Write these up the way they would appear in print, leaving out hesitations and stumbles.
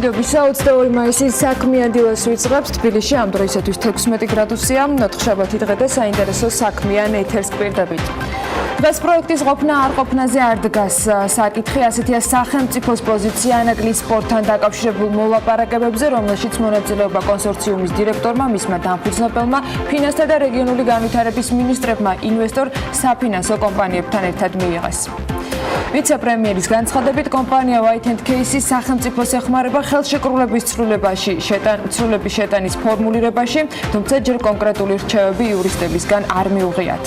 მშვიდობისა 22 მაისის საქმიანი დილას ვიწყებთ. თბილისში ამ დროისათვის 16 გრადუსია. ოთხშაბათი დღე და საინტერესო საქმიან ეთერს გვერდებით. დღეს პროექტის ყოფნა არ ყოფნაზე არ დგას საკითხი, ასეთია სახელმწიფოს პოზიცია ანაგლის სპორტთან დაკავშირებულ მოლაპარაკებებზე, რომელშიც მონაწილეობა კონსორციუმის დირექტორმა, მისმა დამფუძნებელმა, ფინანსთა და რეგიონული განვითარების მინისტრებმა ინვესტორ საფინანსო კომპანიებთან ერთად მიიღეს. ვიცე-პრემიერის განცხადებით, კომპანია White & Case-ის სახელმწიფოს ეხმარება ხელშეკრულების ცვლილების შეტანის ფორმულირებაში, თუმცა ჯერ კონკრეტული რჩევები იურისტებისგან არ მიუღიათ.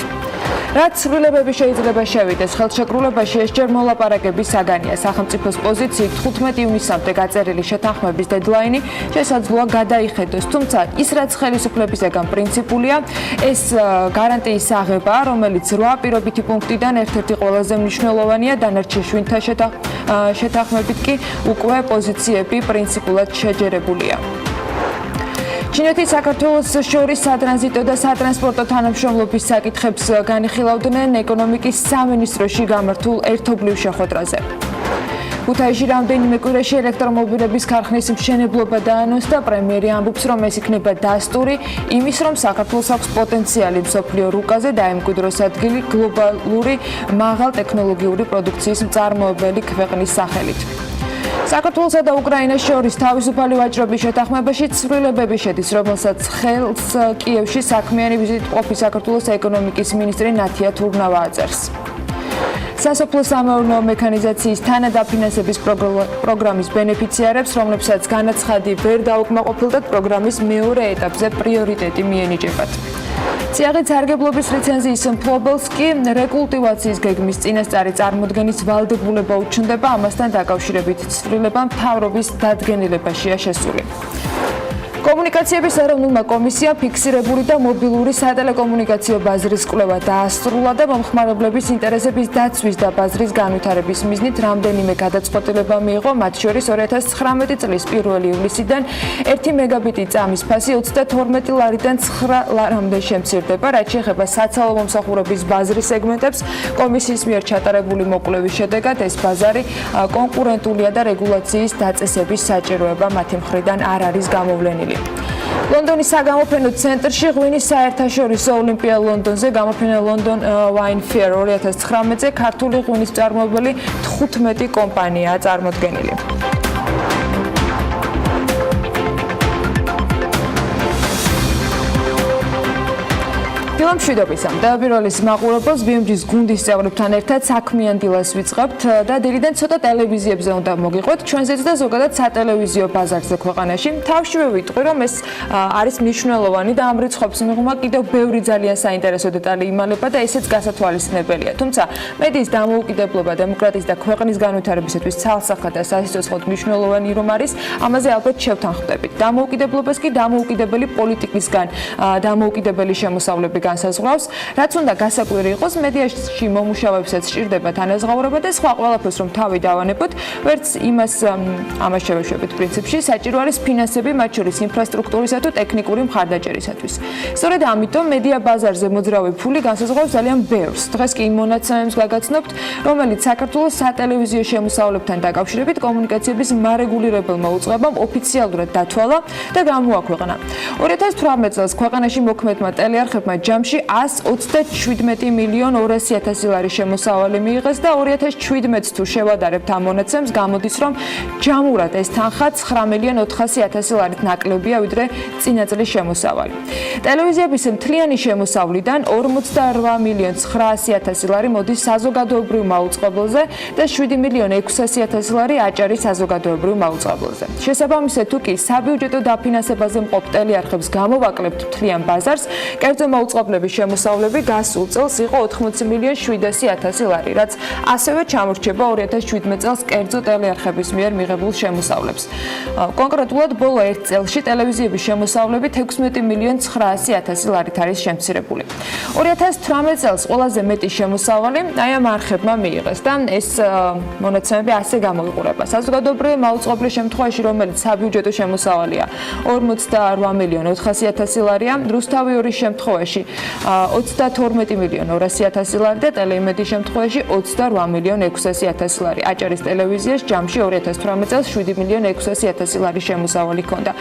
რაც ცვლილებები შეიძლება შევიდეს ხელშეკრულებაში, ეს ჯერ მოლაპარაკების საგანია. სახელმწიფოს პოზიციით 15 ივნისამდე გაწერილი შეთანხმების დედლაინი შესაძლოა გადაიხედოს, თუმცა ის რაც ხელისუფლებისგან პრინციპულია, ეს გარანტიის აღება, რომელიც 8 პირობითი პუნქტიდან ერთ-ერთი ყველაზე მნიშვნელოვანია, დანარჩენ 7-თა შეთანხმებით კი უკვე პოზიციები პრინციპულად შეჯერებულია. ჩინეთის საქართველოს შორის სატრანზიტო და სატრანსპორტო თანამშრომლობის საკითხებს განიხილავდნენ ეკონომიკის სამინისტროში გამართულ ერთობლივ შეხვედრაზე. ქუთაისში რამდენიმე კვირაში ელექტრომობილების ქარხნის მშენებლობა დაანონსდა. პრემიერი ამბობს, რომ ეს იქნება დასტური იმის, რომ საქართველოს აქვს პოტენციალი მსოფლიო რუკაზე დაემკვიდროს ადგილი გლობალური მაღალტექნოლოგიური პროდუქციის მწარმოებელი ქვეყნის სახელით. საქართველოსა და უკრაინას შორის თავისუფალი ვაჭრობის შეთანხმებაში ცვლილებები შედის, რომელსაც ხელს კიევში საქმიანი ვიზიტით მყოფი საქართველოს ეკონომიკის მინისტრი ნათია თურნავა აწერს. სასოფლო სამეურნეო მექანიზაციის თანადაფინანსების პროგრამის ბენეფიციარებს, რომლებსაც განაცხადი ვერ დაუკმაყოფილდათ, პროგრამის მეორე ეტაპზე პრიორიტეტი მიენიჭებათ. წიაღით სარგებლობის ლიცენზიის მფლობელს კი რეკულტივაციის გეგმის წინასწარი წარმოდგენის ვალდებულება უჩნდება, ამასთან დაკავშირებით ცვლილება მთავრობის დადგენილებაშია შესული. კომუნიკაციების ეროვნულმა კომისიამ ფიქსირებული და მობილური სატელეკომუნიკაციო ბაზრის კვლევა დაასრულა და მომხმარებლების ინტერესების დაცვის და ბაზრის განვითარების მიზნით რამდენიმე გადაწყვეტილება მიიღო, მათ შორის 2019 წლის 1 ივლისიდან 1 მეგაბიტი წამის ფასი 32 ლარიდან 9 ლარამდე შემცირდება, რაც შეეხება საცალო მომსახურების ბაზრის სეგმენტებს. კომისიის მიერ ჩატარებული მოკვლევის შედეგად ეს ბაზარი კონკურენტულია და რეგულაციის დაწესების საჭიროება მათი მხრიდან არ არის გამოვლენილი. ლონდონის საგამოფენო ცენტრში ღვინის საერთაშორისო ოლიმპია ლონდონზე გამოფენა London Wine Fair 2019-ზე ქართული ღვინის მწარმოებელი 15 კომპანიაა წარმოდგენილი. დილა მშვიდობისა. დააბიროლის მაყურებელს BMG-ის გუნდის წევრებთან ერთად საქმიან დილას ვიწყებთ და დილიდან ცოტა ტელევიზიებზე უნდა მოგიყვეთ, ჩვენზეც და ზოგადად სატელევიზიო ბაზარზე ქვეყანაში. თავშივე ვიტყვი, რომ ეს არის მნიშვნელოვანი და ამ რიცხვებს მიღმა კიდევ ბევრი ძალიან საინტერესო დეტალი იმალება და ესეც გასათვალისწინებელია. თუმცა მედიის დამოუკიდებლობა დემოკრატიის და ქვეყნის განვითარებისათვის ცალსახად და სასიცოცხლოდ მნიშვნელოვანი რომ არის, ამაზე ალბათ შევთანხმდებით. დამოუკიდებლობას კი დამოუკიდებელი პოლიტიკისგან დამოუკიდებელი შემოსავლები განსაზღვრავს, რაც უნდა გასაკვირი იყოს, მედიაში მომუშავეებსაც სჭირდება თანაზღაურება და სხვა ყველაფერს რომ თავი დავანებოთ, ვერც ამას შევეშვებით პრინციპში, საჭირო არის ფინანსები, მათ შორის ინფრასტრუქტურისა თუ ტექნიკური მხარდაჭერისათვის. სწორედ ამიტომ მედია ბაზარზე მოძრავი ფული განსაზღვრავს ძალიან ბევრს. დღეს კი იმ მონაცემებს გაგაცნობთ, რომელიც საქართველოს სატელევიზიო შემოსავლებთან დაკავშირებით კომუნიკაციების მარეგულირებელმა უწყებამ ოფიციალურად დათვალა და გამოაქვეყნა. 2018 წელს ქვეყანაში მოქმედმა ტელეარხებმა ჯამში 127 მილიონ 200.000 ლარის შემოსავალი მიიღეს და 2017-ს თუ შევადარებთ ამ მონაცემს, გამოდის, რომ ჯამურად ეს თანხა 9 მილიონ 400.000 ლარით ნაკლებია, ვიდრე წინა წლის შემოსავალი. ტელევიზიების მთლიანი შემოსავლიდან 48 მილიონ 900.000 ლარი მოდის საზოგადოებრივ მაუწყებელზე და 7 მილიონ 600.000 ლარი აჭარის საზოგადოებრივ მაუწყებელზე. შესაბამისად, თუ კი საბიუჯეტო დაფინანსებაზე მყოფ ტელეარხებს გამოვაკლებთ მთლიან ბაზარს, კერძო მაუწყებლების შემოსავლები გასულ წელს იყო 80 მილიონ 700.000 ლარი, რაც ასევე ჩამორჩება 2017 წელს კერძო ტელეარხების მიერ მიღებულ შემოსავლებს. კონკრეტულად ბოლო 1 წელში ტელევიზიების შემოსავლები 16 მილიონ 900.000 ლარით არის შემცირებული. 2018 წელს ყველაზე მეტი შემოსავალი აი ამ არხებმა მიიღეს და ეს მონაცემები ასე გამოიყურება. საზოგადოებრივი მაუწყებლის შემთხვევაში, რომელიც საბიუჯეტო შემოსავალია 48 მილიონ 400.000 ლარია, რუსთავი 2-ის შემთხვევაში 32 მილიონ 200.000 ლარი და ტელეიმედის შემთხვევაში 28 მილიონ 600.000 ლარი. აჭარის ტელევიზიას ჯამში 2018 წელს 7 მილიონ 600.000 ლარი შემოსავალი ჰქონდა.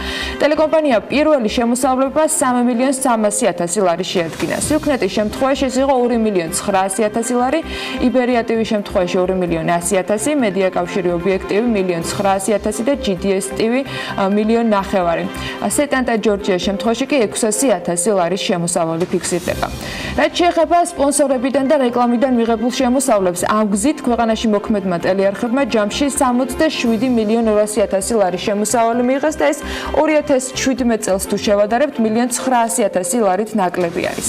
ტელეკომპანია პირველი შემოსავლება 3 მილიონ 300.000 ლარი შეადგინა. სილქნეტის შემთხვევაში ეს იყო 2 მილიონ 900.000 ლარი, იბერია TV-ის შემთხვევაში 2 მილიონ 100.000, მედია კავშირი ობიექტივი მილიონ 900.000 და GDS TV მილიონ 900. სეტანტა ჯორჯიას შემთხვევაში კი 600.000 ლარის შემოსავალი ფიქსირდება. რაც შეეხება სპონსორებიდან და რეკლამიდან მიღებულ შემოსავლებს, ამ გზით ქვეყანაში მოქმედმა ტელეარხებმა ჯამში 67 მილიონ 200.000 ლარის შემოსავალი მიიღეს და ეს 2017 წელს თუ შევადარებთ მილიონ 900.000 ლარით ნაკლები არის.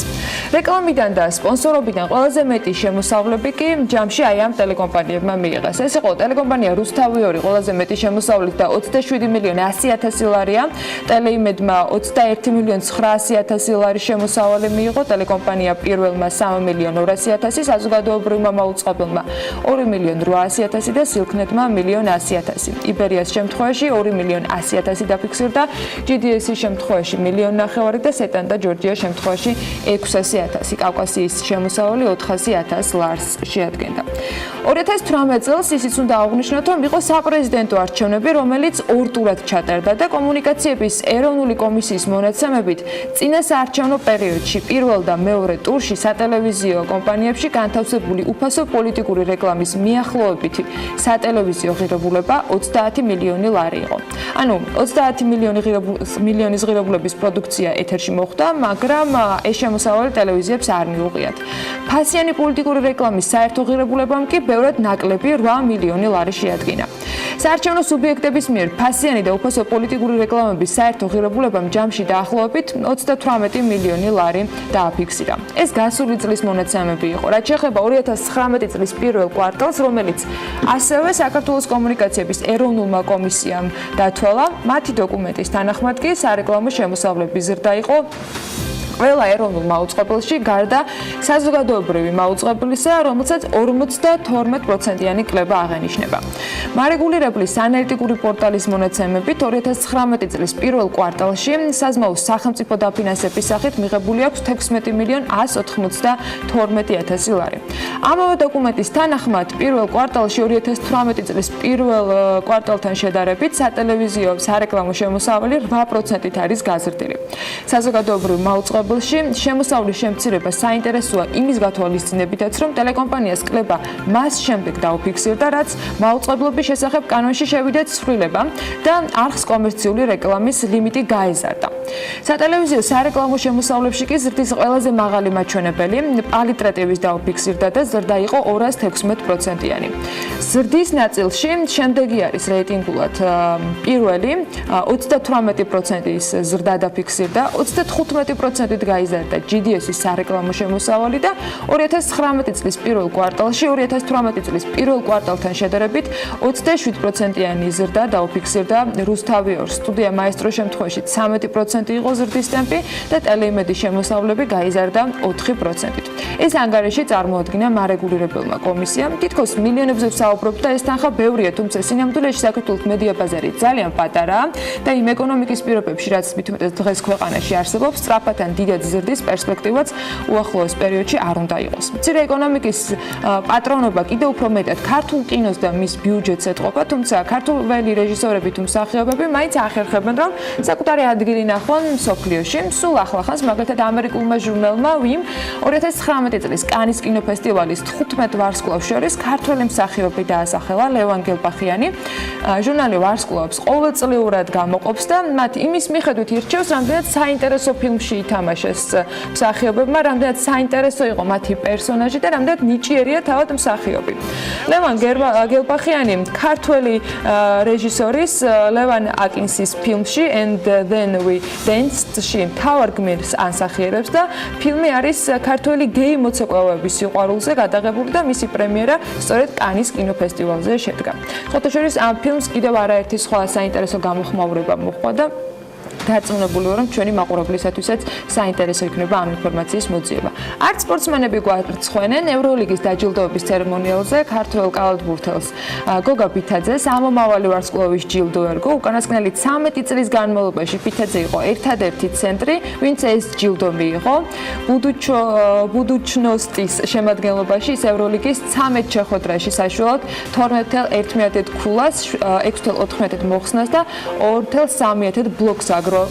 რეკლამიდან და სპონსორობიდან ყველაზე მეტი შემოსავლები კი ჯამში აი ამ ტელეკომპანიებმა მიიღეს. ეს იყო ტელეკომპანია რუსთავი 2 ყველაზე მეტი შემოსავლით და 27 მილიონ 100.000 ლარია, ტელეიმედმა 21 მილიონ 900.000 ლარის შემოსავალი მიიღო, ტელეკომპანია პირველმა 3 მილიონ 200.000, საზოგადოებრივმა მაუწყებელმა 2 მილიონ 800.000 და სილქნეტმა მილიონ 100.000. იბერიას შემთხვევაში 2 მილიონ 100.000 დაფიქსირდა, GDS-ის შემთხვევაში მილიონ 900 და სეტანტა ჯორჯიას შემთხვევაში 600.000. კავკასიის შემოსავალი 400.000 ლარს შეადგენდა. 2018 წელს ისიც უნდა აღვნიშნოთ, რომ იყო საპრეზიდენტო არჩევნები, რომელიც ორ ტურად ჩატარდა და კომუნიკაციების ეროვნული კომისიის მონაცემებით წინა საარჩევნო პერიოდში პირველ და მეორე ტურში სატელევიზიო კომპანიებში განთავსებული უფასო პოლიტიკური რეკლამის მიახლოებითი სატელევიზიო ღირებულება 30 მილიონი ლარი იყო. ანუ 30 მილიონის ღირებულების პროდუქცია ეთერში მოხდა, მაგრამ ეს შემოსავალი ტელევიზიებს არ მიუღიათ. ფასიანი პოლიტიკური რეკლამის საერთო ღირებულებამ კი ბევრად ნაკლები 8 მილიონი ლარი შეადგინა. საარჩევნო სუბიექტების მიერ ფასიანი და უფასო პოლიტიკური რეკლამების საერთო ღირებულებამ ჯამში დაახლოებით 38 მილიონი ლარი დააფიქსირა. ეს გასული წლის მონაცემები იყო. რაც შეეხება 2019 წლის პირველ კვარტალს, რომელიც ასევე საქართველოს კომუნიკაციების ეროვნულმა კომისიამ დათვალა, მათი დოკუმენტის თანახმად კი სარეკლამო შემოსავლების ზრდა იყო ყველა ეროვნულ მაუწყებელში გარდა საზოგადოებრივი მაუწყებელისა, რომელსაც 52%-იანი კლება აღენიშნება. მარეგულირებლის ანალიტიკური პორტალის მონაცემებით 2019 წლის პირველ კვარტალში საზმაოს სახელმწიფო დაფინანსების სახით მიღებული აქვს 16 მილიონ 192.000 ლარი. ამავე დოკუმენტის თანახმად პირველ კვარტალში 2018 წლის პირველ კვარტალთან შედარებით სატელევიზიო სარეკლამო შემოსავალი 8%-ით არის გაზრდილი. საზოგადოებრივ მაუწყებელში შემოსავლის შემცირება საინტერესოა იმის გათვალისწინებითაც, რომ ტელეკომპანიას კლება მას შემდეგ დაუფიქსირდა, რაც მაუწყებლობის შესახებ კანონში შევიდა ცვლილება და არხს კომერციული რეკლამის ლიმიტი გაეზარდა. სატელევიზიო სარეკლამო შემოსავლებში კი ზრდის ყველაზე მაღალი მაჩვენებელი პალიტრატივის დაუფიქსირდა და ზრდა იყო 216%-იანი. ზრდის ნაწილში შემდეგი არის რეიტინგულად პირველი 38%-ის ზრდა დაფიქსირდა, 35%-ით გაიზარდა GDS-ის სარეკლამო შემოსავალი და 2019 წლის პირველ კვარტალში 2018 წლის პირველ კვარტალთან შედარებით 27%-იანი ზრდა დაუფიქსირდა რუსთავი 2 სტუდია მაესტროს შემთხვევაში 13% იყო ზრდის ტემპი და ტელეიმედის შემოსავლები გაიზარდა 4%-ით. ეს ანგარიში წარმოადგინა მარეგულირებელმა კომისიამ. თითქოს მილიონებზე ვსაუბრობთ და ეს თანხა ბევრია, თუმცა სინამდვილეში საქართველოს მედია ბაზარი ძალიან პატარაა და იმ ეკონომიკის პირობებში, რაც მithumetes დღეს ქვეყანაში არსებობს, სწრაფად ან დიდად ზრდის პერსპექტივაც უახლოეს პერიოდში არ უნდა იყოს. მცირე ეკონომიკის პატრონობა კიდევ უფრო მეტად ქართულ კინოს და მის ბიუჯეტს ეტყობა, თუმცა ქართული რეჟისორები თუ მსახიობები მაინც ახერხებენ, რომ საკუთარი ადგილი ნახონ მსოფლიოში. სულ ახლახანს მაგალითად ამერიკულმა ჟურნალმა Wim 2019 წლის კანის კინოფესტივალის 15 ვარსკვლავს შორის ქართველი მსახიობი დაასახელა ლევან გელბახიანი. ჟურნალი ვარსკვლავს ყოველწლიურად გამოყოფს და მათ იმის მიხედვით ირჩევს, რამდენად საინტერესო ფილმში ითამაშეს მსახიობებმა, რამდენად საინტერესო იყო მათი პერსონაჟი და რამდენად ნიჭიერია თავად მსახიობი. ლევან გელბახიანი ქართველი რეჟისორის ლევან აკინსის ფილმში And Then We Danced-ში მთავარ გმირს ანსახიერებს და ფილმი არის ქართველი გეი მოცეკვავეების სიყვარულზე გადაღებული და მისი პრემიერა სწორედ კანის კინოფესტივალზე შედგა. ხოთაშორის ამ ფილმს კიდევ არაერთი სხვა საინტერესო გამოხმაურება მოჰყვა და დარწმუნებული ვარ, რომ ჩვენი მაყურებლისათვისაც საინტერესო იქნება ამ ინფორმაციის მოძიება. არც სპორტსმენები გვარცხვენენ ევროლიგის დაჯილდოების ცერემონიალზე ქართველ კალათბურთელს გოგა ბითაძეს ამომავალი ვარსკვლავის ჯილდო ერგო. უკანასკნელი 13 წლის განმავლობაში ბითაძე იყო ერთადერთი ცენტრი, ვინც ეს ჯილდო მიიღო. ბუდუჩნოსტის შემადგენლობაში ის ევროლიგის 13 შეხვედრაში საშუალოდ 12.1 ქულას, 6.14 მოხსნას და 2.3 ბლოკს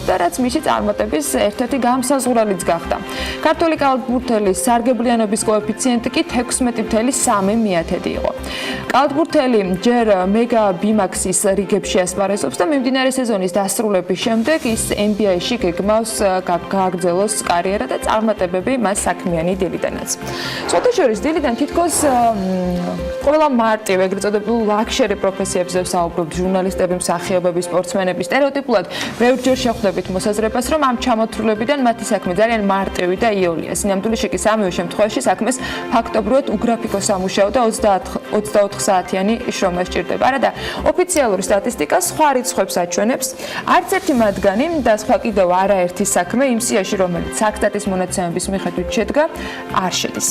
და რაც მისი წარმატების ერთ-ერთი გამსაზღვრალიც გახდა. ქართველი კალათბურთელის სარგებლიანობის კოეფიციენტი კი 16.3 იყო. კალათბურთელი ჯერ მეგა ბიმაქსის რიგებში ასპარეზობს და მიმდინარე სეზონის დასრულების შემდეგ ის NBA-ში გეგმავს გააგრძელოს კარიერა და წარმატებები მას საქმიანი დილიდანაც. სხვადასხვა დილიდან თითქოს ყველა მარტივ ეგრეთ წოდებულ ლაქშერი პროფესიებზე ვსაუბრობთ, ჟურნალისტები, მსახიობები, სპორტსმენები, სტერეოტიპულად ბევრჯერ შეხვდებით მოსაზრებას, რომ ამ ჩამოთვლილებიდან მათი საქმე ძალიან მარტივი და იოლია. სინამდვილეში კი სამივე შემთხვევაში საქმეს ფაქტობრივად უგრაფიკო სამუშაო და 24 საათიანი შრომა სჭირდება. არადა ოფიციალური სტატისტიკა სხვა რიცხვებს აჩვენებს. არც ერთი მათგანი და სხვა კიდევ არაერთი საქმე იმ სიაში, რომელიც საქსტატის მონაცემების მიხედვით შედგა, არ შედის.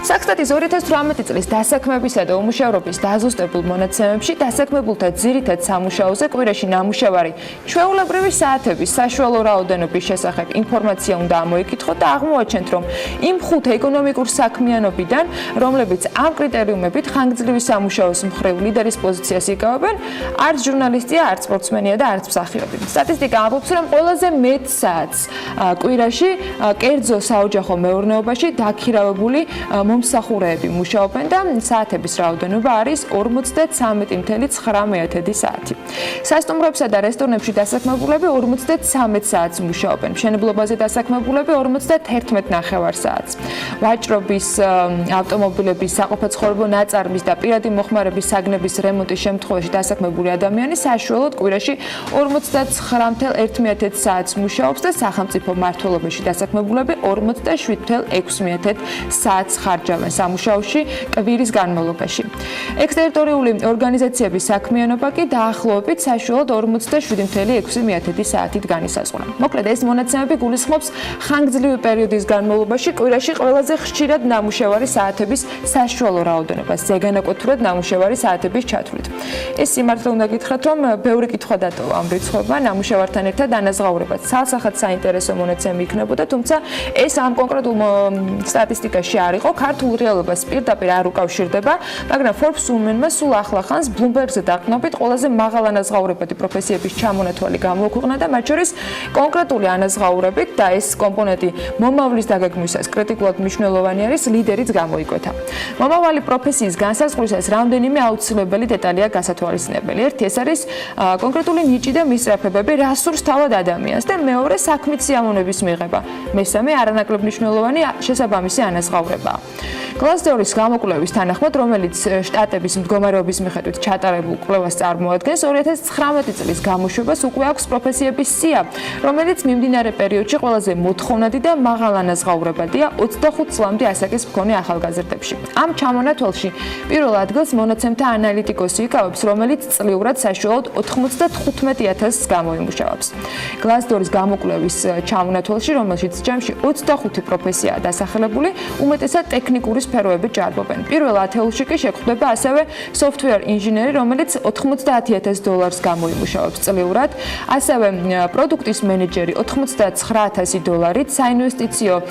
საქსტატის 2018 წლის დასაქმებისა და უმუშევრობის დაზუსტებულ მონაცემებში დასაქმებულთა ძირითად სამუშაოზე კვირაში ნამუშევარი ჩვეულებრივი საათების საშუალო რაოდენობის შესახებ ინფორმაცია უნდა ამოიკითხოთ და აღმოაჩენთ, რომ იმ 5 ეკონომიკურ საქმიანობიდან, რომლებიც ამ კრიტერიუმებით ხანგრძლივი სამუშაოს მხრივ ლიდერის პოზიციას იკავებენ, არც ჟურნალისტია, არც სპორტსმენია და არც მსახიობი. სტატისტიკა ამბობს, რომ ყველაზე მეტ საათს კვირაში კერძო საოჯახო მეურნეობაში დაქირავებული მომსახურეები მუშაობენ და საათების რაოდენობა არის 53.9 საათი. სასტუმროებსა და რესტორნებში დასაქმებულები 53 საათს მუშაობენ. მშენებლობაზე დასაქმებულები 51.5 საათს. ვაჭრობის, ავტომობილების, საყოფაცხოვრებო ნაწარმის და პირადი მოხმარების საგნების რემონტის შემთხვევაში დასაქმებული ადამიანი საშუალოდ კვირაში 49.1 საათს მუშაობს და სახელმწიფო მმართველობაში დასაქმებულები 47.6 საათს ხარჯავენ სამუშაოში კვირის განმავლობაში. ექსტერიტორიული ორგანიზაციების საქმიანობა კი დაახლოებით საშუალოდ 47.6 საათით განისაზღვრა. მოკლედ ეს მონაცემები გულისხმობს ხანგრძლივი პერიოდის განმავლობაში კვირაში ყველაზე ხშირად ნამუშევარი საათების საშუალო რაოდენობას, ზეგანაკუთვრად ნამუშევარი საათების ჩათვლით. ეს სიმართლე უნდა გითხრათ, რომ ბევრი კითხვა დატოვა ამ რიცხვებმა, ნამუშევართან ერთად ანაზღაურებაც ცალსახად საინტერესო მონაცემი იქნებოდა, თუმცა ეს ამ კონკრეტულ სტატისტიკაში არ იყო, ქართულ რეალობას პირდაპირ არ უკავშირდება, მაგრამ Forbes Women-მა სულ ახლახანს Bloomberg-ზე დაყრდნობით ყველაზე მაღალ ანაზღაურებადი პროფესიების ჩამონათვალი გამოუქვეყნა და მათ შორის კონკრეტული ანაზღაურებით და ეს კომპონენტი მომავლის დაგეგმვისას კრიტიკულად მნიშვნელოვანი არის, ლიდერიც გამოიკვეთა. მომავალი პროფესიის განსაზღვრისას რამდენიმე აუცილებელი დეტალია გასათვალისწინებელი. ერთი ეს არის კონკრეტული ნიჭი და მისწრაფებები, რა სურს თავად ადამიანს და მეორე საქმით სიამოვნების მიღება. მესამე არანაკლებ მნიშვნელოვანი შესაბამისი ანაზღაურებაა. Glassdoor-ის გამოკვლევის თანახმად, რომელიც შტატების მდგომარეობის მიხედვით ჩატარებულ კვლევას წარმოადგენს, 2019 წლის გამოშვებას უკვე აქვს პროფესიების სია, რომელიც მიმდინარე პერიოდში ყველაზე მოთხოვნადი და მაღალ ანაზღაურებადია 25 წლამდე ასაკის მქონე ახალგაზრდებში. ამ ჩამონათვალში პირველ ადგილს მონაცემთა ანალიტიკოსი იკავებს, რომელიც წლიურად საშუალოდ 95,000-ს გამოიმუშავებს. Glassdoor-ის გამოკვლევის ჩამონათვალში, რომელშიც ჯამში 25 პროფესიაა დასახელებული, უმეტესად ტექნიკური სფეროები ჭარბობენ. პირველ ათეულში კი შეგვხვდება ასევე software ინჟინერი, რომელიც $90,000 გამოიმუშავებს წლიურად, ასევე პროდუქტის მენეჯერი $99,000,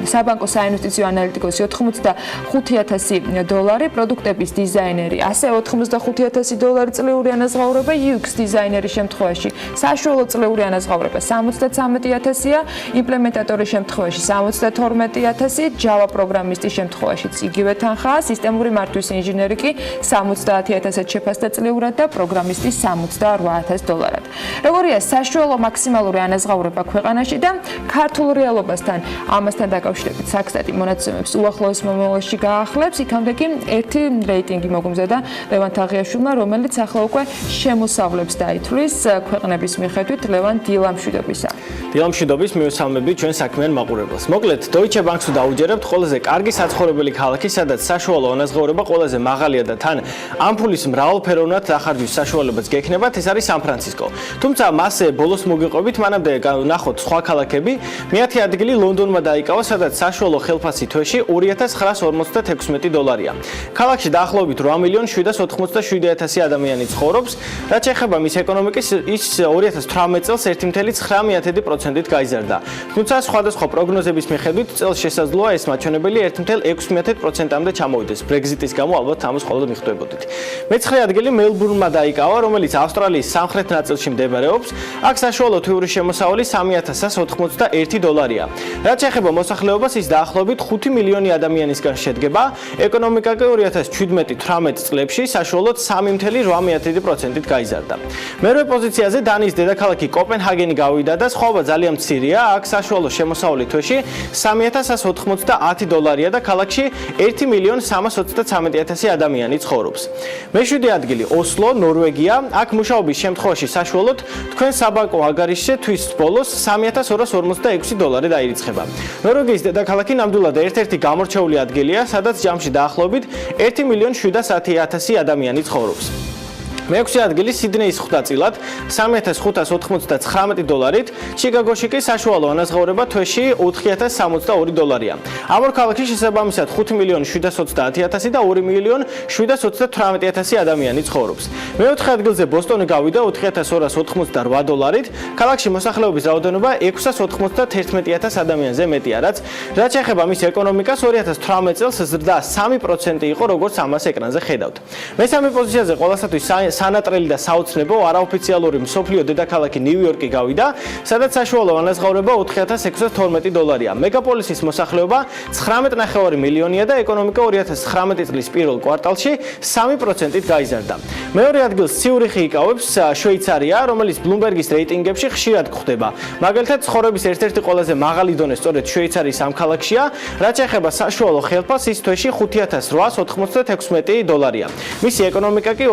საბანკო საინვესტიციო ანალიტიკოსი $85,000, პროდუქტების დიზაინერი ასე $85,000 წლიური ანაზღაურება, UX დიზაინერის შემთხვევაში საშუალო წლიური ანაზღაურება 73,000-ია, იმპლემენტატორის შემთხვევაში 72,000, Java პროგრამისტის შემთხვევაშიც იგივე თანხაა, სისტემური მართვის ინჟინერი კი 70,000-ად შეფასდა წლიურად და პროგრამისტი $68,000. როგორია საშუალო მაქსიმალური ანაზღაურება ქვეყანაში და ქართულ რეალობასთან ამასთან დაკავშირებით საქსტატი მონაცემებს უახლოეს მომავალში გაახლებს, იქამდე კი ერთი რეიტინგი მოგვიმზადა ლევან თაღიაშვილმა, რომელიც ახლა უკვე შემოსავლებს დაითვლის ქვეყნების მიხედვით ლევან დილა მშვიდობისა. დილამშვიდობის მიესალმებით ჩვენ საქმიან მაყურებელს. მოკლედ, Deutsche Bank-ს დაუჯერებთ ყველაზე კარგი საცხოვრებელი ქალაქი, სადაც საშუალო ანაზღაურება ყველაზე მაღალია და თან ამ ფულის მრავალფეროვნად დახარჯვის საშუალებაც გექნებათ, ეს არის სან-ფრანცისკო. თუმცა მასზე ბოლოს მოგიყვებით, მანამდე ვნახოთ სხვა ქალაქები. მე-10 ადგილი ლონდონმა დაიკავა, სადაც საშუალო ხელფასი თვეში $2,956. ქალაქში დაახლოებით 8,787,000 ადამიანი ცხოვრობს, რაც შეეხება მის ეკონომიკის, ის 2018 წელს 1,9%-ით გაიზარდა. თუმცა სხვადასხვა პროგნოზების მიხედვით წელს შესაძლოა ეს მაჩვენებელი 1,6%-მდე ჩამოვიდეს. Brexit-ის გამო ალბათ ამას ყოველდღე მიხვდებოდით. მე-9 ადგილი მელბურნმა დაიკავა, რომელიც ავსტრალიის სამხრეთ ნაწილში მდებარეობს. აქ საშუალო თვიური შემოსავალი $3,181-ია. რაც შეეხება მოსახლეობას, ის დაახლოებით 5 მილიონი ადამიანისგან შედგება. ეკონომიკა კი 2017-18 წლებში საშუალოდ 3,8%-ით გაიზარდა. მერვე პოზიციაზე დანიის დედაქალაქი კოპენჰაგენი გავიდა და სხვაობა ძალიან მცირეა. აქ საშუალო შემოსავალი თვეში $3,110 და ქალაქში 1,323,000 ადამიანი ცხოვრობს. მე-7 ადგილი ოსლო, ნორვეგია. აქ მუშაობის შემთხვევაში საშუალოდ თქვენ საბანკო ანგარიშზე თვის ბოლოს $3,246 დაირიცხება. ნორვეგიის დედაქალაქი ნამდვილად ერთ-ერთი გამორჩეული ადგილია, სადაც ჯამში დაახლოებით 1,710,000 ადამიანი ცხოვრობს. მე-6 ადგილი სიდნეის ხვდაწილად $3,599-ით, ჩიკაგოში კი საშუალო ანაზღაურება თვეში $4,062-ია. ამ ორ ქალაქში შესაბამისად 5,730,000 და 2,718,000 ადამიანი ცხოვრობს. მე-4 ადგილზე ბოსტონი გავიდა $4,288-ით, ქალაქში მოსახლეობის რაოდენობა 691,000 ადამიანზე მეტია, რაც შეეხება მის ეკონომიკას 2018 წელს ზრდა 3% იყო, როგორც ამას ეკრანზე ხედავთ. მე-3 პოზიციაზე ყოველასათვის სანატრელი და საოცნებო არაოფიციალური მსოფლიო დედაქალაქი ნიუ-იორკი გავიდა, სადაც საშუალო ანაზღაურება $4,612-ია. მეგაპოლისის მოსახლეობა 19,5 მილიონია და ეკონომიკა 2019 წლის პირველ კვარტალში 3%-ით გაიზარდა. მეორე ადგილს ციურიხი იკავებს, შვეიცარია, რომელიც ბლუმბერგის რეიტინგებში ხშირად გვხვდება. მაგალითად, ცხოვრების ერთ-ერთი ყველაზე მაღალი დონე სწორედ შვეიცარიის ამ ქალაქშია, რაც შეეხება საშუალო ხელფასს, ის თვეში $5,896-ია. მისი ეკონომიკა კი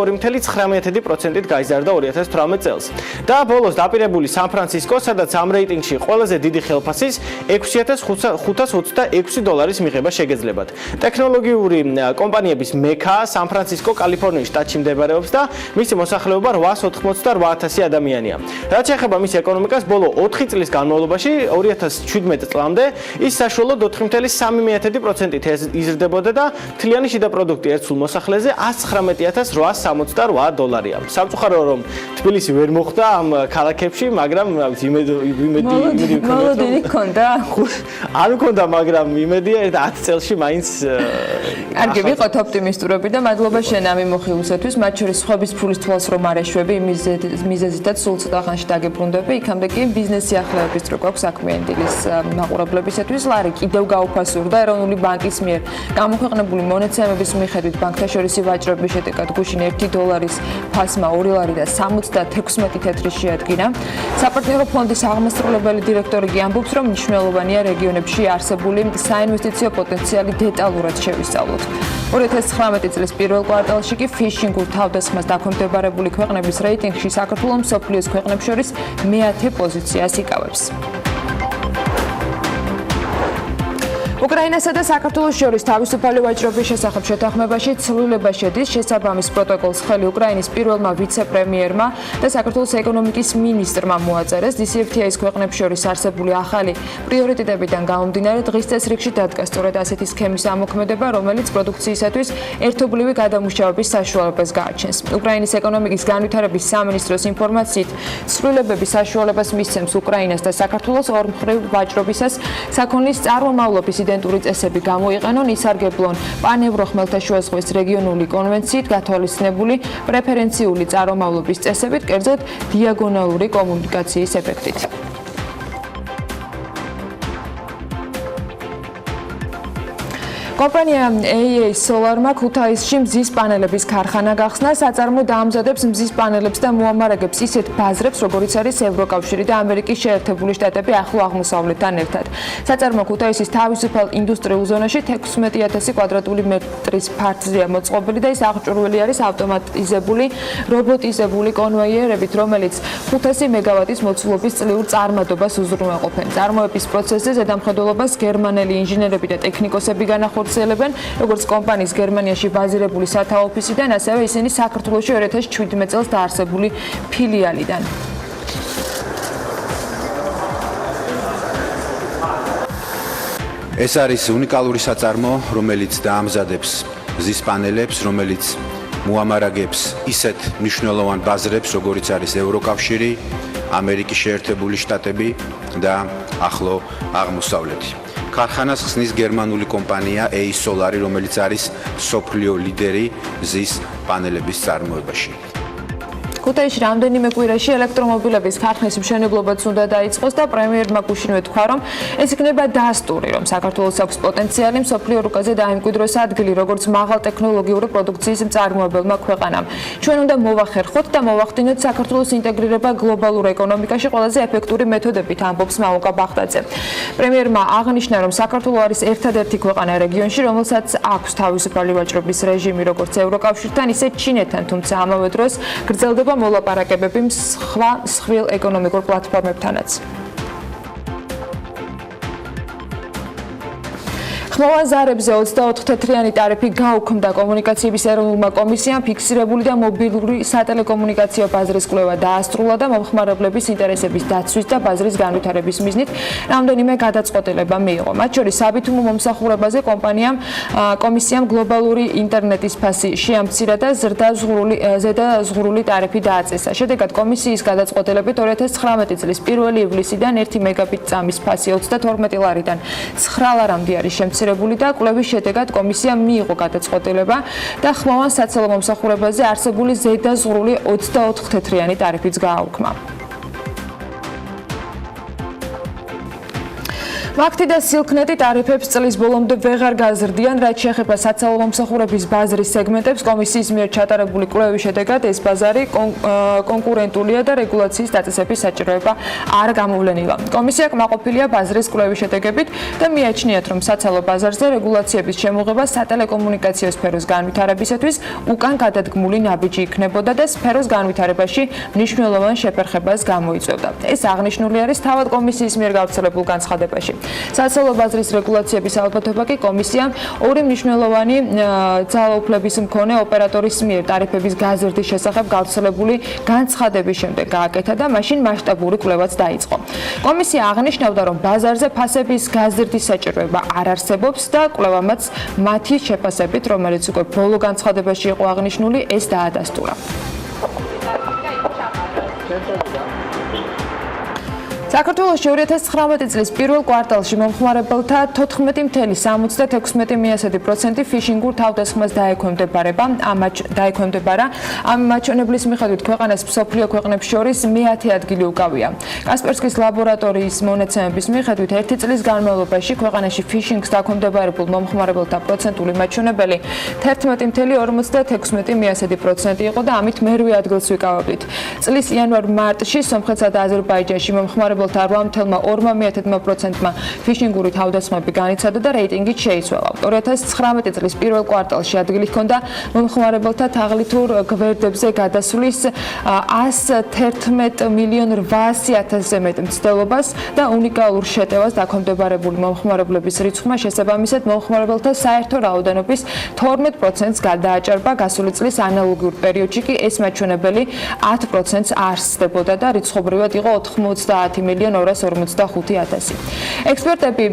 2,9%-ით გაიზარდა 2018 წელს. და ბოლოს დაპირებული სან-ფრანცისკო, სადაც ამ რეიტინგში ყველაზე დიდი ხელფასის $6,526 მიღება შეგეძლებათ. ტექნოლოგიური კომპანიების მექა სან-ფრანცისკო კალიფორნიის შტატში მდებარეობს და მისი მოსახლეობა 888,000 ადამიანია. რაც შეეხება მის ეკონომიკას, ბოლო 4 წლის განმავლობაში 2017 წლამდე ის საშუალოდ 4,3%-ით იზრდებოდა და მთლიანი შიდა პროდუქტი ერთ სულ მოსახლეზე $119,868-ია. სამწუხარო რომ თბილისი ვერ მოხვდა ამ ქალაქებში, მაგრამ იმედი მქონდა. არ მქონდა, მაგრამ იმედია 10 წელში მაინც კარგი ვიყოთ ოპტიმისტურები და მადლობა შენ ამ მიმოხილვისათვის, მათ შორის სხვების ფულის თვალს რომ არ ეშვები, მიზეზითაც სულ ცოტა ხანში დაგებრუნდები, იქამდე კი ბიზნესი ახლებების დრო გვაქვს საქმიანი დილის მაყურებლებისათვის. ლარი კიდევ გაუფასურდა ეროვნული ბანკის მიერ გამოქვეყნებული მონაცემების მიხედვით ბანკთაშორისი ვაჭრობის შედეგად გუშინ $1 ფასმა $2.76 შეადგინა. საპარტნიორო ფონდის აღმასრულებელი დირექტორი კი ამბობს, რომ მნიშვნელოვანია რეგიონებში არსებული საინვესტიციო პოტენციალი დეტალურად შევისწავლოთ. 2019 წლის პირველ კვარტალში კი ფიშინგურ თავდასხმას დაქვემდებარებული ქვეყნების რეიტინგში საქართველო მსოფლიოს ქვეყნებს შორის მე-10 პოზიციას იკავებს. უკრაინასა და საქართველოს შორის თავისუფალი ვაჭრობის შესახებ შეთანხმებაში ცვლილება შედის. შესაბამის პროტოკოლს ხელი უკრაინის პირველმა ვიცე-პრემიერმა და საქართველოს ეკონომიკის მინისტრმა მოაწერეს. DCFTA-ის ქვეყნებს შორის არსებული ახალი პრიორიტეტებიდან გამომდინარე დღის წესრიგში დადგა სწორედ ასეთი სქემის ამოქმედება, რომელიც პროდუქციისათვის ერთობლივი გადამუშავების საშუალებას გააჩენს. უკრაინის ეკონომიკის განვითარების სამინისტროს ინფორმაციით, ცვლილებების საშუალებას მისცემს უკრაინას და საქართველოს ორმხრივ ვაჭრობისას საქონლის წარმომავლობის იდენტური წესები გამოიყენონ, ისარგებლონ პანევრო ხმელთაშუა ზღვის რეგიონული კონვენციით გათვალისწინებული პრეფერენციული წარმომავლობის წესებით, კერძოდ დიაგონალური კომუნიკაციის ეფექტით. კომპანია AA Solar-მა ქუთაისში მზის პანელების ქარხანა გახსნა, საწარმო დაამზადებს მზის პანელებს და მოამარაგებს ისეთ ბაზრებს, როგორიც არის ევროკავშირი და ამერიკის შეერთებული შტატები ახლო აღმოსავლეთთან ერთად. საწარმო ქუთაისის თავისუფალ ინდუსტრიულ ზონაში 16000 კვადრატული მეტრის ფართზეა მოწყობილი და ის აღჭურვილი არის ავტომატიზებული, რობოტიზებული კონვეიერებით, რომელიც 500 მეგავატის მოცულობის წლიურ წარმადობას უზრუნველყოფენ. წარმოების პროცესზე ზედამხედველობას გერმანელი ინჟინერები და ტექნიკოსები განახორციელებენ, როგორც კომპანიის გერმანიაში ბაზირებული სათაო ოფისიდან, ასევე ისინი საქართველოში 2017 წელს დაარსებული ფილიალიდან. ეს არის უნიკალური საწარმო, რომელიც დაამზადებს მზის პანელებს, რომელიც მოამარაგებს ისეთ მნიშვნელოვან ბაზრებს, როგორიც არის ევროკავშირი, ამერიკის შეერთებული შტატები და ახლო აღმოსავლეთი. ქარხანას ხსნის გერმანული კომპანია AA Solar, რომელიც არის მსოფლიო ლიდერი მზის პანელების წარმოებაში. ქუთაისში რამდენიმე კვირაში ელექტრომობილების ქარხნის მშენებლობაც უნდა დაიწყოს და პრემიერმა გუშინვე თქვა, რომ ეს იქნება დასტური, რომ საქართველოს აქვს პოტენციალი მსოფლიო რუკაზე დაიმკვიდროს ადგილი, როგორც მაღალტექნოლოგიური პროდუქციის მწარმოებელმა ქვეყანამ. ჩვენ უნდა მოვახერხოთ და მოვახდინოთ საქართველოს ინტეგრირება გლობალურ ეკონომიკაში ყველაზე ეფექტური მეთოდებით, ამბობს მაუკა ბახტაძე. პრემიერმა აღნიშნა, რომ საქართველო არის ერთადერთი ქვეყანა რეგიონში, რომელსაც აქვს თავისუფალი ვაჭრობის რეჟიმი, როგორც ევროკავშირთან, ისე ჩინეთთან, თუმცა ამავე დროს გრძელდება მოლაპარაკებები სხვა მსხვილ ეკონომიკურ პლატფორმებთანაც. ხმოვან ზარებზე 24 თეთრიანი ტარიფი გაუქმდა. კომუნიკაციების ეროვნულმა კომისიამ ფიქსირებული და მობილური სატელეკომუნიკაციო ბაზრის კვლევა დაასრულა და მომხმარებლების ინტერესების დაცვის და ბაზრის განვითარების მიზნით რამდენიმე გადაწყვეტილება მიიღო. მათ შორის საბითუმო მომსახურებაზე კომისიამ გლობალური ინტერნეტის ფასი შეამცირა და ზედაზღვრული ტარიფი დააწესა. შედეგად კომისიის გადაწყვეტილებით 2019 წლის 1 ივლისიდან 1 მეგაბიტ წამის ფასი 32 ლარიდან 9 ლარამდე არის შემცირებული და კვლევის შედეგად კომისიამ მიიღო გადაწყვეტილება და ხმოვან საცელო მომსახურებაზე არსებული ზედაზღვრული 24 თეთრიანი ტარიფიც გააუქმა. ვაქტი და სილქნეტი ტარიფებს წლის ბოლომდე ვეღარ გაზრდიან, რაც შეეხება საცალო მომსახურების ბაზრის სეგმენტებს. კომისიის მიერ ჩატარებული კვლევის შედეგად ეს ბაზარი კონკურენტულია და რეგულაციის დაწესების საჭიროება არ გამოვლენილა. კომისია კმაყოფილია ბაზრის კვლევის შედეგებით და მიაჩნიათ, რომ საცალო ბაზარზე რეგულაციების შემოღება სატელეკომუნიკაციო სფეროს განვითარებისათვის უკან გადადგმული ნაბიჯი იქნებოდა და სფეროს განვითარებაში მნიშვნელოვან შეფერხებას გამოიწვევდა. ეს აღნიშნული არის თავად კომისიის მიერ გავრცელებულ განცხადებაში. საცალო ბაზრის რეგულაციების ალბათობა კი კომისიამ ორი მნიშვნელოვანი ძალაუფლების მქონე ოპერატორის მიერ ტარიფების გაზრდის შესახებ გავრცელებული განცხადების შემდეგ გააკეთა და მაშინ მასშტაბური კვლევაც დაიწყო. კომისია აღნიშნავდა, რომ ბაზარზე ფასების გაზრდის საჭიროება არ არსებობს და კვლევამაც მათი შეფასებით, რომელიც უკვე ბოლო განცხადებაში იყო აღნიშნული, ეს დაადასტურა. საქართველოში 2019 წლის პირველ კვარტალში მომხმარებელთა 14.76% ფიშინგურ თავდასხმას დაექვემდებარა. ამ მაჩვენებლის მიხედვით ქვეყანას მსოფლიო ქვეყნებს შორის მე-10 ადგილი უკავია. კასპერსკის ლაბორატორიის მონაცემების მიხედვით, ერთი წლის განმავლობაში ქვეყანაში ფიშინგს დაქვემდებარებულ მომხმარებელთა პროცენტული მაჩვენებელი 11.56% იყო და ამით მერვე ადგილს ვიკავებდით. წლის იანვარ-მარტში სომხეთსა და აზერბაიჯანში მომხმარებელთა 8.1%-მა ფიშინგური თავდასხმები განიცადა და რეიტინგიც შეიცვალა. 2019 წლის პირველ კვარტალში ადგილი ჰქონდა მომხმარებელთა თაღლითურ გვერდებზე გადასვლის 111.800.000-ზე მეტ მცდელობას და უნიკალურ შეტევას დაქვემდებარებული მომხმარებლების რიცხვმა შესაბამისად მომხმარებელთა საერთო რაოდენობის 12%-ს გადააჭარბა. გასული წლის ანალოგიურ პერიოდში კი ეს მაჩვენებელი 10%-ს არსდებოდა და რიცხობრივად იყო 90.245.000. ექსპერტები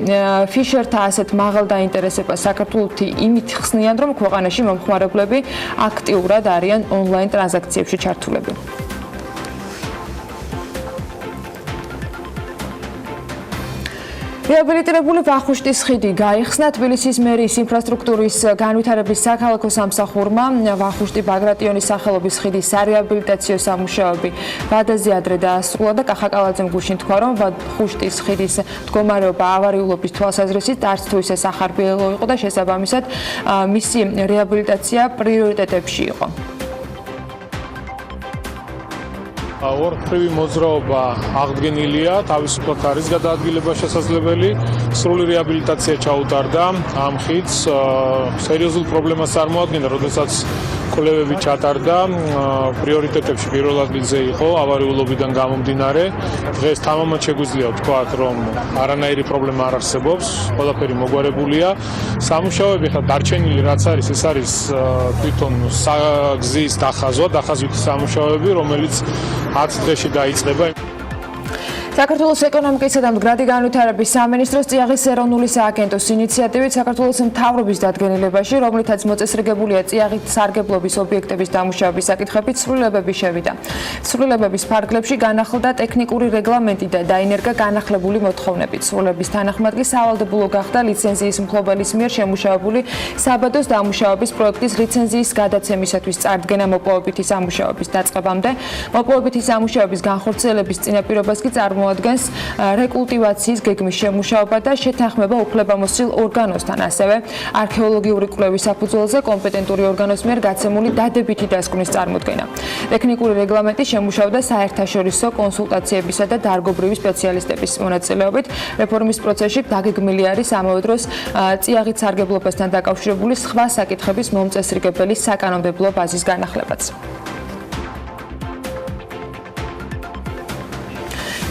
ფიშერთა ასეთ მაღალ დაინტერესებას საქართველოში იმით ხსნიან, რომ ქვეყანაში მომხმარებლები აქტიურად არიან ონლაინ ტრანზაქციებში ჩართულები. რეაბილიტირებული ვახუშტის ხიდი გაიხსნა თბილისის მერიის ინფრასტრუქტურის განვითარების საქალაქო სამსახურმა. ვახუშტი ბაგრატიონის სახელობის ხიდის სარეაბილიტაციო სამუშაოები ვადაზე ადრე დაასრულა და კახაკალაძემ გუშინ თქვა, რომ ვახუშტის ხიდის მდგომარეობა ავარიულობის თვალსაზრისით არც თუ ისე სახარბიელო იყო და შესაბამისად მისი რეაბილიტაცია პრიორიტეტებში იყო. ორთქლივი მოძრაობა აღდგენილია, თავისუფლად არის გადაადგილება შესაძლებელი. სრული რეაბილიტაცია ჩაუტარდა ამ ხიდს. სერიოზულ პრობლემას წარმოადგენდა, როდესაც კვლევები ჩატარდა, პრიორიტეტებში პირველ ადგილზე იყო ავარიულობიდან გამომდინარე. დღეს თამამად შეგვიძლია ვთქვათ, რომ არანაირი პრობლემა არ არსებობს, ყველაფერი მოგვარებულია. სამუშაოები ხა დარჩენილი რაც არის, ეს არის თვითონ გზის დახაზვითი სამუშაოები, რომელიც 10 დღეში დაიწყება. საქართველოს ეკონომიკისა და მდგრადი განვითარების სამინისტროს წიაღის ეროვნული სააგენტოს ინიციატივით საქართველოს მთავრობის დადგენილებაში, რომლითაც მოწესრიგებულია წიაღით სარგებლობის ობიექტების დამუშავების საკითხებით, ცვლილებები შევიდა. ცვლილებების ფარგლებში განახლდა ტექნიკური რეგლამენტი და დაინერგა განახლებული მოთხოვნები. ცვლილების თანახმად კი სავალდებულო გახდა ლიცენზიის მფლობელის მიერ შემუშავებული საბადოს დამუშავების პროექტის ლიცენზიის გადაცემისათვის წარდგენა მოპოვებითი სამუშაოების დაწყებამდე. მოპოვებითი სამუშაოების განხორციელების წინაპირობას კი წარმოადგენს რეკულტივაციის გეგმის შემუშავება და შეთანხმება უფლებამოსილ ორგანოსთან, ასევე არქეოლოგიური კვლევის საფუძველზე კომპეტენტური ორგანოს მიერ გაცემული დადებითი დასკვნის წარმოდგენა. ტექნიკური რეგლამენტი შემუშავდა საერთაშორისო კონსულტაციებისა და დარგობრივი სპეციალისტების მონაწილეობით. რეფორმის პროცესში დაგეგმილი არის ამავე დროს წიაღით სარგებლობასთან დაკავშირებული სხვა საკითხების მომწესრიგებელი საკანონმდებლო ბაზის განახლებაც.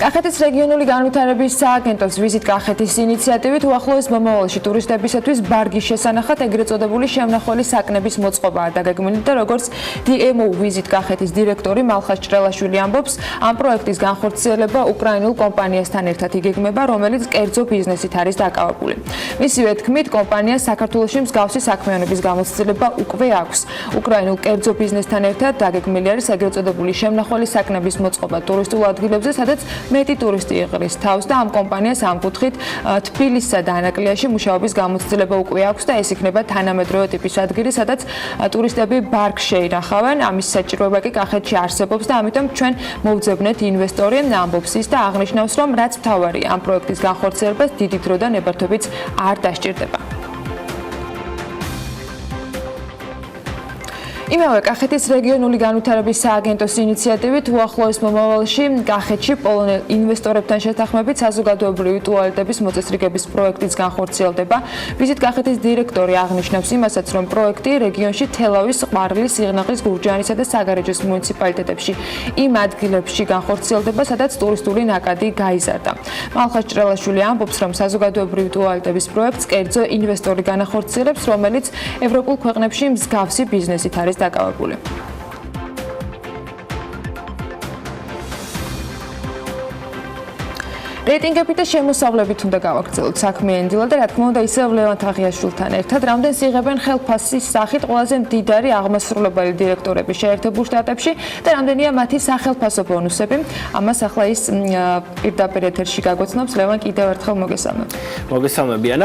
კახეთის რეგიონული განვითარების სააგენტოს ვიზიტ კახეთის ინიციატივით უახლოეს მომავალში ტურისტებისათვის ბარგის შესანახად ეგრეთ წოდებული შემნახველი საკნების მოწყობაა დაგეგმილი და როგორც DMO ვიზიტ კახეთის დირექტორი მალხაზ ჭრელაშვილი ამბობს, ამ პროექტის განხორციელება უკრაინულ კომპანიასთან ერთად იგეგმება, რომელიც კერძო ბიზნესით არის დაკავებული. მისივე თქმით, კომპანიას საქართველოში მსგავსი საქმიანობის გამოცდილება უკვე აქვს. უკრაინულ კერძო ბიზნესთან ერთად დაგეგმილი არის ეგრეთ წოდებული შემნახველი საკნების მოწყობა ტურისტულ ადგილებზე, სადაც მეტი ტურისტი იყრის თავს და ამ კომპანიას ამ კუთხით თბილისსა და ანაკლიაში მუშაობის გამოცდილება უკვე აქვს და ეს იქნება თანამედროვე ტიპის ადგილი, სადაც ტურისტები ბარგს შეინახავენ. ამის საჭიროება კი კახეთში არსებობს და ამიტომ ჩვენ მოვძებნეთ ინვესტორი, ამბობს ის და აღნიშნავს, რომ რაც მთავარია, ამ პროექტის განხორციელებას დიდი დრო და ნებართვებიც არ დასჭირდება. იმავე კახეთის რეგიონული განვითარების სააგენტოს ინიციატივით უახლოეს მომავალში კახეთში პოლონელ ინვესტორებთან შეთანხმებით საზოგადოებრივი ტუალეტების მოწესრიგების პროექტის განხორციელდება. ვიზიტ კახეთის დირექტორი აღნიშნავს იმასაც, რომ პროექტი რეგიონში თელავის, ყვარლის, სიღნაღის, გურჯაანისა და საგარეჯოს მუნიციპალიტეტებში იმ ადგილებში განხორციელდება, სადაც ტურისტული ნაკადი გაიზარდა. მალხაზ ჭრელაშვილი ამბობს, რომ საზოგადოებრივი ტუალეტების პროექტს კერძო ინვესტორი განახორციელებს, რომელიც ევროპულ ქვეყნებში მსგავსი ბიზნესით არის დაკავებული. რეიტინგებით და შემოსავლებით უნდა გავაგრძელოთ საქმიანი დილა და რა თქმა უნდა ისევ ლევან თაღიაშვილთან ერთად რამდენს იღებენ ხელფასის სახით ყველაზე მდიდარი აღმასრულებელი დირექტორები შეერთებულ შტატებში და რამდენია მათი სახელფასო ბონუსები. ამას ახლა ის პირდაპირ ეთერში გაგვეცნობს. ლევან, კიდევ ერთხელ მოგესალმებ. მოგესალმებიან.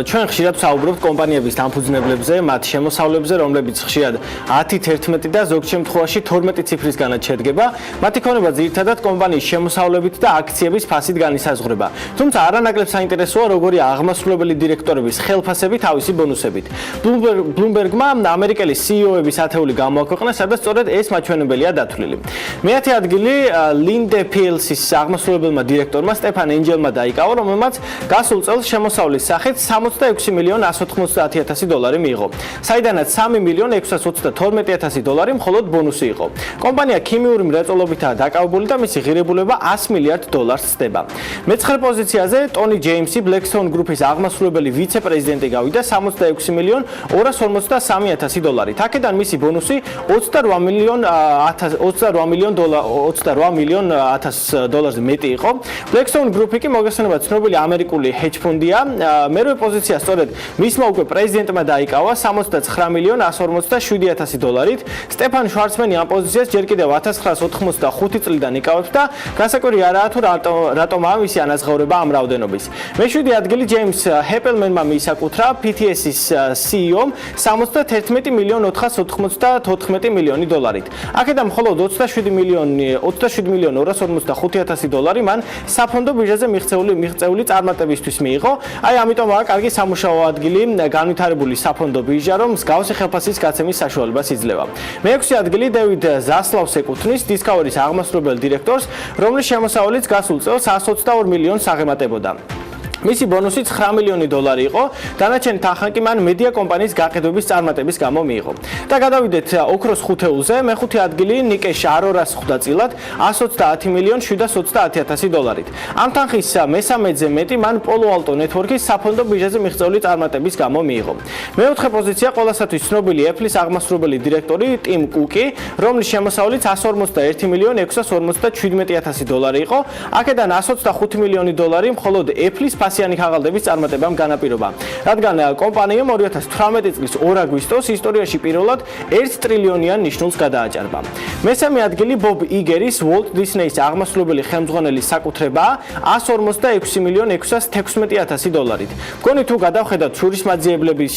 ჩვენ ხშირად ვსაუბრობთ კომპანიების დამფუძნებლებზე, მათ შემოსავლებზე, რომლებიც ხშირად 10, 11 და ზოგ შემთხვევაში 12 ციფრისგანაც შედგება. მათი ქონება ძირითადად კომპანიის შემოსავლებით და აქციების ფასით განისაზღვრება. თუმცა არანაკლებ საინტერესოა როგორი აღმასრულებელი დირექტორების ხელფასები თავისი ბონუსებით. Bloomberg-მა ამერიკელი CEO-ების ათეული გამოაქვეყნა, სადაც სწორედ ეს მაჩვენებელია დათვლილი. მე-10 ადგილი Linde PLC-ის აღმასრულებელმა დირექტორმა სტეფან ენჯელმა დაიკავა, რომელმაც გასულ წელს შემოსავლის სახით 66 მილიონ 190,000 დოლარი მიიღო, საიდანაც 3 მილიონ 632,000 დოლარი მხოლოდ ბონუსი იყო. კომპანია ქიმიური მრეწველობითაა დაკავებული და მისი ღირებულება 100 მილიარდ დოლარს ცდება. მე-9 პოზიციაზე ტონი ჯეიმსი ბლეკსტოუნ გრუპის აღმასრულებელი ვიცე-პრეზიდენტი გავიდა 66 მილიონ 253,000 დოლარით. აქედან მისი ბონუსი 28 მილიონ 1,000 დოლარზე მეტი იყო. ბლეკსტოუნ გრუპი კი მოგესალმებით ცნობილი ამერიკული ჰედჯ ფონდია. მერვე პოზიცია სწორედ მისმა უკვე პრეზიდენტმა დაიკავა 69 მილიონ 147,000 დოლარით. სტეფან შვარცმენი ამ პოზიციას ჯერ კიდევ 1985 წლიდან იკავებს და განსაკუთრებული არაა თუ რატომ თავისი ანაზღაურება ამ რაოდენობის. მე-7 ადგილი ჯეიმს ჰეპელმენმა მიისაკუთრა PTS-ის CEO-მ 71,494 მილიონი დოლარით. აქედან მხოლოდ 27,255,000 დოლარი მან საფონდო ბირჟაზე მიღწეული წარმატებისთვის მიიღო. აი ამიტომაა კარგი სამუშაო ადგილი განვითარებული საფონდო ბირჟა, რომ მსგავსი ხელფასის გაცემის საშუალებას იძლევა. მე-6 ადგილი დევიდ ზასლავს ეკუთვნის Discovery-ის აღმასრულებელ დირექტორს, რომლის შემოსავალიც გასულ წელს 122 მილიონს აღემატებოდა. მისი ბონუსი 9 მილიონი დოლარი იყო, დანარჩენი თანხა კი მან მედია კომპანიის გაყიდვების წარმატების გამო მიიღო. და გადავიდეთ ოქროს ხუთეულზე, მე-5 ადგილი ნიკეშ არორას ხვდა წილად 120,730,000 დოლარით. ამ თანხის მესამედზე მეტი მან პოლო ალტო ნეტვორკის საფონდო ბირჟაზე მიღწეული წარმატების გამო მიიღო. მე-4 პოზიცია ყველასათვის ცნობილი Apple-ის აღმასრულებელი დირექტორი ტიმ კუკი, რომლის შემოსავალიც 141,657,000 დოლარი იყო. აქედან 125 მილიონი დოლარი მხოლოდ Apple-ის ფასიანი ქაღალდების წარმატებამ განაპირობა, რადგან კომპანიამ 2018 წლის 2 აგვისტოს ისტორიაში პირველად 1 ტრილიონიან ნიშნულს გადააჭარბა. მესამე ადგილი ბობ იგერის Walt Disney-ის აღმასრულებელი ხელმძღვანელის საკუთრებაა 146,616,000 დოლარით. მგონი თუ გადავხედავთ შურისმაძიებლების,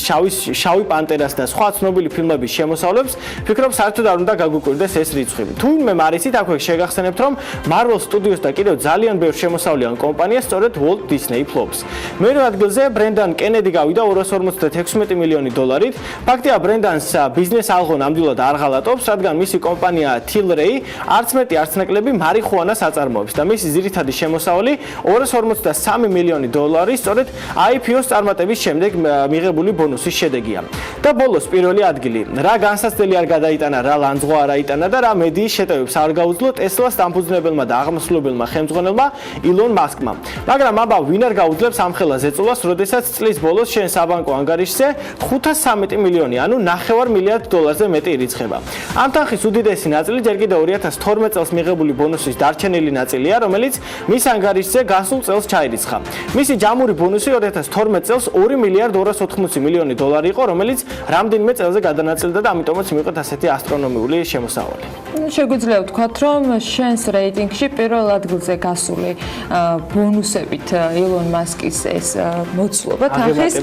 შავი პანტერას და სხვა ცნობილი ფილმების შემოსავლებს, ფიქრობ საერთოდ არ უნდა გაგვიკვირდეს ეს რიცხვი. თუ ვინმე მარისით აქვე შეგახსენებთ, რომ Marvel Studios და კიდევ ძალიან ბევრ შემოსავლიან კომპანია სწორედ Walt Disney ფლობს. მე-8 ადგილზე ბრენდან კენედი გავიდა 256 მილიონი დოლარით. ფაქტია, ბრენდანს ბიზნეს ალღო ნამდვილად არ ღალატობს, რადგან მისი კომპანია Tilray არც მეტი არც ნაკლები მარიხუანას აწარმოებს და მისი ძირითადი შემოსავალი 253 მილიონი დოლარი სწორედ IPO-ს წარმატების შემდეგ მიღებული ბონუსის შედეგია. და ბოლოს პირველი ადგილი. რა განსაცდელი არ გადაიტანა, რა ლანძღვა არ აიტანა და რა მედიის შეტევებს არ გაუძლო Tesla-ს დამფუძნებელმა და აღმასრულებელმა ხელმძღვანელმა ილონ მასკმა. მაგრამ აბა ვინ არ გაუძლებს ამ ხელას ეწოლას, როდესაც წლის ბოლოს შენ საბანკო ანგარიშზე 513 მილიონი, ანუ 9 მილიარდ დოლარზე მეტი ირიცხება. ამ თანხის უდიდესი ნაწილი ჯერ კიდევ 2012 წელს მიღებული ბონუსის დარჩენილი ნაწილია, რომელიც მის ანგარიშზე გასულ წელს ჩაირიცხა. მისი ჯამური ბონუსი 2012 წელს 2 მილიარდ 280 მილიონი დოლარი იყო, რომელიც რამდენიმე წელზე გადანაწილდა და ამიტომაც მიიღოთ ასეთი ასტრონომიული შემოსავალი. შეგვიძლია ვთქვათ, რომ შენს რეიტინგში პირველ ადგილზე გასული ბონუსებით ილონ მასკის ეს მოცულობა თანხის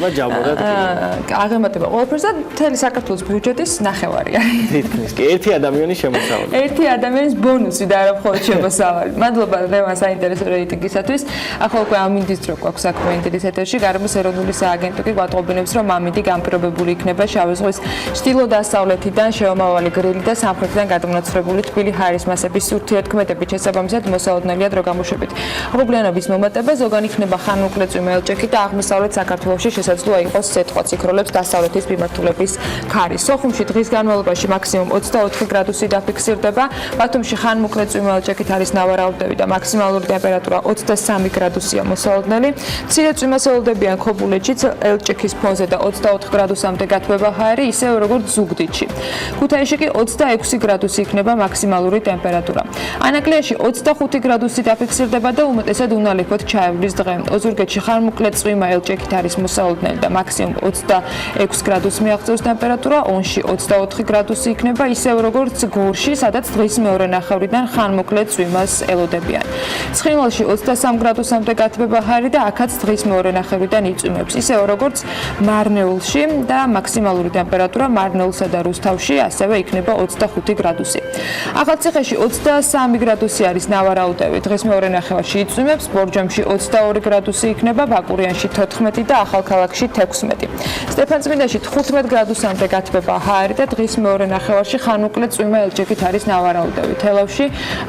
აღემატება ყველაფერს და მთელი საქართველოს ბიუჯეტის 9-ვარი არის. თითქმის კი ერთი ადამიანის შემოსავალი. ერთი ადამიანის ბონუსი და არა მხოლოდ შემოსავალი. მადლობა რევან საინტერესო რეიტინგისათვის. ახლა უკვე ამინდის დრო გვაქვს საქმიანი დილის ეთერში. გარემოს ეროვნული სააგენტო კი გვატყობინებს, რომ ამინდი განპირობებული იქნება შავი ზღვის ჩრდილო-დასავლეთიდან შემომავალი გრილი და სამხრეთიდან გადმონაცვლებული თბილი ჰაერის მასების ურთიერთქმედებით შესაბამისად მოსალოდნელია დრო გამოშვებით. ღრუბლიანობის მომატება ზოგან იქნება ხანმოკლეწვი ელჭექი და აღმოსავლეთ საქართველოში შესაძლოა იყოს სიტყვაც იქროლებს დასავლეთის მიმართულების ქარი. სოხუმში დღის განმავლობაში მაქსიმუმ 24 გრადუსი დაფიქსირდება, ბათუმში ხანმოკლეწვი ელჭექით არის ნავარაუდები და მაქსიმალური ტემპერატურა 23 გრადუსია მოსალოდნელი. მცირე წვიმასეულობებიან ქობულეთშიც ელჭექის ფონზე და 24 გრადუსამდე გათბება ჰაერი, ისევ როგორც ზუგდიდში. ქუთაისში კი 26 გრადუსი იქნება მაქსიმალური ტემპერატურა. ანაკლიაში 25 გრადუსი დაფიქსირდება და უმეტესად უნალიფოდ ჩაევლის დღე. ოზურგეთში ხანმოკლეწვიმა ელჭექით არის მოსალოდნელი და მაქსიმუმ 26 გრადუსს მიაღწევს ტემპერატურა, ონში 24 გრადუსი იქნება, ისევ როგორც გორში, სადაც დღის მეორე ნახევრიდან ხანმოკლეწვიმას ელოდებიან. ცხინვალში 23 გრადუსამდე გათბება ჰაერი და აქაც დღის მეორე ნახევრიდან იწვიმებს, ისევ როგორც მარნეულში და მაქსიმალური ტემპერატურა მარნეულსა და რუსთავში ასევე იქნება 25 გრადუსი. ახალციხეში 23 გრადუსი არის ნავარაუდები, დღის მეორე ნახევარში იწვიმებს, ბორჯომში 22 გრადუსი იქნება, ბაკურიანში 14 და ახალქალაქში 16. სტეფანწმინდაში 15 გრადუსამდე გათბება ჰაერი და დღის მეორე ნახევარში ხანმოკლე წვიმა ელჭექით არის ნავარაუდები. თელავში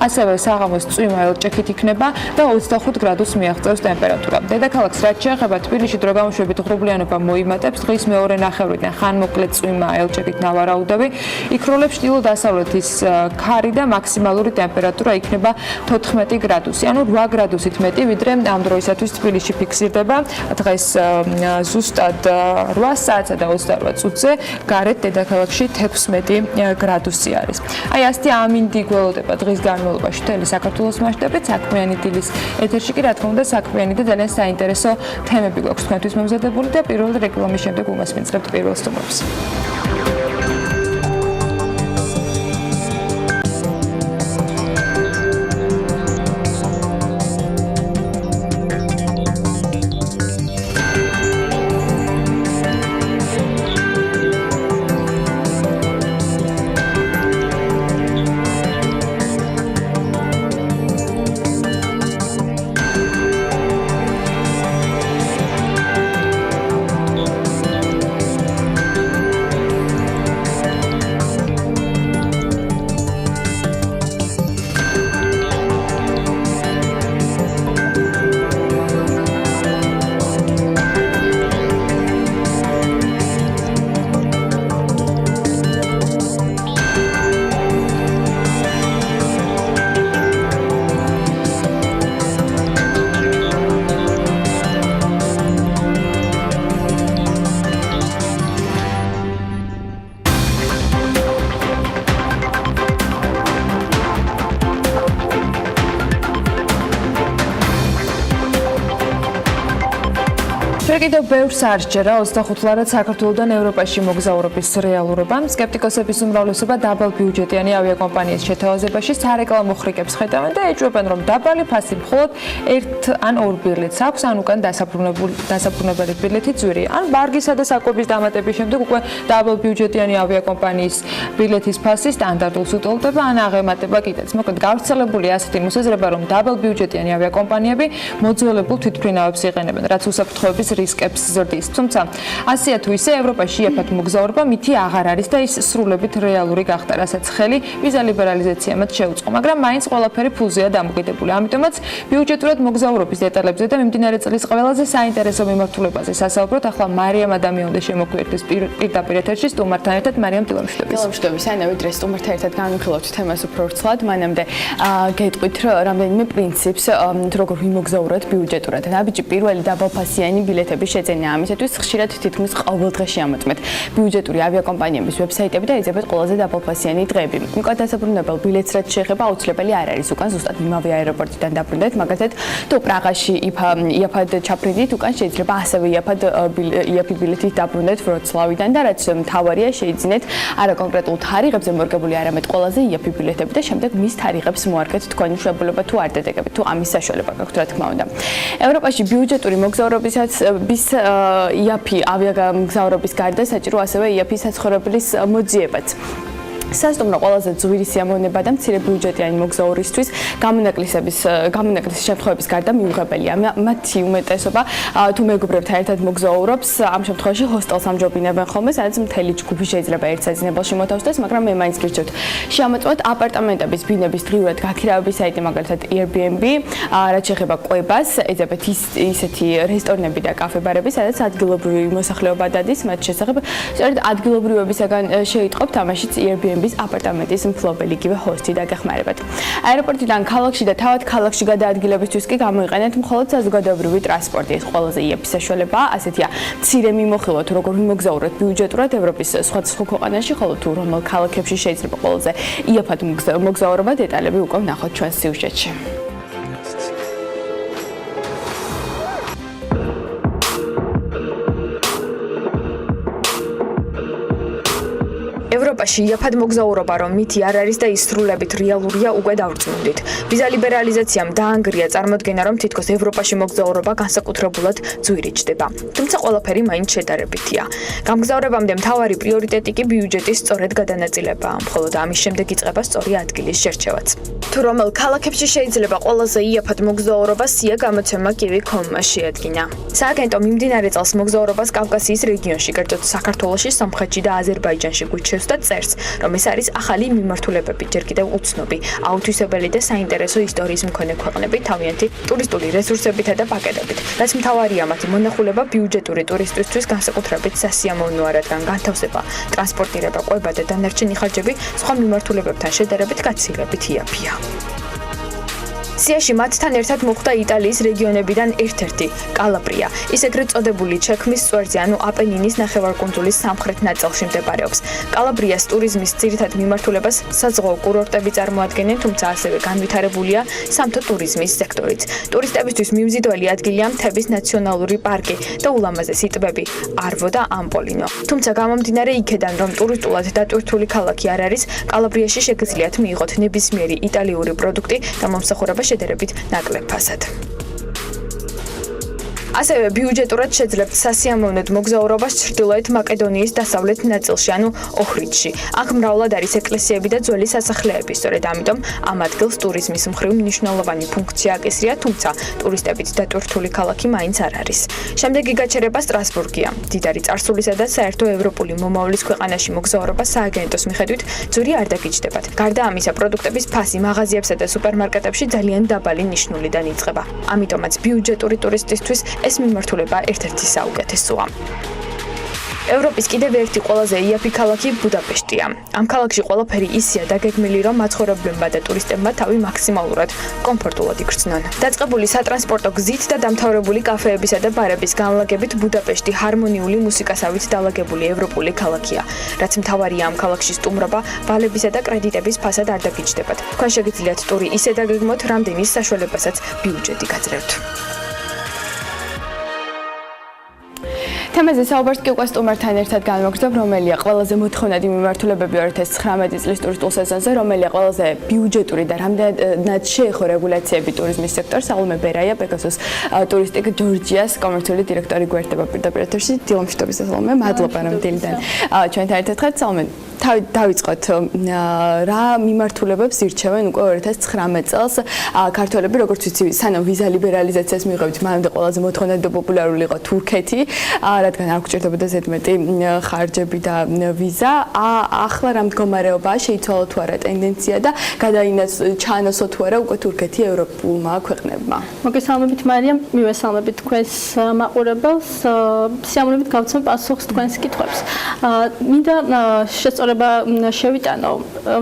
ასევე საღამოს წვიმა ელჭექით იქნება და 25 გრადუსს მიაღწევს ტემპერატურა. დედაქალაქს რაც შეეხება თბილისში დრო გამოშვებით ღრუბლიანობა მოიმატებს, დღის მეორე ნახევრიდან ხანმოკლე წვიმა ელჭექით ნავარაუდები, იქროლებს ჩრდილო-დასავლეთის ქარი და მაქსიმალური ტემპერატურა იქნება 14 გრადუსი, ანუ 8 გრადუსით მეტი, ვიდრე ამ დროისათვის თბილისში ფიქსირდება. დღეს ზუსტად 8 საათსა და 28 წუთზე, გარეთ დედაქალაქში 16 გრადუსი არის. აი ასეთი ამინდი გველოდება დღის განმავლობაში მთელი საქართველოს მასშტაბით. საქმიანი დილის ეთერში კი რა თქმა უნდა საქმიანი და ძალიან საინტერესო თემები გვაქვს თქვენთვის მომზადებული და პირველი რეკლამის შემდეგ უმასპინძლებთ პირველ სტუმრებს. Ვერ კიდევ ბევრს არ სჯერა 25 ლარად საქართველოდან ევროპაში მოგზაურობის რეალურობა. სკეპტიკოსების უმრავლესობა დაბალ ბიუჯეტიანი ავიაკომპანიის შეთავაზებაში სარეკლამო ხრიკებს ხედავენ და ეჭვებენ, რომ დაბალი ფასი მხოლოდ ერთ ან ორ ბილეთს აქვს, ან უკან დასაბრუნებელი ბილეთი ძვირი. ან ბარგისა და საკვების დამატების შემდეგ უკვე დაბალ ბიუჯეტიანი ავიაკომპანიის ბილეთის ფასი სტანდარტულს უტოლდება ან აღემატება კიდეც. მოკლედ გავრცელებულია ასეთი მოსაზრება, რომ დაბალ ბიუჯეტიანი ავიაკომპანიები მოძველებულ თვითმფრინავებს იყენებენ, რაც უსაფრთხოების რისკებს ზრდის. თუმცა, ასეა თუ ისე ევროპაში იაფად მოგზაურობა მითი აღარ არის და ის სრულებით რეალური გახდა, რასაც ხელი ვიზა ლიბერალიზაციამ შეუწყო, მაგრამ მაინც ყველაფერი ფულზეა დამოკიდებული. ამიტომაც ბიუჯეტურად მოგზაურობის დეტალებზე და მიმდინარე წლის ყველაზე საინტერესო მიმართულებაზე სასაუბროთ. ახლა მარიამ ადამიანი უნდა შემოგვიერთდეს პირდაპირ ეთერში სტუმართან ერთად. მარიამ, დილამშვიდობი, საინავი დღეს სტუმართან ერთად განვიხილავთ თემას უფრო ვრცლად. მანამდე გეტყვით რამდენიმე პრინციპს, როგორ ვიმოგზაუროთ ბიუჯეტურად. ნაბიჯი პირველი დაბალფასიანი ბილეთების შეძენა. ამისათვის ხშირად თითქმის ყოველ დღე შეამოწმეთ ბიუჯეტური ავიაკომპანიების ვებსაიტები და ეძებეთ ყველაზე დაბალფასიანი დღეები. უკან დასაბრუნებელ ბილეთს რაც შეეხება, აუცილებელი არ არის უკან ზუსტად იმავე აეროპორტიდან დაბრუნდეთ. მაგალითად, თუ პრაღაში იაფად ჩაფრინდით, უკან შეიძლება ასევე იაფი ბილეთით დაბრუნდეთ ვროცლავიდან და რაც მთავარია, შეიძინეთ არა კონკრეტულ თარიღებზე მორგებული, არამედ ყველაზე იაფი ბილეთები და შემდეგ მის თარიღებს მოარგეთ თქვენი მშობლობა თუ არ დადგებით, თუ ამის საშუალება გაქვთ, რა თქმა უნდა. ევროპაში ბიუჯეტური მოგზაურობისას იაფი ავიამგზავრობის გარდა საჭირო ასევე იაფი საცხოვრებლის მოძიებაც. სასტუმრო ყველაზე ძვირი სიამოვნება და მცირე ბიუჯეტიანი მოგზაურისთვის გამონაკლისის შემთხვევების გარდა მიუღებელია. მათი უმეტესობა თუ მეგობრებთან ერთად მოგზაურობს, ამ შემთხვევაში ჰოსტელს ამჯობინებენ ხოლმე, სადაც მთელი ჯგუფი შეიძლება ერთ საძინებელში მოთავსდეს, მაგრამ მე მაინც გირჩევთ შეამოწმოთ აპარტამენტების ბინების დღიურად გაქირავების საიტი, მაგალითად Airbnb, რაც შეეხება კვებას, ეძებეთ ისეთი რესტორნები და კაფე-ბარები, სადაც ადგილობრივი მოსახლეობა დადის მათ შესახებ. სწორედ ადგილობრივებისაგან შეიტყობთ, ამაშიც Airbnb აპარტამენტის მფლობელი იგივე ჰოსტი დაგეხმარებათ. აეროპორტიდან ქალაქში და თავად ქალაქში გადაადგილებისთვის კი გამოიყენეთ მხოლოდ საზოგადოებრივი ტრანსპორტი. ეს ყველაზე იაფი საშუალებაა, ასეთია მცირე მიმოხილვათ, როგორ ვიმოგზაუროთ ბიუჯეტურად ევროპის სხვადასხვა ქვეყანაში, ხოლო თუ რომელ ქალაქებში შეიძლება ყველაზე იაფად მოგზაურობა, დეტალები უკვე ვნახოთ ჩვენს სიუჟეტში. ევროპაში იაფად მოგზაურობა, რომ მითი არ არის და ის სრულებით რეალურია, უკვე დავრწმუნდით. ვიზა ლიბერალიზაციამ დაანგრია წარმოდგენა, რომ თითქოს ევროპაში მოგზაურობა განსაკუთრებულად ძვირი ჩდება. თუმცა ყველაფერი მაინც შედარებითია. გამგზავრებამდე მთავარი პრიორიტეტი კი ბიუჯეტის სწორედ გადანაწილებაა, მხოლოდ ამის შემდეგ იწყება სწორი ადგილის შერჩევაც. თუ რომელ ქალაქებში შეიძლება ყველაზე იაფად მოგზაურობა, სია გამოცემა kiwi.com-მა შეადგინა. სააგენტო მიმდინარე წელს მოგზაურობას კავკასიის რეგიონში, კერძოდ საქართველოში, სომხეთში და აზერბაიჯანში გუჩევს და წერს, რომ ეს არის ახალი მიმართულებები, ჯერ კიდევ უცნობი, აუთვისებელი და საინტერესო ისტორიის მქონე ქვეყნები თავიანთი ტურისტული რესურსებითა და პაკეტებით. რაც მთავარია, მათი მონახულება ბიუჯეტური ტურისტისთვის განსაკუთრებით სასიამოვნოა, რადგან განთავსება, ტრანსპორტირება, კვება და დანარჩენი ხარჯები სხვა მიმართულებებთან შედარებით გაცილებით იაფია. სიაში მათთან ერთად მოხვდა იტალიის რეგიონებიდან ერთ-ერთი კალაბრია. ის ეგრეთ წოდებული ჩექმის წვერზე, ანუ აპენინის ნახევარკუნძულის სამხრეთ ნაწილში მდებარეობს. კალაბრიას ტურიზმის ძირითად მიმართულებას საზღვაო კურორტები წარმოადგენენ, თუმცა ასევე განვითარებულია სამთო ტურიზმის სექტორიც. ტურისტებისთვის მიმზიდველი ადგილია მთების ნაციონალური პარკი და ულამაზესი ტბები არვო და ამპოლინო. თუმცა გამომდინარე იქედან, რომ ტურისტულად დატვირთული ქალაქი არ არის, კალაბრიაში შეგიძლიათ მიიღოთ ნებისმიერი იტალიური პროდუქტი და მომსახურება შედარებით ნაკლებ ფასად. ასევე ბიუჯეტურად შეძლებთ სასიამოვნოდ მოგზაურობას ჩრდილოეთ მაკედონიის დასავლეთ ნაწილში, ანუ ოჰრიდში. აქ მრავლად არის ეკლესიები და ძველი სასახლეები, სწორედ ამიტომ ამ ადგილს ტურიზმის მხრივ მნიშვნელოვანი ფუნქცია აკისრია, თუმცა ტურისტებით დატვირთული ქალაქი მაინც არ არის. შემდეგი გაჩერება სტრასბურგია. მდიდარი წარსულისა და საერთო ევროპული მომავლის ქვეყანაში მოგზაურობა სააგენტოს მიხედვით ძვირი არ დაგიჯდებათ. გარდა ამისა, პროდუქტების ფასი მაღაზიებსა და სუპერმარკეტებში ძალიან დაბალი ნიშნულიდან იწყება. ამიტომაც ბიუჯეტური ტურისტისთვის ეს მიმართულება ერთ-ერთი საუკეთესოა. ევროპის კიდევ ერთი ყველაზე იაფი ქალაქი ბუდაპეშტია. ამ ქალაქში ყველაფერი ისეა დაგეგმილი, რომ მაცხოვრებლებმა და ტურისტებმა თავი მაქსიმალურად კომფორტულად იგრძნონ. დაწყებული სატრანსპორტო გზით და დამთავრებული კაფეებისა და ბარების განლაგებით ბუდაპეშტი ჰარმონიული მუსიკასავით დალაგებული ევროპული ქალაქია. რაც მთავარია ამ ქალაქში სტუმრობა, ვალებისა და კრედიტების ფასად არ დაგიჯდებათ. თქვენ შეგიძლიათ ტური ისე დაგეგმოთ, რამდენის საშუალებასაც ბიუჯეტი გაძლევთ. თემაზე საუბარს კი უკვე სტუმართან ერთად განვაგრძობ, რომელია ყველაზე მოთხოვნადი მიმართულებები 2019 წლის ტურისტულ სეზონზე, რომელია ყველაზე ბიუჯეტური და რამდენად შეეხო რეგულაციები ტურიზმის სექტორს. სალომე ბერაია, პეგასუს ტურისტიკ ჯორჯიას კომერციული დირექტორი გვერდება პირდაპირ ეთერში. დილა მშვიდობის სალომე, მადლობა რომ დილიდან ჩვენთან ერთად ხართ. სალომე, დავიწყოთ რა მიმართულებებს ირჩევენ უკვე 2019 წელს ქართველები, როგორც ვიცი, სანამ ვიზა ლიბერალიზაციას მივიღებთ, მანამდე ყველაზე მოთხოვნადი და პოპულარული იყო თურქეთი, რადგან არ გჭირდებოდა ზედმეტი ხარჯები და ვიზა. ახლა რა მდგომარეობაა, შეიცვალა თუ არა ტენდენცია და ჩაანაცვლა თუ არა უკვე თურქეთი ევროპულმა ქვეყნებმა? მოგესალმებით მარიამ, მივესალმებით თქვენს მაყურებელს. სიამოვნებით გავცემ პასუხს თქვენს კითხვებს. მინდა შესწორება შევიტანო.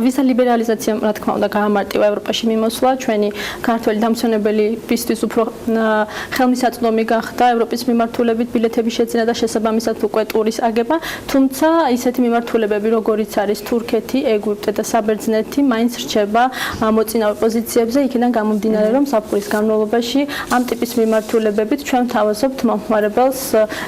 ვიზა ლიბერალიზაციამ, რა თქმა უნდა, გაამარტივა ევროპაში მიმოსვლა. ჩვენი ქართველი დამცველებისთვის უფრო ხელმისაწვდომი გახდა ევროპის მიმართულებით ბილეთების შეძენა და შესაბამისად უკვე ტურის აგება. თუმცა ისეთი მიმართულებები, როგორიც არის თურქეთი, ეგვიპტე და საბერძნეთი, მაინც რჩება მოწინავე პოზიციებზე, იქიდან გამომდინარე, რომ ზაფხულის განმავლობაში ამ ტიპის მიმართულებებით ჩვენ ვთავაზობთ მომხმარებელს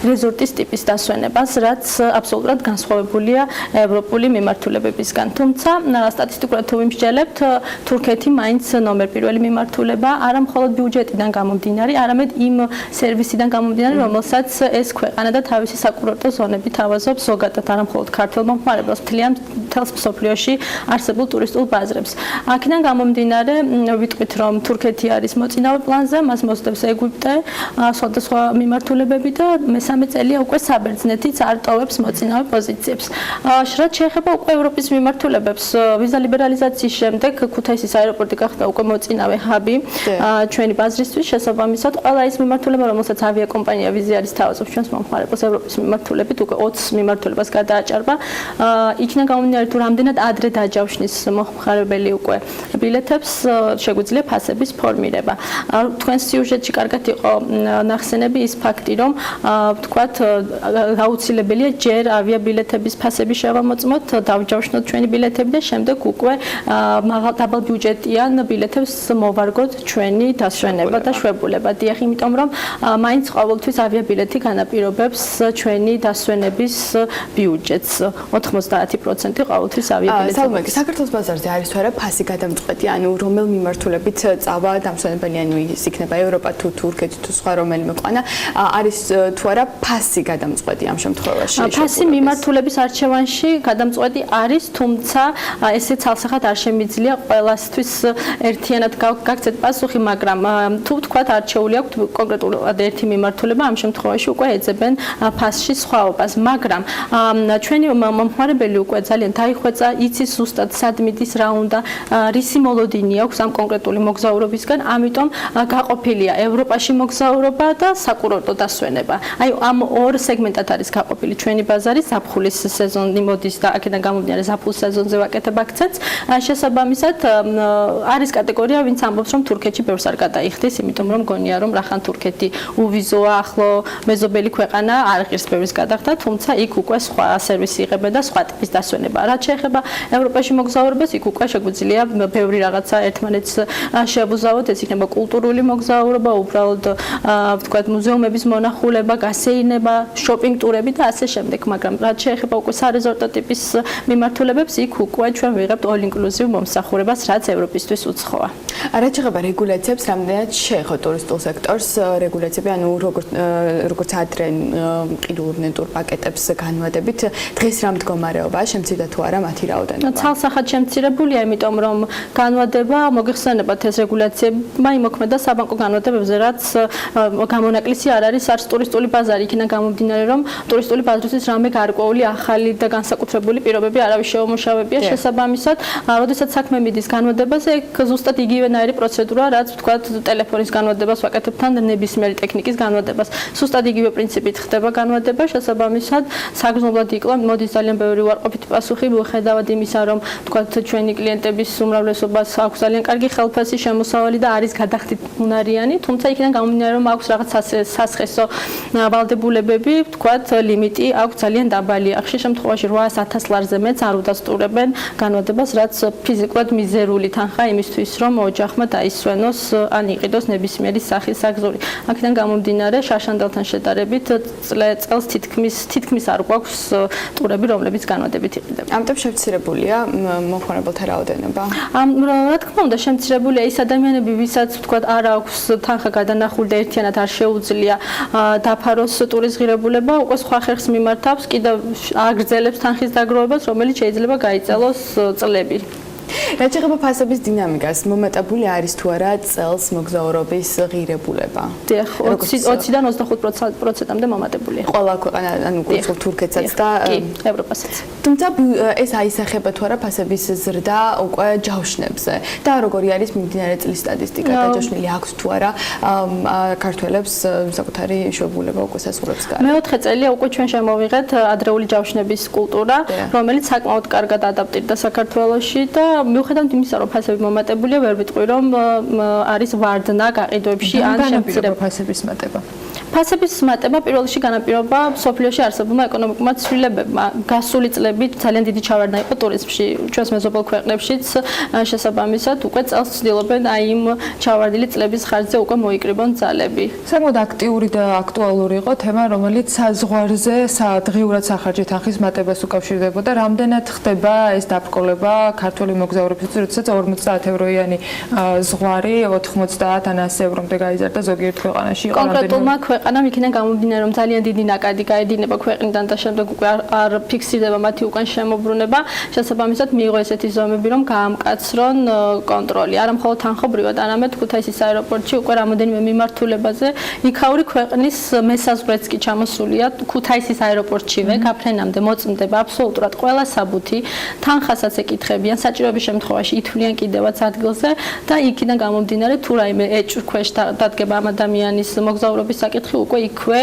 რეზორტის ტიპის დასვენებას, რაც აბსოლუტურად განსხვავებულია ევროპული მიმართულებებისგან. თუმცა სტატისტიკურად თუ ვიმსჯელებთ, თურქეთი მაინც ნომერ პირველი მიმართულება, არა მხოლოდ ბიუჯეტიდან გამომდინარე, არამედ იმ სერვისიდან გამომდინარე, რომელსაც ეს ქვეყანა და თავისი საკურორტო ზონები თავაზობს ზოგადად, არა მხოლოდ ქართველ მომხმარებელს, მთელს მსოფლიოში არსებულ ტურისტულ ბაზრებს. აქედან გამომდინარე, ვიტყვით, რომ თურქეთი არის მოწინავე პლანზე, მას მოსდევს ეგვიპტე, სხვადასხვა მიმართულებები და მესამე წელია უკვე საბერძნეთიც არ ტოვებს მოწინავე პოზიციებს. რაც შეეხება უკვე ევროპის მიმართულებებს, ვიზა ლიბერალიზაციის შემდეგ ქუთაისის აეროპორტი გახდა უკვე მოწინავე ჰაბი ჩვენი ბაზრისთვის. შესაბამისად, ყველა ის მიმართულება, რომელსაც ავიაკომპანია ვიზიარის თავაზობს ჩვენს მომხმარებელს ევროპის მიმართულებით, უკვე 20 მიმართულებას გადააჭარბა. იქიდან გამომდინარე, თუ რამდენად ადრე დაჯავშნის მომხმარებელი უკვე ბილეთებს, შეგვიძლია ფასების ფორმირება. თქვენს სიუჟეტში კარგად იყო ნახსენები ის ფაქტი, რომ ვთქვათ, აუცილებელია ჯერ ავიაბილეთების ფასები შევამოწმოთ, დავჯავშნოთ ჩვენი ბილეთები და შემდეგ უკვე დაბალბიუჯეტიან ბილეთებს მოვარგოთ ჩვენი დასვენება და შვებულება. დიახ, იმიტომ რომ მაინც ყოველთვის ავიაბილეთი განაპირობებს ჩვენი დასვენების ბიუჯეტს. 90% ყოველთვის ავიაბილეთი. სალომე, საქართველოს ბაზარზე არის თუ არა ფასი გადამწყვეტი, ანუ რომელ მიმართულებით წავა დამსვენებელი, ანუ ის იქნება ევროპა თუ თურქეთი თუ სხვა რომელიმე ქვეყანა, არის თუ არა ფასი გადამწყვეტი ამ შემთხვევაში? ფასი მიმართულების არჩევანში გადამწყვეტი არის, თუმცა ესე ცალსახად არ შემიძლია ყველასთვის ერთიანად გაგცეთ პასუხი, მაგრამ თუ ვთქვათ არჩეული აქვთ კონკრეტულად ერთი მიმართულება, ამ შემთხვევაში უკვე ეძებენ ფასში სხვაობას, მაგრამ ჩვენი მომხმარებელი უკვე ძალიან დაიხვეწა, იცის ზუსტად სად მიდის, რა უნდა, რისი მოლოდინი აქვს ამ კონკრეტული მოგზაურობისგან, ამიტომ გაყოფილია ევროპაში მოგზაურობა და საკურორტო დასვენება. აი ამ ორ სეგმენტად არის გაყოფილი ჩვენი ბაზარი, ზაფხულის სეზონი მოდის და აქედან გამომდინარე ზაფხულის სეზონზე ვაკეთებ აქცენტს. შესაბამისად არის კატეგორია, ვინც ამბობს, რომ თურქეთში ბევრს არ გადაიხდის, იმიტომ რომ გონია, რომ რახან თურქეთი უვიზოა, ახლო მეზობელი ქვეყანა, არ ღირს ბევრის გადახდა, თუმცა იქ უკვე სხვა სერვისი იღებენ და სხვა ტიპის დასვენება. რაც შეეხება ევროპაში მოგზაურობას, იქ უკვე შეგვიძლია ბევრი რაღაცა ერთმანეთს შევუზავოთ, ეს იქნება კულტურული მოგზაურობა, უბრალოდ ვთქვათ, მუზეუმების მონახულება, გასეირნება, შოპინგ ტურები და ასე შემდეგ, მაგრამ რაც შეეხება უკვე სარეზორტო ტიპის მიმართულებებს, იქ უკვე ჩვენ ვიღებთ all inclusive მომსახურებას, რაც ევროპისთვის უცხოა. რაც შეეხება რეგულაციებს, რამდენად შეეხო ტურისტულ სექტორს რეგულაციები, ანუ როგორც ადრე ყიდულობდნენ ტურპაკეტებს განვადებით, დღეს რა მდგომარეობაა, შემცირდა თუ არა მათი რაოდენობა? ცალსახად შემცირებულია, იმიტომ რომ განვადება, მოგეხსენებათ ეს რეგულაციებმა იმოქმედა საბანკო განვადებებზე, რაც გამონაკლისი არ არის არც ტურისტული ბაზარი, იქიდან გამომდინარე, რომ ტურისტული ბაზრისთვის რამე გარკვეული ახალი და განსაკუთრებული პირობები არავის შეუმუშავებია. შესაბამისად, როდესაც საქმე მიდის განვადებაზე, ზუსტად იგივენაირი პროცედურა, რაც ვთქვათ, ტელეფონის განვადებას ვაკეთებთ თან ნებისმიერი ტექნიკის განვადებას. ზუსტად იგივე პრინციპით ხდება განვადება, შესაბამისად, საგრძნობლად იკლო, მოდის ძალიან ბევრი უარყოფითი პასუხი, მიუხედავად იმისა, რომ ვთქვათ, ჩვენი კლიენტების უმრავლესობას აქვს ძალიან კარგი ხელფასი შემოსავალი და არის გადახდით უნარიანი, თუმცა იქიდან გამომდინარე, რომ აქვს რაღაც სასხესო ვალდებულებები, ვთქვათ, ლიმიტი აქვს ძალიან დაბალი. ხშირ შემთხვევაში 800 ლარი საზღვარზე მეც არ უდასტურებენ განმავლობას, რაც ფიზიკურად მიზერული თანხა იმისთვის, რომ ოჯახმა დაისვენოს ან იყიდოს ნებისმიერი სახის საგზური. აქედან გამომდინარე, შაშანდელთან შედარებით წელს თითქმის არ გვაქვს ტურები, რომლებიც განმავლობით იყიდება. ამიტომ შევცირებულია მომხმარებელთა რაოდენობა. რა თქმა უნდა, შემცირებულია ის ადამიანები, ვისაც ვთქვათ, არ აქვს თანხა გადანახული და ერთიანად არ შეუძლია დაფაროს ტურის ღირებულება, უკვე სხვა ხერხს მიმართავს, კიდევ აგრძელებს თანხის დაგროვებას, რომელიც შეიძლება გაიწელოს წლები. რაც შეეხება ფასების დინამიკას, მომეტებული არის თუ არა წელს მოგზაურობის ღირებულება? დიახ, 20-დან 25%-მდე მომატებულია. ყველა ქვეყანა, ანუ გულწრფ თურქეთსაც და ევროპასაც. თუმცა ეს აისახება თუ არა ფასების ზრდა უკვე ჯავშნებზე და როგორი არის მიმდინარე წლის სტატისტიკა დაჯავშნილი აქვს თუ არა ქართველებს საკუთარი მშობლება უკვე საზღვრებს გარეთ. მეოთხე წელია უკვე ჩვენ შემოვიღეთ ადრეული ჯავშნების კულტურა, რომელიც საკმაოდ კარგად ადაპტირდა საქართველოში და მიუხედავად იმისა, რომ ფასები მომატებულია, ვერ ვიტყვი, რომ არის ვარდნა გაყიდვებში ან შემცირება ფასების მატება. ფასების მატება პირველ რიგში განაპირობა სოფლიოში არსებულმა ეკონომიკურმა ცვლილებებმა. გასული წლებით ძალიან დიდი ჩავარდნა იყო ტურიზმში, ჩვენს მეზობელ ქვეყნებშიც შესაბამისად უკვე წელს ცდილობენ აი იმ ჩავარდილი წლების ხარჯზე უკვე მოიკრიბონ ძალები. საკმაოდ აქტიური და აქტუალური იყო თემა, რომელიც საზღვარზე დღიურად სახარჯი თანხის მატებას უკავშირდებოდა. რამდენად ხდება ეს დაბრკოლება ქართული მოგზაურებისთვის, როდესაც 50 ევროიანი ზღვარი 90 ან 100 ევრომდე გაიზარდა ზოგიერთ ქვეყანაში. კონკრეტულმა ქვეყანამ იქიდან გამომდინარე, რომ ძალიან დიდი ნაკადი გაედინება ქვეყნიდან და შემდეგ უკვე არ ფიქსირდება მათი უკან შემოbrunება, შესაბამისად მიიღო ესეთი ზომები, რომ გაამკაცრონ კონტროლი. არა მხოლოდ თანხობრივად, არამედ ქუთაისის აეროპორტში უკვე რამოდენიმე მიმართულებაზე იქაური ქვეყნის მესაზღვრეც კი ჩამოსულია ქუთაისის აეროპორტშივე გაფრენამდე მოწმდება აბსოლუტურად ყველა საბუთი, თანხასაც ეკითხებიან, საჭიროების შემთხვევაში ითვლიან კიდევაც ადგილზე და იქიდან გამომდინარე თუ რაიმე ეჭვქვეშ დადგება ამ ადამიანის მოგზაურობის საკითხი უკვე იქვე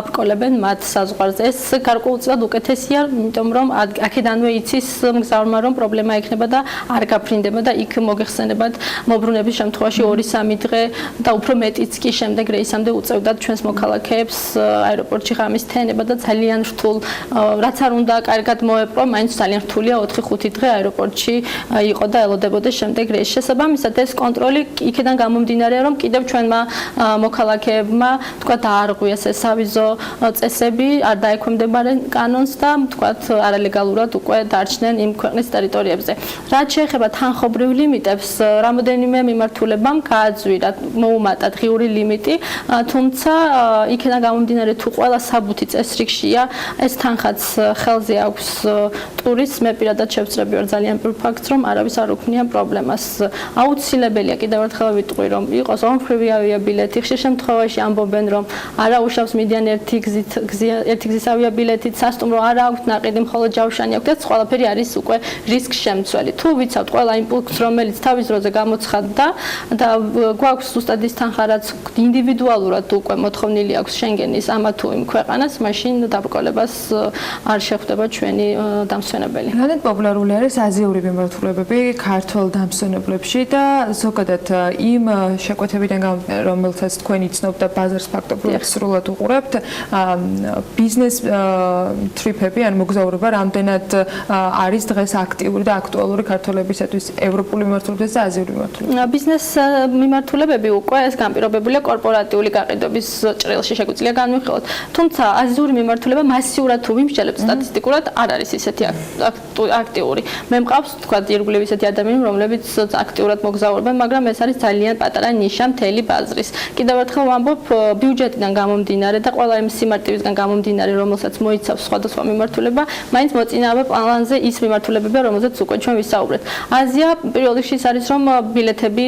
აბკოლებენ მათ საზღვარზე. ეს გარკვეულწილად უკეთესია, იმიტომ რომ აქედანვე იცის მგზავრმა რომ პრობლემა ექნება და არ გაფრინდება და იქ მოგეხსენებათ მოbrunების შემთხვევაში 2-3 დღე და უფრო მეტიც კი შემდეგ რეისამდე უწევდათ ჩვენს მოქალაქეებს აეროპორტში ღამის თენება და ძალიან რთულ, რაც არ უნდა კარგად მოეპყრო, მაინც ძალიან რთულია 4-5 დღე აეროპორტში იყო და ელოდებოდა შემდეგ რეისს. შესაბამისად ეს კონტროლი იქიდან გამომდინარეა, რომ კიდევ ჩვენმა მოქალაქეებმა თქვა დაარღვიეს ეს ავიზო წესები, არ დაექვემდებარებიან კანონს და თქვა არალეგალურად უკვე დარჩნენ იმ ქვეყნის ტერიტორიებზე. რაც შეეხება თანხობრივ ლიმიტებს, რამოდენიმე მიმართულებამ გააძვირა, მოუმატა დღიური ლიმიტი, თუმცა იქიდან გამომდინარე თუ ყველა საბუთი წესრიგშია, ეს თანხაც ხელზე აქვს ტურის, მე პირადად შევწრები ვარ ძალიან პირველ ფაქტს, რომ არავის არ უქმნია პრობლემას. აუცილებელია კიდევ ერთხელ ვიტყვი, რომ იყოს ორმხრივი ავიაბილეთი, ხშირ შემთხვევაში ამბობენ, რომ არა უშავს მიდიან ერთი გზის ავიაბილეთით, სასტუმრო არ აქვს ნაყიდი, მხოლოდ ჯავშანი აქვს და ეს ყველაფერი არის უკვე რისკ შემცველი. თუ ვიცავთ ყველა იმ პუნქტს, რომელიც თავის დროზე გამოცხადდა და გვაქვს ზუსტად ის თანხა, რაც ინდივიდუალურად უკვე მოთხოვნილი აქვს შენგენის ამა თუ იმ ქვეყანას, მაშინ დაბრკოლებას არ შეხვდება ჩვენი დამსვენებელი. რამდენად პოპულარული არის აზიური მიმართულებები ქართულ დამსვენებლებში და ზოგადად იმ შეკვეთებიდან რომელსაც თქვენ იცნობთ და ბაზარს ფაქტობრივად სრულად უყურებთ, ბიზნეს ტრიპები ან მოგზაურობა რამდენად არის დღეს აქტიური და აქტუალური ქართველებისათვის ევროპული მიმართულებების და აზიური მიმართულებების? ბიზნეს მიმართულებები უკვე ეს განპირობებულია კორპორატიული გაყიდვების ჭრილში შეგვიძლია განვიხილოთ. თუმცა აზიური მიმართულება მასიურად თუ ვიმსჯელებთ სტატისტიკურად არ არის ისეთი აქტიური. მე მყავს თქვა ირგვლივ ისეთი ადამიანები, რომლებიც აქტიურად მოგზაურობენ, მაგრამ ეს არის ძალიან პატარა ნიშა მთელი ბაზრის. კიდევ ერთხელ ვამბობ, ბიუჯეტიდან გამომდინარე და ყველა იმ სიმარტივისგან გამომდინარე, რომელსაც მოიცავს სხვადასხვა მიმართულება, მაინც მოწინავე პლანზე ის მიმართულებებია, რომელზეც უკვე ჩვენ ვისაუბრეთ. აზია პირველ რიგში ის არის, რომ ბილეთები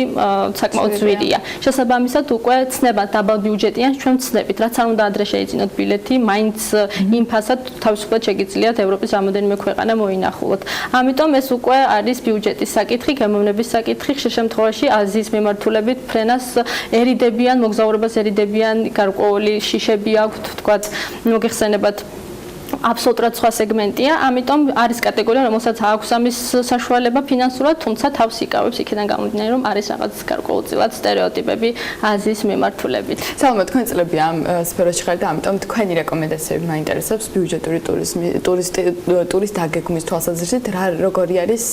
საკმაოდ ძვირია. შესაბამისად უკვე ცნება დაბალ ბიუჯეტიან ჩვენ ვცნებით, რაც არ უნდა ადრე შეიძინოთ ბილეთი, მაინც იმ ფასად თავისუფლად შეგიძლიათ ევროპის რამოდენიმე ქვეყანა მოინახულოთ. ამიტომ ეს უკვე არის ბიუჯეტის საკითხი, გემოვნების საკითხი, ხშირ შემთხვევაში აზიის მიმართულებით ფრენას ერიდებიან, მოგზაურობას ერიდებიან, გარკვეული შიშები აქვთ, თქვათ, მოგეხსენებათ აბსოლუტურად სხვა სეგმენტია, ამიტომ არის კატეგორია, რომელსაც აქვს ამის საშუალება ფინანსურად, თუმცა თავს იკავებს იქიდან გამომდინარე, რომ არის რაღაც გარკვეულწილად სტერეოტიპები აზიის მიმართულებით. სალომე, თქვენ წლები ამ სფეროში ხართ და ამიტომ თქვენი რეკომენდაციები მაინტერესებს ბიუჯეტური ტურისტ დაგეგმვის თვალსაზრისით, როგორი არის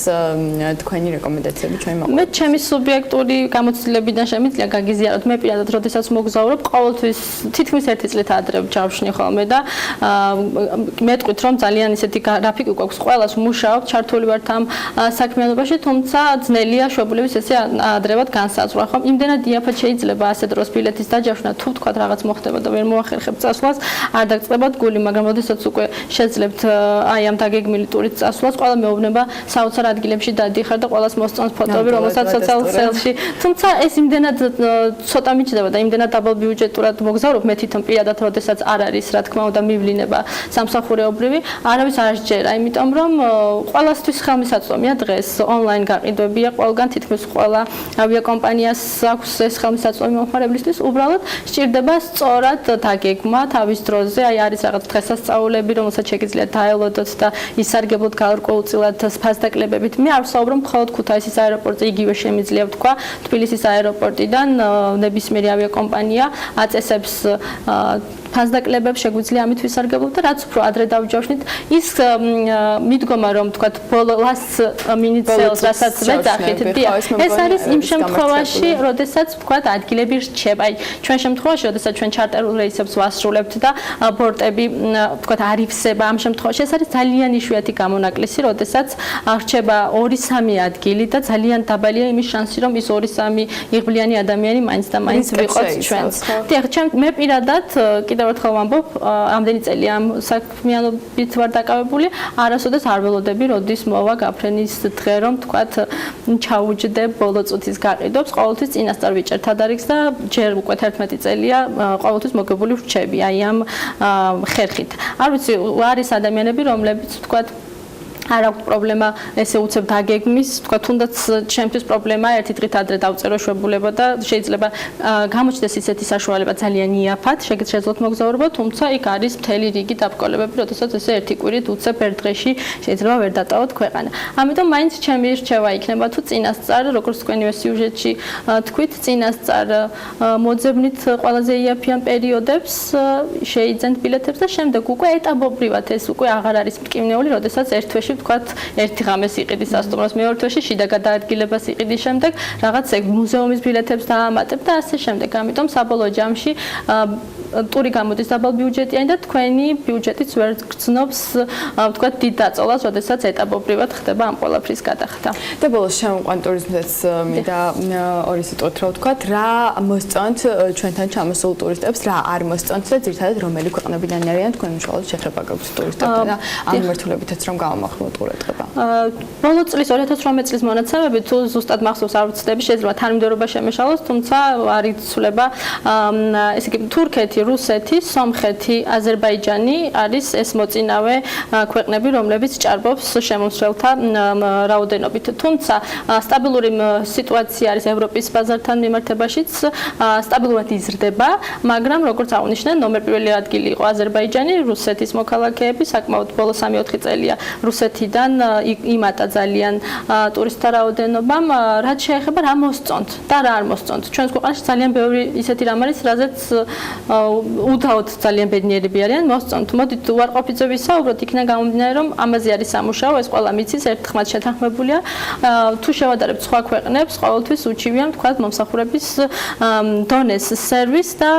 თქვენი რეკომენდაციები ჩვენი მოყოლებით? მე ჩემი სუბიექტური გამოცდილებიდან შემიძლია გაგიზიაროთ, მე პირადად როდესაც მოგზაურობ, ყოველთვის თითქმის ერთი წლით ადრე ჩავშნი ხოლმე და მეტყვით, რომ ძალიან ისეთი გრაფიკი გვაქვს, ყველას მუშაობთ, ჩართული ვართ ამ საქმიანობაში, თუმცა ძნელია შობლების ესე ადრევად განსაზღვრა, ხომ? იმდენად იაფად შეიძლება ასე დროს ბილეთის დაჯავშნა, თუ თქვა რაღაც მოხდება და ვერ მოახერხებთ წასვლას, არ დაგწყდებათ გული, მაგრამ როდესაც უკვე შეძლებთ აი ამ დაგეგმილი ტურით წასვლას, ყველა მეუბნება საოცარ ადგილებში დადიხარ და ყველას მოსწონს ფოტოები, რომელსაც სოციალურ ქსელში. თუმცა ეს იმდენად ცოტა მიჩნდება და იმდენად დაბალ ბიუჯეტურად მოგზაურობ, მე თვითონ პირადად როდესაც არ არის, რა თქმა უნდა, მივლინება სამსახურეობრივი, არავის არ სჯერა, იმიტომ რომ ყველასთვის ხელმისაწვდომია დღეს ონლაინ გაყიდვებია, ყველგან თითქმის ყველა ავიაკომპანიას აქვს ეს ხელმისაწვდომი მომხმარებლისთვის, უბრალოდ სჭირდება სწორად დაგეგმა თავის დროზე, აი არის რაღაც დღესასწაულები, რომელსაც შეგიძლიათ დაელოდოთ და ისარგებლოთ გარკვეულწილად ფასდაკლებებით. მე არ ვსაუბრობ მხოლოდ ქუთაისის აეროპორტზე, იგივე შემიძლია ვთქვა, თბილისის აეროპორტიდან ნებისმიერი ავიაკომპანია აწესებს ფასდაკლებებს შეგვიძლია ამით ვისარგებლოთ და რაც უფრო ადრე დავჯავშნით, ის მიდგომა რომ თქვათ last minute sales რასაც ვეძახით, ეს არის იმ შემთხვევაში, როდესაც თქვათ ადგილები რჩება. აი ჩვენ შემთხვევაში, როდესაც ჩვენ ჩარტერულ რეისებს ვასრულებთ და ბორტები თქვათ არიფსება, ამ შემთხვევაში ეს არის ძალიან იშვიათი გამონაკლისი, როდესაც რჩება 2-3 ადგილი და ძალიან დაბალია იმის შანსი, რომ ის 2-3 იღბლიანი ადამიანი მაინც და მაინც ვიყოთ ჩვენს. დიახ, მე პირადად კიდევ ერთხელ ვამბობ, ამდენი წელი ამ საქმიანობით ვარ დაკავებული, არასოდეს არ ველოდები, როდის მოვა გაფრენის დღე, რომ თქვათ ჩაუჯდე ბოლო წუთის გაყიდვებს, ყოველთვის წინასწარ ვიჭერ თადარიგს და ჯერ უკვე 11 წელია ყოველთვის მოგებული ვრჩები აი ამ ხერხით. არ ვიცი, არის ადამიანები, რომლებიც თქვათ არ აქვს პრობლემა ესე უცებ დაგეგმის, თქვა თუნდაც ჩემთვის პრობლემაა ერთი დღით ადრე დავწერო შვებულება და შეიძლება გამოჩნდეს ისეთი საშუალება ძალიან იაფად, შეძლოთ მოგზაურობა, თუმცა იქ არის მთელი რიგი დაბრკოლებები, როდესაც ესე ერთი კვირით უცებ ერთ დღეში შეიძლება ვერ დატოვოთ ქვეყანა. ამიტომ მაინც ჩემი რჩევა იქნება თუ წინასწარ, როგორც თქვენივე სიუჟეტში თქვით, წინასწარ მოძებნით ყველაზე იაფიან პერიოდებს, შეიძენთ ბილეთებს და შემდეგ უკვე ეტაპობრივად ეს უკვე აღარ არის მტკივნეული, როდესაც ერთ თვეში თქვათ ერთი ღამეს იყიდი სასტუმროს, მეორე თვეში შიდა გადაადგილებას იყიდი, შემდეგ რაღაც მუზეუმის ბილეთებს დაამატებ და ასე შემდეგ. ამიტომ საბოლოო ჯამში ტური გამოდის დაბალ ბიუჯეტიანი და თქვენი ბიუჯეტიც ვერ გრძნობს თქვათ დიდ დაწოლას, როდესაც ეტაპობრივად ხდება ამ ყველაფრის გადახდა. და ბოლოს შემოყვან ტურიზმის მინდა ორი სიტყვით რა ვთქვათ, რა მოსწონთ ჩვენთან ჩამოსულ ტურისტებს, რა არ მოსწონთ და ძირითადად რომელი ქვეყნებიდან არიან თქვენ უშუალოდ შეხება გაქვთ ტურისტებთან და ამ მიმართულებითაც რომ გამომახვილოთ ყურადღება. ბოლო წლის 2018 წლის მონაცემები თუ ზუსტად მახსოვს არ ვცდები, შეიძლება თანმიმდევრობა შემეშალოს, თუმცა არ იცვლება ესე იგი თურქეთი, რუსეთი, სომხეთი, აზერბაიჯანი არის ეს მოწინავე ქვეყნები, რომლებიც ჭარბობს შემომსვლელთა რაოდენობით. თუმცა სტაბილური სიტუაცია არის ევროპის ბაზართან მიმართებაშიც, სტაბილურად იზრდება, მაგრამ როგორც აღნიშნე, ნომერ პირველი ადგილი იყო აზერბაიჯანი, რუსეთის მოქალაქეები, საკმაოდ ბოლო 3-4 წელია რუსეთიდან იმატა ძალიან ტურისტთა რაოდენობამ, რაც შეეხება რა მოსწონთ და რა არ მოსწონთ. ჩვენს ქვეყანაში ძალიან ბევრი ისეთი რამ არის, რაზეც უდაოდ ძალიან ბედნიერები არიან, მოსწონთ. მოდით უარყოფითზე ვისაუბროთ, იქიდან გამომდინარე, რომ ამაზე არის სამუშაო, ეს ყველა მიცის, ერთხმად შეთანხმებულია. თუ შევადარებთ სხვა ქვეყნებს, ყოველთვის უჩივია, თქვათ, მომსახურების დონეს სერვის და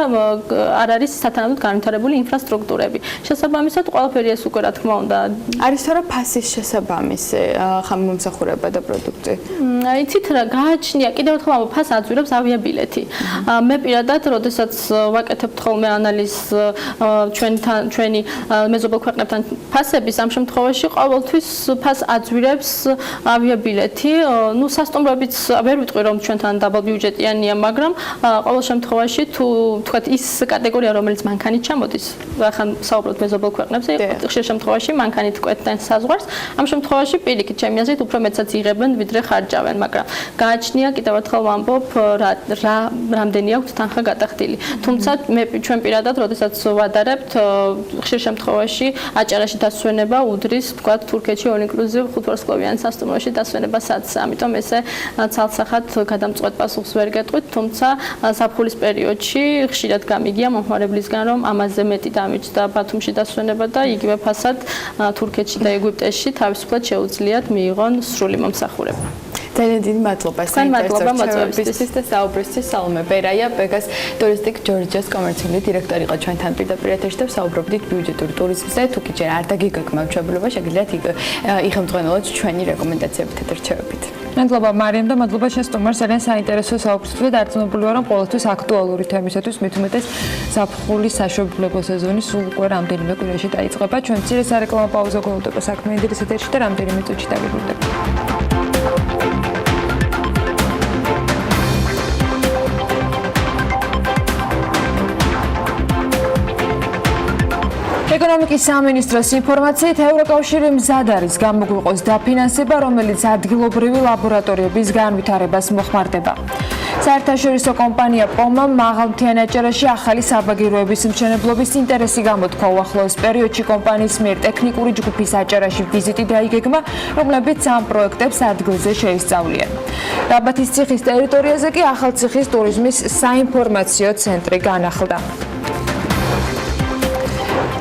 არ არის სათანადოდ განვითარებული ინფრასტრუქტურები. შესაბამისად, ყველაფერი ეს უკვე რა თქმა უნდა არის თორე ფასის შესაბამისი ხამი მომსახურება და პროდუქტი. იცით რა გააჩნია, კიდევ ერთხელ ამბობ, ფას აძვირებს ავიაბილეთი. მე პირადად, როდესაც ვაკეთებთ ხოლმე ანალიზს ჩვენი მეზობელ ქვეყნებთან ფასების, ამ შემთხვევაში ყოველთვის ფას აძვირებს ავიაბილეთი. ნუ სასტუმროებიც ვერ ვიტყვი რომ ჩვენთან დაბალ ბიუჯეტიანია, მაგრამ ყოველ შემთხვევაში თუ თქვათ ის კატეგორია, რომელიც მანქანით ჩამოდის, ახლა საუბრობთ მეზობელ ქვეყნებზე, ხშირ შემთხვევაში მანქანით კვეთდნენ საზღვარს, ამ შემთხვევაში პირიქით ჩემი აზრით უფრო მეცაც იღებენ ვიდრე ხარჯავენ, მაგრამ გააჩნია კიდევ ერთხელ ვამბობ რა რამდენი აქვს თანხა გადახდილი. თუმცა ჩვენ პირადად როდესაც ვადარებთ ხშირ შემთხვევაში აჭარაში დასვენება უდრის თქვათ თურქეთში all inclusive 5 ვარსკვლავიან სასტუმროში დასვენებასაც. ამიტომ ესე ცალსახად გადამწყვეტ პასუხს ვერ გეტყვით, თუმცა ზაფხულის პერიოდში ხშირად გამიგია მომხმარებლისგან რომ ამაზე მეტი დამიჯდა ბათუმში დასვენება და იგივე ფასად თურქეთში და ეგვიპტეში თავისუფლად შეუძლიათ მიიღონ სრული მომსახურება. ძალიან დიდი მადლობა საინტერესო და საუბრისთვის. სალომე ბერაია, ბეგას ტურისტიკ ჯორჯიას კომერციული დირექტორი იყო ჩვენთან პირდაპირ ეთერში და საუბრობდით ბიუჯეტური ტურიზმზე. თუ კი ჯერ არ დაგიგეგმა ჩვეულებრივ შეგიძლიათ იხელმძღვანელოთ ჩვენი რეკომენდაციებით ეთერჩევებით. მადლობა მარიამ და მადლობა შენ სტუმარს, ძალიან საინტერესო საუბრისთვის და დარწმუნებული ვარ რომ ყოველთვის აქტუალური თემისათვის მით უმეტეს ზაფხულის საშუალებო სეზონი სულ უკვე რამდენიმე კვირაში დაიწყება. ჩვენ მცირე სარეკლამო პაუზა გველოდება საქმიანი დილის ეთერში და რამდენიმე წუთში დავიბრუნდებით. ეკონომიკის სამინისტროს ინფორმაციით ევროკავშირი მზად არის გამოგვიყოს დაფინანსება, რომელიც ადგილობრივი ლაბორატორიების განვითარებას მოხმარდება. საერთაშორისო კომპანია პომა მაღალმთიან აჭარაში ახალი საბაგიროების მშენებლობის ინტერესი გამოთქვა. უახლოეს პერიოდში კომპანიის მიერ ტექნიკური ჯგუფის აჭარაში ვიზიტი დაიგეგმა, რომლებიც ამ პროექტებს ადგილზე შეისწავლიან. რაბათის ციხის ტერიტორიაზე კი ახალციხის ტურიზმის საინფორმაციო ცენტრი განახლდა.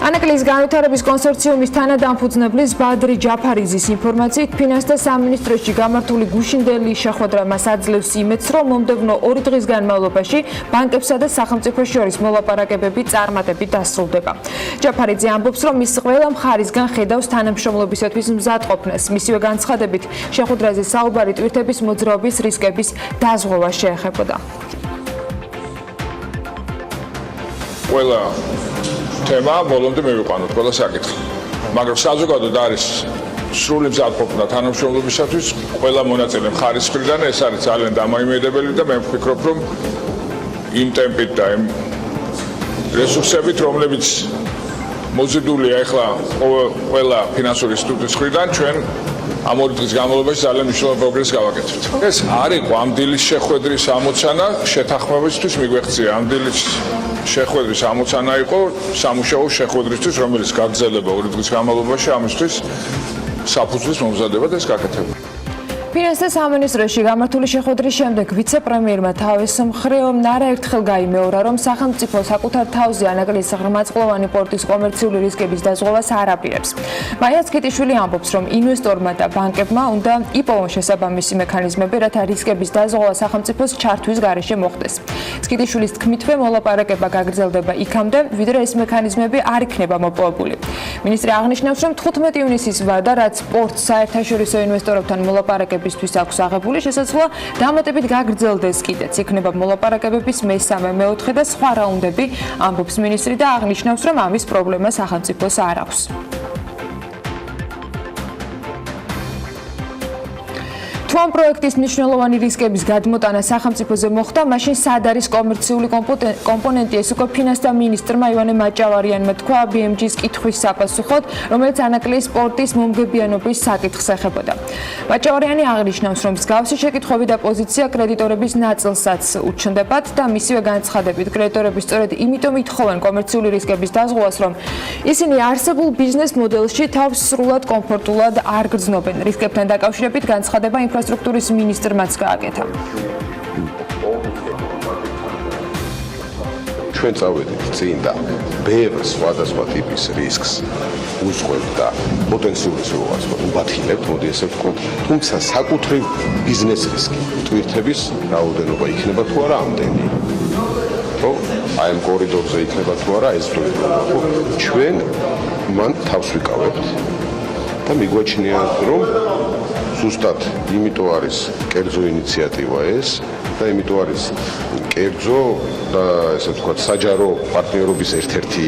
ანაკლის განვითარების კონსორციუმის თანადამფუძნებლის ბადრი ჯაფარიძის ინფორმაციით ფინანსთა სამინისტროში გამართული გუშინდელი შეხვედრა მას აძლევს იმედს, რომ მომდევნო 2 დღის განმავლობაში ბანკებსა და სახელმწიფოს შორის მოლაპარაკებები წარმატებით დასრულდება. ჯაფარიძე ამბობს, რომ ის ყველა მხარისგან ხედავს თანამშრომლობისათვის მზადყოფნას. მისივე განცხადებით, შეხვედრაზე საუბარი ტვირთების მოძრაობის რისკების დაზღვევა შეეხებოდა. ყველა თემა ბოლომდე მივიყვანოთ ყველა საკითხი. მაგრამ საზოგადოდ არის სრული მზადყოფნა თანამშრომლობისათვის ყველა მონაწილე მხარის მხრიდან ეს არის ძალიან დამოიმედებელი და მე ვფიქრობ რომ იმ ტემპით და იმ რესურსებით რომლებიც მოზიდულია ახლა ყველა ფინანსური ინსტიტუტის მხრიდან ჩვენ ამ 2 დღის განმავლობაში ძალიან მნიშვნელოვანი პროგრესი გავაკეთებთ. ეს არ იყო ამ დილის შეხვედრის ამოცანა შეთანხმებისთვის მიგვეღწია ამ დილის შეხვედრის ამოცანა იყო სამუშაო შეხვედრისთვის, რომელიც გაგრძელება 2 დღის განმავლობაში, ამისთვის საფუძვლის მომზადება და ეს გაკეთება. ფინანსთა სამინისტროში გამართული შეხვედრის შემდეგ ვიცე-პრემიერმა თავის მხრივ არაერთხელ გაიმეორა, რომ სახელმწიფო საკუთარ თავზე ანაკლის ღრმაწყლოვანი პორტის კომერციული რისკების დაზღვევას არ აპირებს. მაია ცქიტიშვილი ამბობს, რომ ინვესტორმა და ბანკებმა უნდა იპოვონ შესაბამისი მექანიზმები, რათა რისკების დაზღვევა სახელმწიფოს ჩართვის გარეშე მოხდეს. ცქიტიშვილის თქმითვე მოლაპარაკება გაგრძელდება იქამდე, ვიდრე ეს მექანიზმები არ იქნება მოპოვებული. მინისტრი აღნიშნავს, რომ 15 ივნისის ვადა, რაც პორტს საერთაშორისო ინვესტორებთან მოლაპარაკებისთვის აქვს აღებული, შესაძლოა დამატებით გაგრძელდეს კიდეც. იქნება მოლაპარაკებების მესამე, მეოთხე და სხვა რაუნდები, ამბობს მინისტრი და აღნიშნავს, რომ ამის პრობლემა სახელმწიფოს არ აქვს. თუ ამ პროექტის მნიშვნელოვანი რისკების გადმოტანა სახელმწიფოზე მოხდა, მაშინ სად არის კომერციული კომპონენტი? ეს უკვე ფინანსთა მინისტრმა ივანე მაჭავარიანმა თქვა BMG-ის კითხვის საპასუხოდ, რომელიც ანაკლის პორტის მომგებიანობის საკითხს ეხებოდა. მაჭავარიანი აღნიშნავს, რომ მსგავსი შეკითხვები და პოზიცია კრედიტორების ნაწილსაც უჩნდებათ და მისივე განცხადებით კრედიტორები სწორედ იმიტომ ითხოვენ კომერციული რისკების დაზღვევას, რომ ისინი არსებულ ბიზნეს მოდელში თავს სრულად კომფორტულად არ გრძნობენ. რისკებთან დაკავშირებით განცხადება ინფრასტრუქტურის მინისტრმაც გააკეთა. ჩვენ წავედით წინ და ბევრ სხვადასხვა ტიპის რისკს უძღვევთ და პოტენციურს როგორც ვუბათილებთ, მოდი ესე ვთქვათ, თუმცა საკუთრივ ბიზნეს რისკი ტვირთების რაოდენობა იქნება თუ არა ამდენი. რომ აი ამ კორიდორზე იქნება თუ არა ეს ტვირთება. ჩვენ მან თავს ვიკავებთ და მიგვაჩნია რომ ზუსტად იმიტომ არის კერძო ინიციატივა ეს, და იმიტომ არის კერძო და ესე ვთქვათ საჯარო პარტნიორობის ერთ-ერთი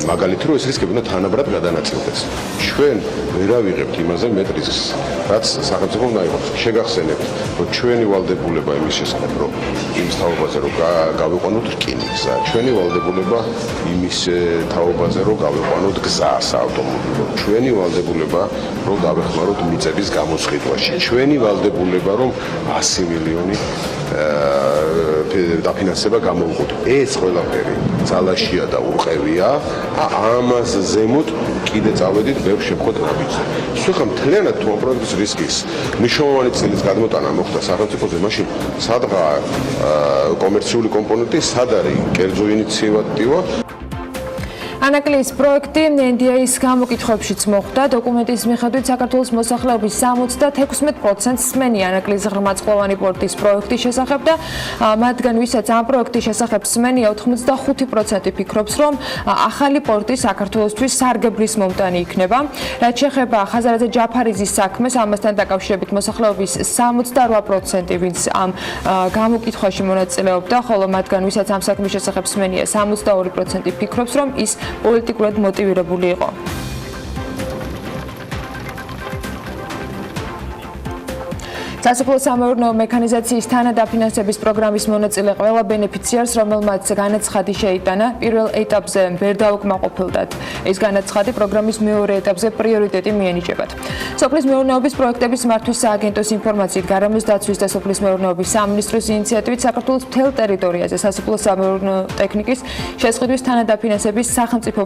მაგალითი, რომ ეს რისკები უნდა თანაბრად გადანაწილდეს. ჩვენ ვერ ავიღებთ იმაზე მეტ რისკს, რაც სახელმწიფო უნდა იყოს. შეგახსენებთ, რომ ჩვენი ვალდებულება იმის შესახებ, რომ იმის თაობაზე რომ გავიყვანოთ რკინიგზა, ჩვენი ვალდებულება იმის თაობაზე რომ გავიყვანოთ გზას ავტომობილო, ჩვენი ვალდებულება რომ გავეხმაროთ მიწების გამოსყიდვაში, ჩვენი ვალდებულება რომ 100 მილიონი დაფინანსება გამოვუყოთ. ეს ყველაფერი ძალაშია და უყევია. ამას ზემოთ კიდე წავედით ბევრ შემხოთ ნაბიჯზე. სულ მთლიანად თუ ამ პროექტის რისკის მნიშვნელოვანი წილის გადმოტანა მოხდა სახელმწიფოზე, მაშინ სადღა კომერციული კომპონენტი, სად არის კერძო ინიციატივა. ანაკლის პროექტი NDA-ის გამოკითხვებშიც მოხდა. დოკუმენტის მიხედვით საქართველოს მოსახლეობის 76%-ს სმენი ანაკლის ღრმაწყვოვანი პორტის პროექტის შესახებ და მათგან ვისაც ამ პროექტის შესახებ სმენია 85% ფიქრობს, რომ ახალი პორტი საქართველოსთვის სარგებლის მომტანი იქნება. რაც შეეხება ხაზარაძე ჯაფარიძის საქმეს, ამასთან დაკავშირებით მოსახლეობის 68%, ვინც ამ გამოკითხვაში მონაწილეობდა, ხოლო მათგან ვისაც ამ საქმის შესახებ სმენია 62% ფიქრობს, რომ ის პოლიტიკურად მოტივირებული იყო. სასოფლო-სამეურნეო მექანიზაციის თანადაფინანსების პროგრამის მონაწილე ყველა ბენეფიციარს, რომელმაც განაცხადი შეიტანა, პირველ ეტაპზე ვერ დაუკმაყოფილდათ. ეს განაცხადი პროგრამის მეორე ეტაპზე პრიორიტეტი მიენიჭებათ. სოფლის მეურნეობის პროექტების მართვის სააგენტოს ინფორმაციით, გარემოს დაცვის და სოფლის მეურნეობის სამინისტროს ინიციატივით საქართველოს მთელ ტერიტორიაზე სასოფლო-სამეურნეო ტექნიკის შესყიდვის თანადაფინანსების სახელმწიფო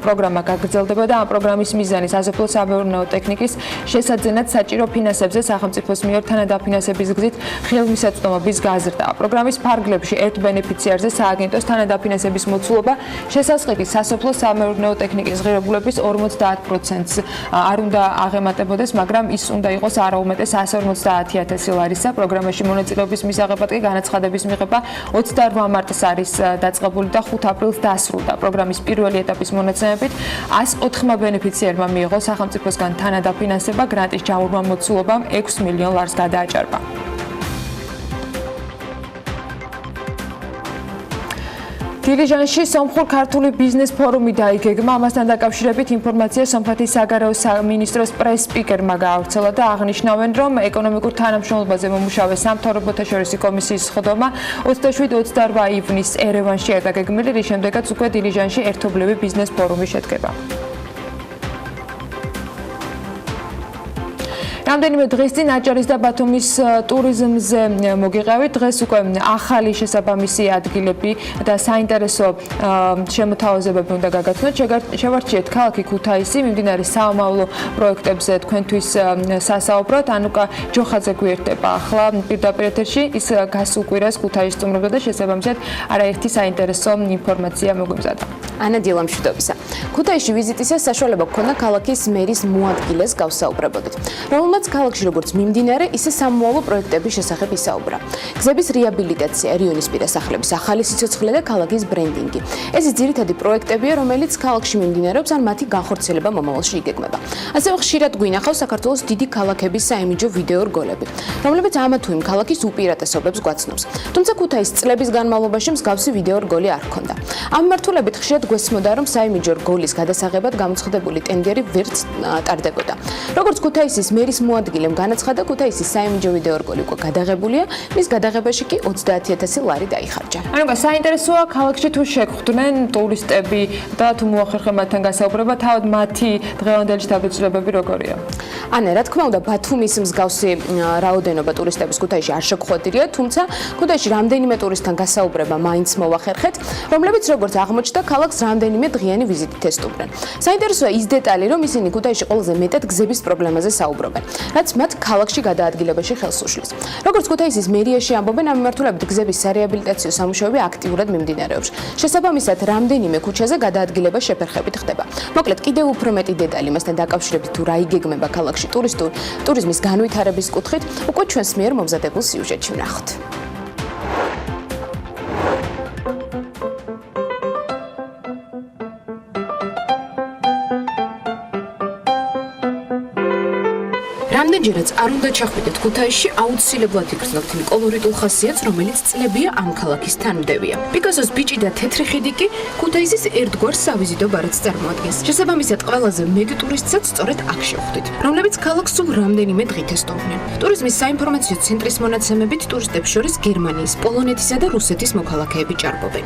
პროგრამა გაგრძელდება და ამ პროგრამის მიზანი სასოფლო-სამეურნეო ტექნიკის შესაძენად საჭირო ფინანსებზე სახელმწიფოს მიერ თანადაფინანსების გზით ხელმისაწვდომობის გაზრდა. პროგრამის ფარგლებში ერთ ბენეფიციარზე სააგენტოს თანადაფინანსების მოცულობა შესაძლებელი სასოფლო-სამეურნეო ტექნიკის ღირებულების 50%-ს არ უნდა აღემატებოდეს, მაგრამ ის უნდა იყოს არაუმეტეს 150,000 ლარისა. პროგრამაში მონაწილეობის მისაღებად კი განაცხადების მიღება 28 მარტს არის დაწყებული და 5 აპრილს დასრულდა. პროგრამის პირველი ეტაპის მონაცემებით 104 ბენეფიციარმა მიიღო სახელმწიფოსგან თანადაფინანსება, გრანტის ჩამორმა მოცულობამ 6 მილიონ ლარს გადააჭარბა. დილიჟანში სომხურ ქართული ბიზნეს ფორუმი დაიგეგმა. ამასთან დაკავშირებით ინფორმაცია სომხეთის საგარეო სამინისტროს პრეს-სპიკერმა გაავრცელა და აღნიშნავენ, რომ ეკონომიკურ თანამშრომლობაზე მომუშავე სამთავრობოთა შორისი კომისიის სხდომა 27-28 ივნისს ერევანში არ დაგეგმილი, რის შემდეგაც უკვე დილიჟანში ერთობლივი ბიზნეს ფორუმი შედგება. რამდენიმე დღის წინ აჭარის და ბათუმის ტურიზმზე მოგიყევით. დღეს უკვე ახალი შესაბამისი ადგილები და საინტერესო შემოთავაზებები უნდა გაგაცნოთ. შევარჩიეთ ქალაქი ქუთაისი, მიმდინარე საომავლო პროექტებზე თქვენთვის სასაუბროთ. ანუკა ჯოხაძე გვერდება ახლა პირდაპირ ეთერში. ის გასულ კვირას ქუთაისს სტუმრობდა და შესაბამისად არაერთი საინტერესო ინფორმაცია მოგვიმზადა. ანა დილა მშვიდობისა. ქუთაისში ვიზიტისას საშუალება გქონდა ქალაქის მერის მოადგილეს გავსაუბრებოდით. რომელმაც ქალაქში როგორც მიმდინარე, ისე სამოვალო პროექტების შესახებ ისაუბრა. გზების რეაბილიტაცია, ერიონისპირა სახლების ახალი სიცოცხლე და ქალაქის ბრენდინგი. ეს ძირითადი პროექტებია, რომელიც ქალაქში მიმდინარეობს, ან მათი განხორციელება მომავალში იგეგმება. ასევე ხშირად გვინახავს საქართველოს დიდი ქალაქების საიმიჯო ვიდეო რგოლები, რომლებიც ამა თუ იმ ქალაქის უპირატესობებს გვაცნობს. თუმცა ქუთაისის წლების განმავლობაში მსგავსი ვიდეო რგოლი არ ჰქონდა. ამ მიმართულებით ხშირად გვესმოდა, რომ საიმიჯო რგოლის გადასაღებად გამოცხადებული ტენდერი ვერც ტარდებოდა. როგორც ქუთაისის მერის მოადგილემ განაცხადა, ქუთაისის საიმიჯო ვიდეო რგოლი უკვე გადაღებულია, მის გადაღებაში კი 30,000 ლარი დაიხარჯა. ანუ საინტერესოა ქალაქში თუ შეგხვდნენ ტურისტები და თუ მოახერხე მათთან გასაუბრება, თავად მათი დღევანდელი თავდაცვლებები როგორია? ანა, რა თქმა უნდა, ბათუმის მსგავსი რაოდენობა ტურისტების ქუთაისში არ შეგხვედრია, თუმცა ქუთაისში რამდენიმე ტურისტთან გასაუბრება მაინც მოვახერხეთ, რომლებიც როგორც აღმოჩნდა, ქალაქს რამდენიმე დღიანი ვიზიტით ესტუმრნენ. საინტერესოა ის დეტალი, რომ ისინი ქუთაისში ყველაზე მეტად გზების პრობლემაზე საუბრობენ, რაც მათ ქალაქში გადაადგილებაში ხელს უშლის. როგორც ქუთაისის მერიაში ამბობენ, ამ მიმართულებით გზების სარეაბილიტაციო სამუშაოები აქტიურად მიმდინარეობს. შესაბამისად, რამდენიმე ქუჩაზე გადაადგილება შეფერხებით ხდება. მოკლედ, კიდევ უფრო მეტი დეტალი მასთან დაკავშირებით თუ რა იგეგმება ქალაქში ტურიზმის განვითარების კუთხით, უკვე ჩვენს მიერ მომზადებულ სიუჟეტში ვნახოთ. რამდენჯერაც არ უნდა ჩახვიდეთ ქუთაისში, აუცილებლად იგრძნოთ იმ კოლორიტულ ხასიათს, რომელიც წლებია ამ ქალაქის თანმდევია. პიკასოს ბიჭი და თეთრი ხიდი კი ქუთაისის ერთგვარ სავიზიტო ბარათს წარმოადგენს. შესაბამისად, ყველაზე მეტ ტურისტსაც სწორედ აქ შევხვდით, რომლებიც ქალაქს სულ რამდენიმე დღით ესტუმრნენ. ტურიზმის საინფორმაციო ცენტრის მონაცემებით ტურისტებს შორის გერმანიის, პოლონეთისა და რუსეთის მოქალაქეები ჭარბობენ.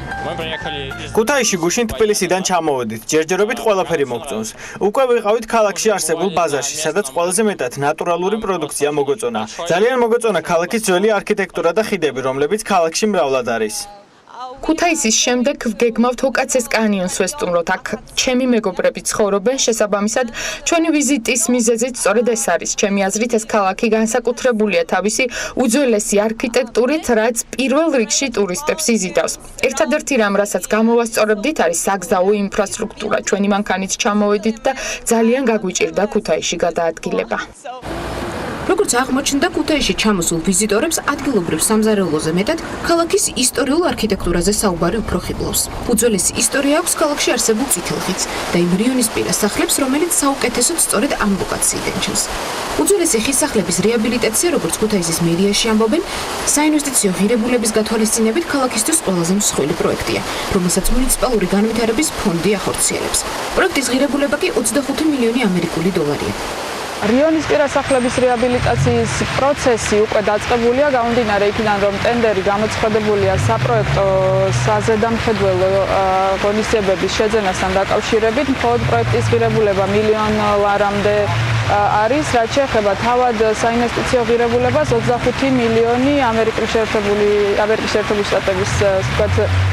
ქუთაისში გუშინ თბილისიდან ჩამოვედით, ჯერჯერობით ყველაფერი მოგწონს. უკვე ვიყავით ქალაქში არსებულ ბაზარში, სადაც ყველაზე მეტად ნატურალური პროდუქცია მოგეწონა. ძალიან მოგეწონა ქალაქის ძველი არქიტექტურა და ხიდები, რომლებიც ქალაქში მრავლად არის. ქუთაისის შემდეგ ვგეგმავთ ოკაცეს კანიონს ვესტუმროთ. აქ ჩემი მეგობრები ცხოვრობენ, შესაბამისად, ჩვენი ვიზიტის მიზეზიც სწორედ ეს არის. ჩემი აზრით, ეს ქალაქი განსაკუთრებულია თავისი უძველესი არქიტექტურით, რაც პირველ რიგში ტურისტებს იზიდავს. ერთადერთი რამ, რასაც გამოვასწორებდით, არის საგზაო ინფრასტრუქტურა. ჩვენი მანქანით ჩამოვედით და ძალიან გაგვიჭირდა ქუთაისში გადაადგილება. როგორც აღმოჩნდა, ქუთაისში ჩამოსულ ვიზიტორებს ადგილობრივ სამზარეულოზე მეტად ქალაქის ისტორიულ არქიტექტურაზე საუბარი უფრო ხიბლავს. უძველესი ისტორია აქვს ქალაქში არსებულ წითელ ხიდს და იმ რიონისპირა სახლებს, რომელიც საუკეთესოდ სწორედ ამ ლოკაციიდან ჩანს. უძველესი ხის-სახლების რეაბილიტაცია, როგორც ქუთაისის მერიაში ამბობენ, საინვესტიციო ღირებულების გათვალისწინებით ქალაქისთვის ყველაზე მსხვილი პროექტია, რომელსაც მუნიციპალური განვითარების ფონდი ახორციელებს. პროექტის ღირებულება კი 25 მილიონი ამერიკული დოლარია. რიონისპირა სახლების რეაბილიტაციის პროცესი უკვე დაწყებულია, გამომდინარე იქიდან, რომ ტენდერი გამოცხადებულია საპროექტო საზედამხედველო ღონისძიებების შეძენასთან დაკავშირებით, მხოლოდ პროექტის ღირებულება $1 მილიონამდე არის, რაც შეეხება თავად საინვესტიციო ღირებულებას 25 მილიონი ამერიკის შეერთებული შტატების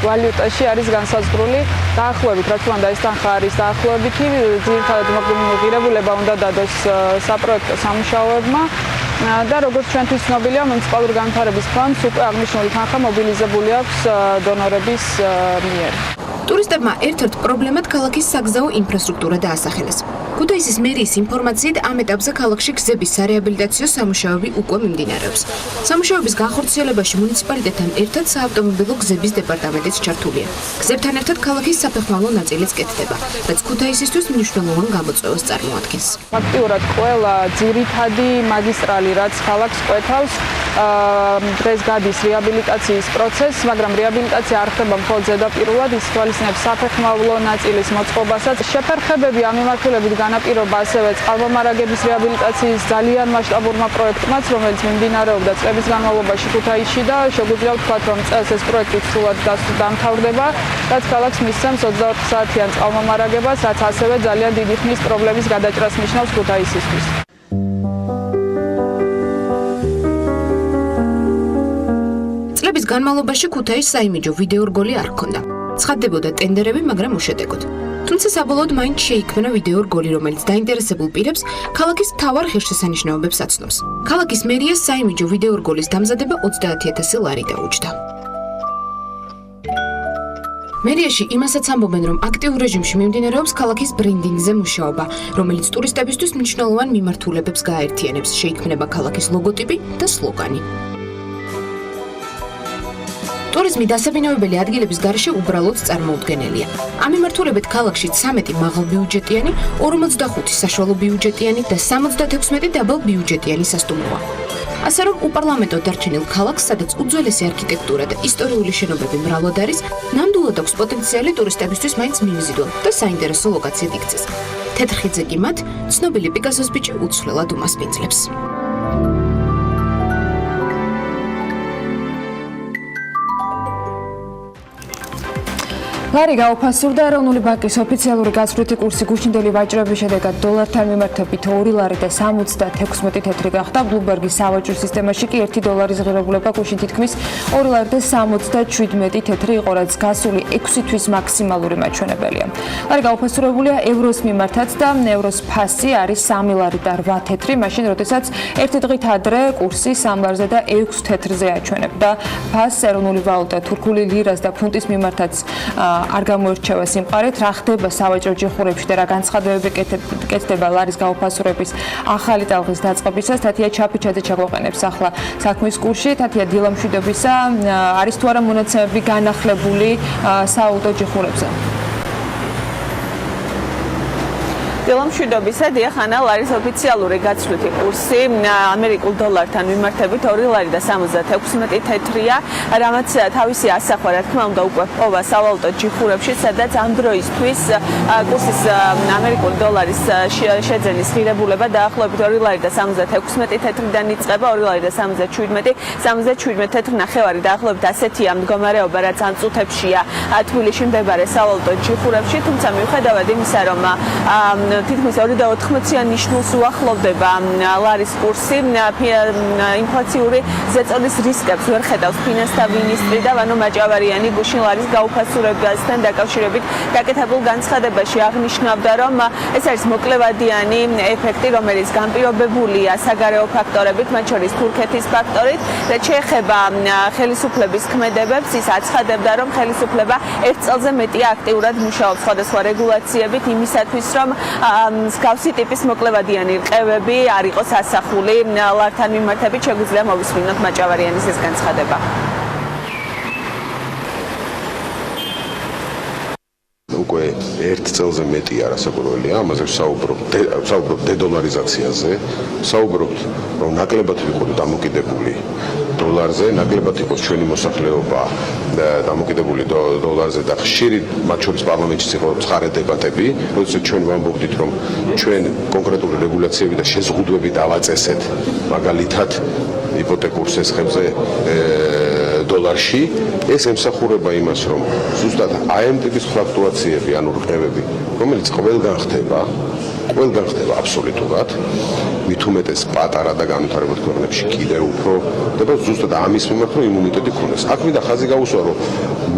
ვალუტაში არის განსაზღვრული. დაახლოებით, რა თქმა უნდა, ეს თანხა არის დაახლოებითი, ძირითადად ღირებულება უნდა დადოს საპროექტო სამუშაოებმა და როგორც ჩვენთვის ცნობილია, მუნიციპალური განვითარების ფონდს უკვე აღნიშნული თანხა მობილიზებული აქვს დონორების მიერ. ტურისტებმა ერთ-ერთ პრობლემად ქალაქის საგზაო ინფრასტრუქტურა დაასახელეს. ქუთაისის მერიის ინფორმაციით, ამ ეტაპზე ქალაქში გზების სარეაბილიტაციო სამუშაოები უკვე მიმდინარეობს. სამუშაოების განხორციელებაში მუნიციპალიტეტთან ერთად საავტომობილო გზების დეპარტამენტიც ჩართულია. გზებთან ერთად ქალაქის საფეხმავლო ნაწილიც კეთდება, რაც ქუთაისისთვის მნიშვნელოვან გამოწვევას წარმოადგენს. ფაქტიურად ყველა ძირითადი მაგისტრალი, რაც ქალაქს კვეთავს, დღეს გადის რეაბილიტაციის პროცესს, მაგრამ რეაბილიტაცია არ ხდება მხოლოდ ზედაპირულად, ის თვალისწინებს საფეხმავლო ნაწილის მოწყობასაც. შეფერხებები ამ მიმართულებით განაპირობა ასევე წყალმომარაგების რეაბილიტაციის ძალიან მასშტაბურმა პროექტმაც, რომელიც მიმდინარეობდა წლების განმავლობაში ქუთაისში და შეგვიძლია ვთქვათ, რომ წელს ეს პროექტი სრულად დამთავრდება, რაც ქალაქს მისცემს 24 საათიან წყალმომარაგებას, რაც ასევე ძალიან დიდი ხნის პრობლემის გადაჭრას ნიშნავს ქუთაისისთვის. წლების განმავლობაში ქუთაისს საიმიჯო ვიდეო რგოლი არ ჰქონდა. ცხადდებოდა ტენდერები, მაგრამ უშედეგოდ. თუმცა საბოლოოდ მაინც შეიქმნა ვიდეო რგოლი, რომელიც დაინტერესებულ პირებს ქალაქის მთავარ ღირსშესანიშნაობებს აცნობს. ქალაქის მერიას საიმიჯო ვიდეო რგოლის დამზადება 30,000 ლარი დაუჯდა. მერიაში იმასაც ამბობენ, რომ აქტიურ რეჟიმში მიმდინარეობს ქალაქის ბრენდინგზე მუშაობა, რომელიც ტურისტებისთვის მნიშვნელოვან მიმართულებებს გააერთიანებს. შეიქმნება ქალაქის ლოგოტიპი და სლოგანი. ტურიზმი დასაბინავებელი ადგილების გარშე უბრალოდ წარმოუდგენელია. ამ მიმართულებით ქალაქში 13 მაღალბიუჯეტიანი, 45 საშუალო ბიუჯეტიანი და 76 დაბალბიუჯეტიანი სასტუმროა. ასე რომ უპარლამენტო დარჩენილ ქალაქს, სადაც უძველესი არქიტექტურა და ისტორიული შენობები მრავლად არის, ნამდვილად აქვს პოტენციალი ტურისტებისთვის მაინც მივიზიდონ და საინტერესო ლოკაციად იქცეს. თეთრ ხიდზე კი მათ ცნობილი პიკასოს ბიჭი უცვლელად უმასპინძლებს. ლარი გაუფასურდა. ეროვნული ბანკის ოფიციალური გაცვლითი კურსი გუშინდელი ვაჭრობის შედეგად დოლართან მიმართებით 2 ლარი და 76 თეთრი გახდა. ბლუმბერგის სავაჭრო სისტემაში კი 1 დოლარის ღირებულება გუშინ თითქმის 2 ლარი და 77 თეთრი იყო, რაც გასული 6 თვის მაქსიმალური მაჩვენებელია. ლარი გაუფასურებულია ევროს მიმართაც და ევროს ფასი არის 3 ლარი და 8 თეთრი, მაშინ როდესაც ერთი დღით ადრე კურსი 3 ლარზე და 6 თეთრზე აჩვენებდა. ფასს ეროვნული ვალუტა თურქული ლირას და ფუნტის მიმართაც არ გამოირჩევა სიმყარით, რა ხდება სავაჭრო ჯიხურებში და რა განცხადებები კეთდება ლარის გაუფასურების ახალი ტალღის დაწყებისას. თათია ჩაფიჩაძე ჩაგვაყენებს ახლა საქმის კურსში. თათია დილა მშვიდობისა, არის თუ არა მონაცემები განახლებული საავტო ჯიხურებზე? დილა მშვიდობისა, დიახ, ანა, ლარის ოფიციალური გაცვლითი კურსი ამერიკულ დოლართან მიმართებით 2 ლარი და 76 თეთრია, რამაც თავისი ასახვა, რა თქმა უნდა, უკვე პოვა სავალუტო ჯიხურებში, სადაც ამ დროისთვის კურსის ამერიკული დოლარის შეძენის ღირებულება დაახლოებით 2 ლარი და 76 თეთრიდან იწყება, 2 ლარი და 77 თეთრ ნახევარი დაახლოებით ასეთია მდგომარეობა, რაც ამ წუთებშია თბილისში მდებარე სავალუტო ჯიხურებში, თუმცა მიუხედავად იმისა, რომ თითქმის 2.80-იან ნიშნულს უახლოვდება ლარის კურსი, ინფლაციური ზეწოლის რისკებს ვერ ხედავს ფინანსთა მინისტრი და ვანო მაჭავარიანი გუშინ ლარის გაუფასურებასთან დაკავშირებით გაკეთებულ განცხადებაში აღნიშნავდა, რომ ეს არის მოკლევადიანი ეფექტი, რომელიც განპირობებულია საგარეო ფაქტორებით, მათ შორის თურქეთის ფაქტორით, რაც შეეხება ხელისუფლების ქმედებებს, ის აცხადებდა, რომ ხელისუფლება 1 წელზე მეტია აქტიურად მუშაობს სხვადასხვა რეგულაციებით იმისათვის, რომ მსგავსი ტიპის მოკლევადიანი რყევები არ იყოს ასახული ლართან მიმართებით. შეგვიძლია მოვისმინოთ მაჭავარიანის ეს განცხადება. უკვე 1 წელზე მეტი არასაკურველია, ამაზე საუბრობ დედოლარიზაციაზე, საუბრობთ, რომ ნაკლებად ვიყოთ დამოკიდებული დოლარზე, ნაკლებად იყოს ჩვენი მოსახლეობა დამოკიდებული დოლარზე და ხშირად მათ შორის პარლამენტში იყო ცხარე დებატები, როდესაც ჩვენ ვამბობდით, რომ ჩვენ კონკრეტული რეგულაციები და შეზღუდვები დავაწესეთ, მაგალითად იპოთეკურ სესხებზე დოლარში, ეს ემსახურება იმას, რომ ზუსტად ამ ტიპის ფლუქტუაციები, ანუ რყევები, რომელიც ყველგან ხდება აბსოლუტურად, მით უმეტეს პატარა და განვითარებულ ქვეყნებში კიდევ უფრო და ზუსტად ამის მიმართ რომ იმუნიტეტი ქონდეს. აქ მინდა ხაზი გაუსვა, რომ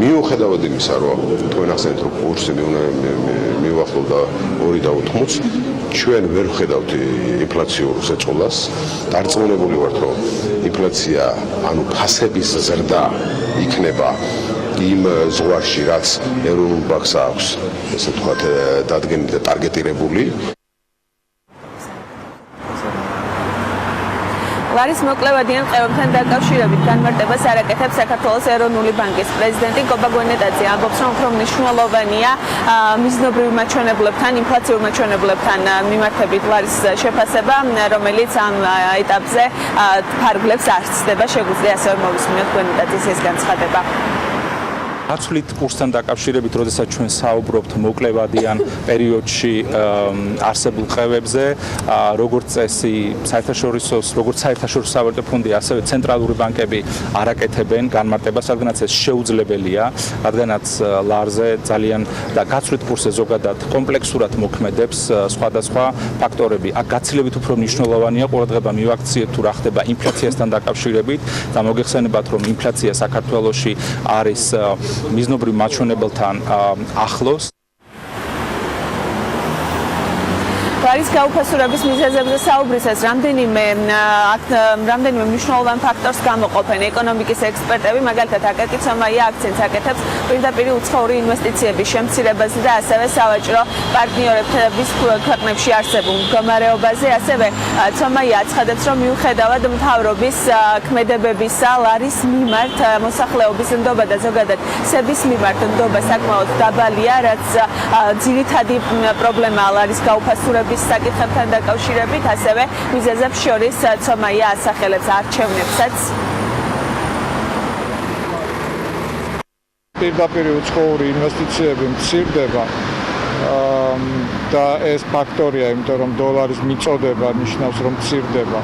მიუხედავად იმისა, რომ თქვენ ახსენეთ, რომ კურსი მიუახლოვდა 2.80-ს, ჩვენ ვერ ვხედავთ ინფლაციურ ზეწოლას. დარწმუნებული ვართ, რომ ინფლაცია, ანუ ფასების ზრდა იქნება იმ ზღვარში, რაც ეროვნულ ბანკს აქვს, ესე ვთქვათ, დადგენილი და ტარგეტირებული. ლარის მოკლევადიან ყევებთან დაკავშირებით განმარტებას არაკეთებს საქართველოს ეროვნული ბანკის პრეზიდენტი გობა გვენეტაძე. ამბობს, რომ უფრო მნიშვნელოვანია მიზნობრივ მაჩვენებლებთან, ინფლაციურ მაჩვენებლებთან მიმართებით ლარის შეფასება, რომელიც ამ ეტაპზე ფარგლებს არ ცდება. შეგვიძლია ასევე მოვისმინოთ გვენეტაძის ეს განცხადება. გაცვლით კურსთან დაკავშირებით, როდესაც ჩვენ საუბრობთ მოკლევადიან პერიოდში არსებულ ყევებზე, როგორც წესი, საერთაშორისო სავალუტო ფონდი, ასევე ცენტრალური ბანკები არაკეთებენ განმარტებას, რადგანაც ეს შეუძლებელია, რადგანაც ლარზე ძალიან და გაცვლით კურსზე ზოგადად კომპლექსურად მოქმედებს სხვადასხვა ფაქტორები. აქ გაცილებით უფრო მნიშვნელოვანია ყურადღება მივაქციეთ თუ რა ხდება ინფლაციასთან დაკავშირებით და მოგეხსენებათ, რომ ინფლაცია საქართველოში არის მიზნობრივ მაჩვენებელთან ახლოს. ლარის გაუფასურების მიზეზებზე საუბრისას რამდენიმე მნიშვნელოვან ფაქტორს გამოყოფენ ეკონომიკის ექსპერტები, მაგალითად აკაკიცომაია აქცენტს აკეთებს პირდაპირ უცხოური ინვესტიციების შემცირებაზე და ასევე სავაჭრო პარტნიორების ქვეყნებში არსებულ მდგომარეობაზე. ასევე ცომაია აცხადებს, რომ მიუხედავად მთავრობის ქმედებებისა, ლარის მიმართ მოსახლეობის ნდობა და ზოგადად სების მიმართ ნდობა საკმაოდ დაბალია, რაც ძირითადი პრობლემაა ლარის გაუფასურების საკითხებთან დაკავშირებით, ასევე მიზეზებს შორის ცომაია ასახელებს არჩევნებსაც. პირდაპირ უცხოური ინვესტიციები მცირდება და ეს ფაქტორია, იმიტომ რომ დოლარის მიწოდება ნიშნავს, რომ მცირდება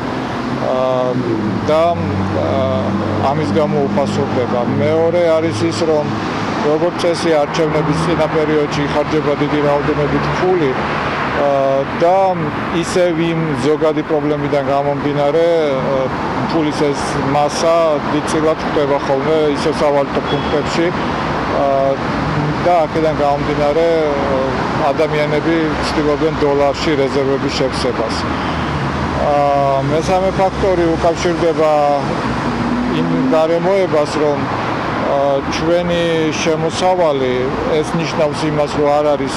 და ამის გამო უფასურდება. მეორე არის ის, რომ როგორც წესი არჩევნების წინა პერიოდში იხარჯება დიდი რაოდენობით ფული და ისევ იმ ზოგადი პრობლემიდან გამომდინარე ფულის ეს მასა დიდწილად ხდება ხოლმე ისევ სავალუტო პუნქტებში და აქედან გამომდინარე ადამიანები ცდილობენ დოლარში რეზერვების შევსებას. მესამე ფაქტორი უკავშირდება იმ გარემოებას, რომ ჩვენი შემოსავალი ეს ნიშნავს იმას, რომ არ არის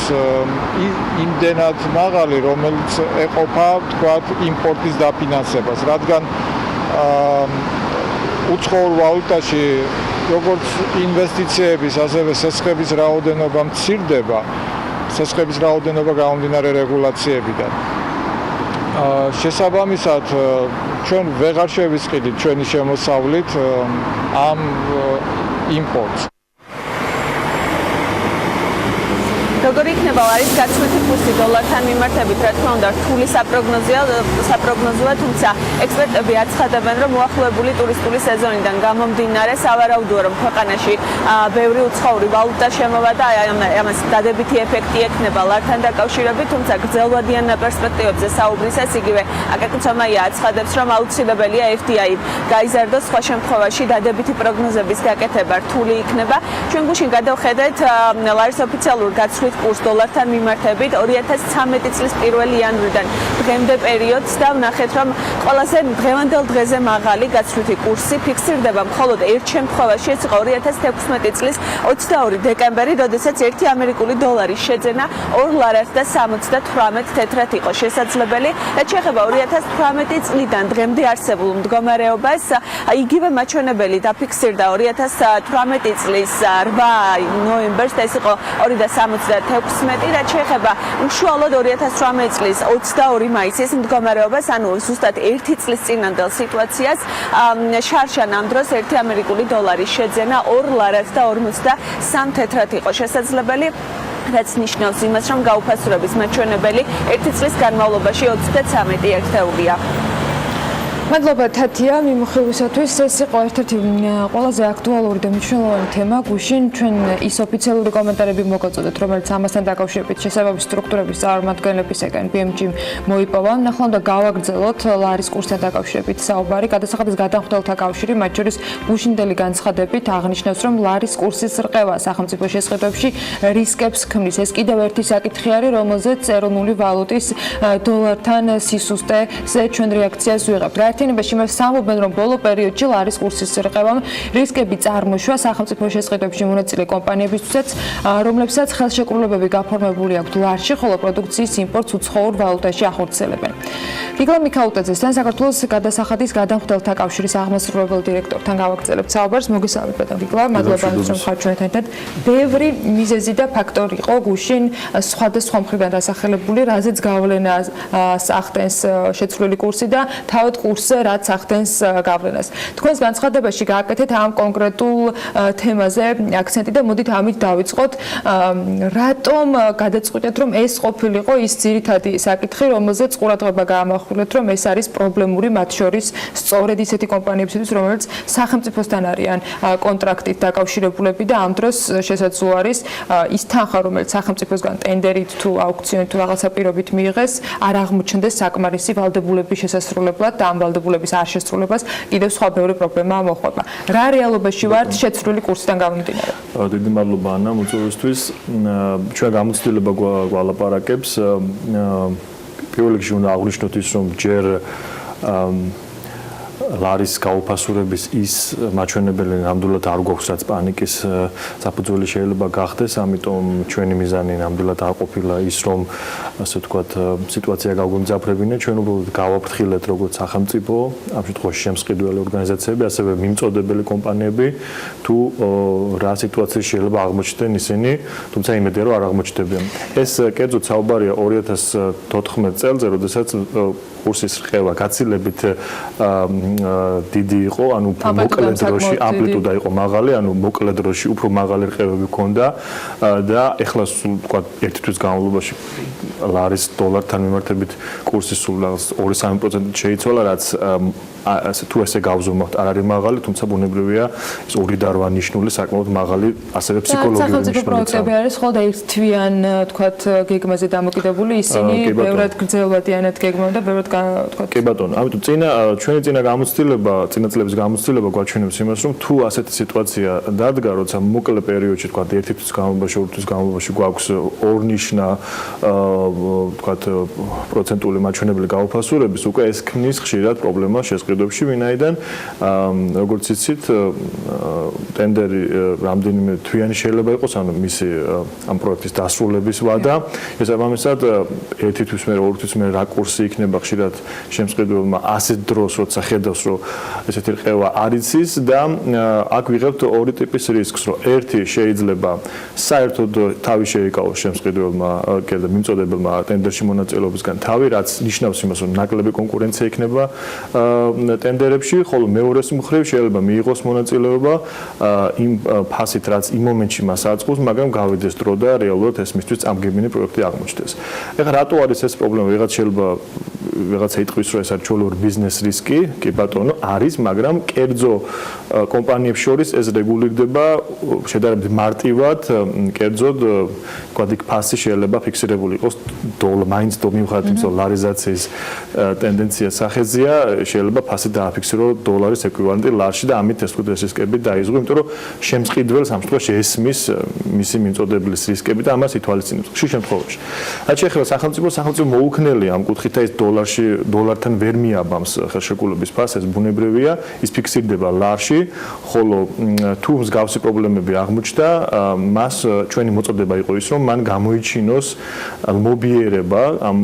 იმდენად მაღალი, რომელიც ეყოფა, თქვათ, იმპორტის დაფინანსებას, რადგან უცხოურ ვალუტაში როგორც ინვესტიციების, ასევე სესხების რაოდენობა მცირდება, სესხების რაოდენობა გამომდინარე რეგულაციებიდან. შესაბამისად, ჩვენ ვეღარ შევისყიდით ჩვენი შემოსავლით ამ იმპორტს. როგორი იქნება ლარის გაცვლითი კურსი დოლართან მიმართებით, რა თქმა უნდა, რთული საპროგნოზოა, თუმცა ექსპერტები აცხადებენ, რომ მოახლოებული ტურისტული სეზონიდან გამომდინარე, სავარაუდოა, რომ ქვეყანაში ბევრი უცხოური ვალუტა შემოვა და ამას დადებითი ეფექტი ექნება ლართან დაკავშირებით, თუმცა გრძელვადიან პერსპექტივებზე საუბრისას იგივე აკაკუცამაია აცხადებს, რომ აუცილებელია FDI გაიზარდოს, სხვა შემთხვევაში დადებითი პროგნოზების გაკეთება რთული იქნება. ჩვენ გუშინ გადავხედეთ ლარის ოფიციალურ გაცვლით კურს დოლართან მიმართებით 2013 წლის 1 იანვრიდან დღემდე პერიოდს და ვნახეთ, რომ ყველაზე დღევანდელ დღეზე მაღალი გაცვლითი კურსი ფიქსირდება მხოლოდ ერთ შემთხვევაში, ეს იყო 2016 წლის 22 დეკემბერი, როდესაც 1 ამერიკული დოლარის შეძენა 2 ლარად და 78 თეთრად იყო შესაძლებელი. რაც შეეხება 2018 წლიდან დღემდე არსებულ მდგომარეობას, იგივე მაჩვენებელი დაფიქსირდა 2018 წლის 8 ნოემბერს და ეს იყო 2.76, რაც შეეხება უშუალოდ 2018 წლის 22 მაისის მდგომარეობას, ანუ ზუსტად 1 წლის წინანდელ სიტუაციას, შარშან ამ დროს 1 ამერიკული დოლარის შეძენა 2 ლარად და 53 თეთრად იყო შესაძლებელი, რაც ნიშნავს იმას, რომ გაუფასურების მაჩვენებელი 1 წლის განმავლობაში 33 ერთეულია. მადლობა თათია მიმოხილვისათვის. ეს იყო ერთ-ერთი ყველაზე აქტუალური და მნიშვნელოვანი თემა. გუშინ ჩვენ ის ოფიციალური კომენტარები მოგაწოდეთ, რომელიც ამასთან დაკავშირებით შესაბამის სტრუქტურების წარმომადგენლებისგან BMG-მ მოიპოვა. ნახლა უნდა გავაგრძელოთ ლარის კურსთან დაკავშირებით საუბარი. გადასახადის გადამხდელთა კავშირი, მათ შორის გუშინდელი განცხადებით აღნიშნავს, რომ ლარის კურსის რყევა სახელმწიფო შესყიდვებში რისკებს ქმნის. ეს კიდევ ერთი საკითხი არის, რომელზეც ეროვნული ვალუტის დოლართან სისუსტეზე ჩვენ რეაქციას ვიღებთ. გაერთიანებაში მას სამობენ, რომ ბოლო პერიოდში ლარის კურსის რყევამ რისკები წარმოშვა სახელმწიფო შესყიდვებში მონაწილე კომპანიებისთვისაც, რომლებსაც ხელშეკრულებები გაფორმებული აქვთ ლარში, ხოლო პროდუქციის იმპორტს უცხოურ ვალუტაში ახორციელებენ. დილა მიქაუტაძესთან საქართველოს გადასახადის გადამხდელთა კავშირის აღმასრულებელ დირექტორთან გავაგრძელებთ საუბარს. მოგესალმებით, დილა. მადლობა, რომ ხართ ჩვენთან ერთად. ბევრი მიზეზი და ფაქტორი იყო გუშინ სხვადასხვა მხრიდან დასახელებული, რაზეც გავლენას ახდენს შეცვლილი კურსი და თავად კურსზე რაც ახდენს გავლენას. თქვენს განცხადებაში გააკეთეთ ამ კონკრეტულ თემაზე აქცენტი და მოდით ამით დავიწყოთ. რატომ გადაწყვიტეთ, რომ ეს ყოფილიყო ის ძირითადი საკითხი, რომელზეც ყურადღება გაამახვილეთ, რომ ეს არის პრობლემური მათ შორის სწორედ ისეთი კომპანიებისთვის, რომელიც სახელმწიფოსთან არიან კონტრაქტით დაკავშირებულები და ამ დროს შესაძლო არის ის თანხა, რომელიც სახელმწიფოსგან ტენდერით თუ აუქციონით თუ რაღაცა პირობით მიიღეს, არ აღმოჩნდეს საკმარისი ვალდებულების შესასრულებლად და ამ ვალდებულების არ შესრულებას კიდევ სხვა ბევრი პრობლემა მოხვდება. რა რეალობაში ვართ შეცვლილი კურსიდან გამომდინარე? დიდი მადლობა ანა მოწვევისთვის. ჩვენ გამოცდილება გვალაპარაკებს. პირველ რიგში უნდა აღვნიშნოთ ის, რომ ჯერ ლარის გაუფასურების ის მაჩვენებელი ნამდვილად არ გვაქვს, რაც პანიკის საფუძველი შეიძლება გახდეს, ამიტომ ჩვენი მიზანი ნამდვილად არ ყოფილა ის, რომ ასე ვთქვათ, სიტუაცია გავგონძაფრებინეთ, ჩვენ უბრალოდ გავაფრთხილეთ როგორც სახელმწიფო, ამ შემთხვევაში შემსყიდველი ორგანიზაციები, ასევე მიმწოდებელი კომპანიები, თუ რა სიტუაციაში შეიძლება აღმოჩნდნენ ისინი, თუმცა იმედია, რომ არ აღმოჩნდებიან. ეს კერძოდ საუბარია 2014 წელზე, როდესაც კურსის რყევა გაცილებით დიდი იყო, ანუ მოკლე დროში ამპლიტუდა იყო მაღალი, ანუ მოკლე დროში უფრო მაღალი რყევები ჰქონდა და ეხლა ვთქვათ ერთი თვის განმავლობაში ლარის დოლართან მიმართებით კურსი სულ 2-3% შეიცვალა, რაც თუ ესე გავზომავთ არ არის მაღალი, თუმცა ბუნებრივია ეს 2 და 8 ნიშნული საკმაოდ მაღალი, ასევე ფსიქოლოგიური ნიშნული. სახელმწიფო პროექტები არის ხოლმე ერთთვიან ვთქვათ გეგმაზე დამოკიდებული, ისინი ბევრად გრძელვადიანად გეგმავენ და ბევრად ვთქვათ. კი ბატონო, ამიტომ ჩვენი წინა წლების გამოცდილება გვაჩვენებს იმას, რომ თუ ასეთი სიტუაცია დადგა, როცა მოკლე პერიოდში ვთქვათ 1 თვის განმავლობაში, 2 თვის განმავლობაში გვაქვს ორნიშნა ვთქვათ პროცენტული მაჩვენებელი გაუფასურების, უკვე ეს ქმნის ხშირად პრობლემას შესყიდვებში შემწყიდვებში, ვინაიდან როგორც იცით, ტენდერი რამდენიმე თვიანი შეიძლება იყოს, ანუ მისი ამ პროექტის დასრულების ვადა. შესაბამისად, ერთი თვის მერე, ორი თვის მერე რაკურსი იქნება ხშირად შემწყიდველმა ასეთ დროს, როცა ხედავს, რომ ესეთი რყევა არ იცის და აქ ვიღებთ ორი ტიპის რისკს, რომ ერთი შეიძლება საერთოდ თავი შეიკავოს შემწყიდველმა და მიმწოდებელმა ტენდერში მონაწილეობისგან თავი, რაც ნიშნავს იმას, რომ ნაკლები კონკურენცია იქნება ტენდერებში, ხოლო მეორეს მხრივ შეიძლება მიიღოს მონაწილეობა იმ ფასით, რაც იმ მომენტში მას აწყობს, მაგრამ გავიდეს დრო და რეალურად ეს მისთვის წამგებიანი პროექტი აღმოჩნდეს. ეხლა რატო არის ეს პრობლემა? ვიღაც შეიძლება ვიღაცა იტყვის, რომ ეს არის ჩვეულებრივი ბიზნეს რისკი, კი ბატონო, არის, მაგრამ კერძო კომპანიებს შორის ეს რეგულირდება შედარებით მარტივად, კერძოდ, თქვა იქ ფასი შეიძლება ფიქსირებული იყოს მაინც მიუხედავად იმისა, რომ ლარიზაციის ტენდენცია სახეზეა, შეიძლება ფასი დააფიქსირო დოლარის ეკვივალენტი ლარში და ამით ეს რისკები დაიზღვა, იმიტომ რომ შემწყიდველს ამ შემთხვევაში ესმის მისი მიმწოდებლის რისკები და ამას ითვალისწინებს ხშირ შემთხვევაში. რაც შეეხება სახელმწიფო მოუქნელი ამ კუთხით და ეს დოლართან ვერ მიაბამს ხელშეკრულების ფასს, ეს ბუნებრივია, ის ფიქსირდება ლარში, ხოლო თუ მსგავსი პრობლემები აღმოჩნდა, მას ჩვენი მოწოდება იყო ის, რომ მან გამოიჩინოს მობიერება ამ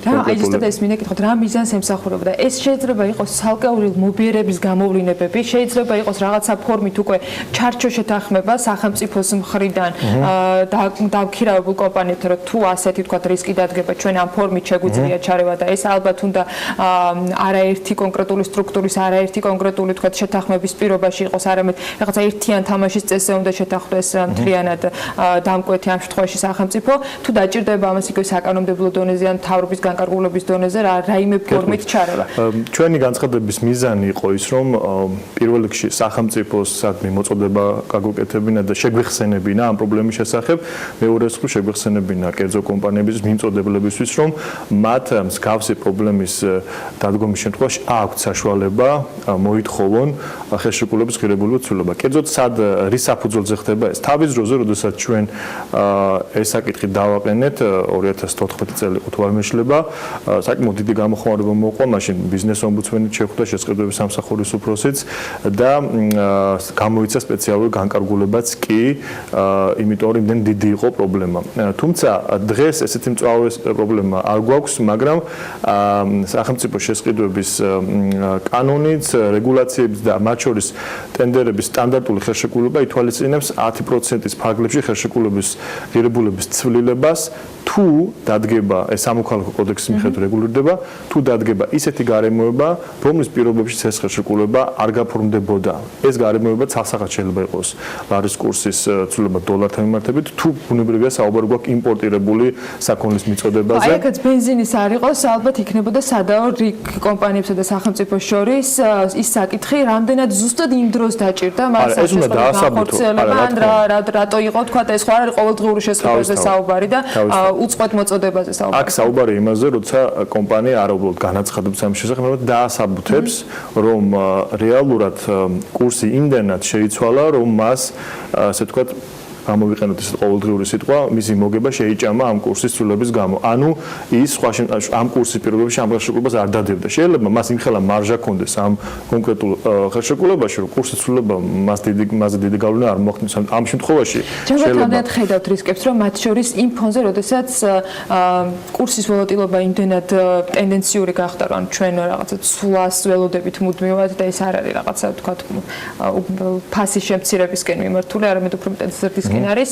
კონკრეტულად ეს მინდა კითხოთ, რა მიზანს ემსახურება და ეს შეიძლება იყოს ცალკეული მობიერების გამოვლინებები, შეიძლება იყოს რაღაცა ფორმით უკვე ჩარჩო შეთანხმება სახელმწიფოს მხრიდან დავქირავებულ კომპანიებთან, რომ თუ ასეთი თქვა რისკი დადგება, ჩვენ ამ ფორმით შეგვიძლია ჩარევა და ეს ალბათ უნდა არაერთი კონკრეტული სტრუქტურის, არაერთი კონკრეტული თქვა შეთანხმების პირობაში იყოს, არამედ რაღაცა ერთიან თამაშის წესზე უნდა შეთანხმდეს მთლიანად დამკვეთი ამ შემთხვევაში სახელმწიფო, თუ დაჭირდება ამას იქ საკანონმდებლო დონეზე ან მთავრობის განკარგულების დონეზე რაიმე ფორმით ჩარევა. ჩვენი განცხადების მიზანი იყო ის, რომ პირველ რიგში სახელმწიფოს საქმე მოწოდება გაგვეკეთებინა და შეგვიხსენებინა ამ პრობლემის შესახებ, მეორე მხრივ შეგვიხსენებინა კერძო კომპანიების მიმწოდებლებისთვის, რომ მათ მსგავსი პრობლემის დადგომის შემთხვევაში აქვთ საშუალება მოითხოვონ ხელშეკრულების ღირებულების ცვლილება. კერძოდ სად რის საფუძველზე ხდება ეს? თავის დროზე, როდესაც ჩვენ ეს საკითხი დავაყენეთ 2014 წელი უთვალმეშლება, საკმაოდ დიდი გამოხმაურება მოყვა, მაშინ ბიზნეს ომბუდსმენი შეხვდა შესყიდვების სამსახურის უფროსიც და გამოიცა სპეციალური განკარგულებაც კი, იმიტომ რომ იმდენ დიდი იყო პრობლემა. თუმცა დღეს ესეთი მწვავე პრობლემა არ გვაქვს, მაგრამ სახელმწიფო შესყიდვების კანონიც, რეგულაციებიც და მათ შორის ტენდერების სტანდარტული ხელშეკრულება ითვალისწინებს 10%-ის ფარგლებში ხელშეკრულების ღირებულების ცვლილებას, თუ დადგება ეს სამოქალაქო კოდექსის მიხედვით რეგულირდება, თუ დადგება ისეთი გარემოება, რომლის პირობებში ეს ხელშეკრულება არ გაფორმდებოდა. ეს გარემოება ცალსახად შეიძლება იყოს ლარის კურსის ცვლილება დოლართან მიმართებით, თუ ბუნებრივია საუბარი გვაქვს იმპორტირებული საქონლის მიწოდებაზე. აი, აქაც ბენზინის არ იყოს, ალბათ იქნებოდა სადაო კომპანიებსა და სახელმწიფოს შორის ის საკითხი, რამდენად ზუსტად იმ დროს დაჭირდა მას განხორციელება, ან რატო იყო თქვა ეს ხო არ არის ყოველდღიური შესაძლებლობაზე საუბარი და უწყვეტ მოწოდებაზე საუბარი. აქ საუბარი იმაზე, როცა კომპანია არ უბრალოდ განაცხადებს ამ შესახებ, დაასაბუთებს, რომ რეალურად კურსი იმდენად შეიცვალა, რომ მას ასე ვთქვათ გამოვიყენოთ ეს ყოველდღიური სიტყვა, მისი მოგება შეიჭამა ამ კურსის ცვლილების გამო. ანუ ის სხვა ამ კურსის პირობებში ამ ხელშეკრულებას არ დადებდა. შეიძლება მას იმხელა მარჟა ქონდეს ამ კონკრეტულ ხელშეკრულებაში, რომ კურსის ცვლილება მასზე დიდი გავლენა არ მოახდინოს. ამ შემთხვევაში შეიძლება ხედავთ რისკებს, რომ მათ შორის იმ ფონზე, როდესაც კურსის ვოლატილობა იმდენად ტენდენციური გახდა, რომ ჩვენ რაღაცა ცვლას ველოდებით მუდმივად და ეს არ არის რაღაცა ვთქვათ ფასის შემცირებისკენ მიმართული, არამედ უფრო მეტად ზრდის არის,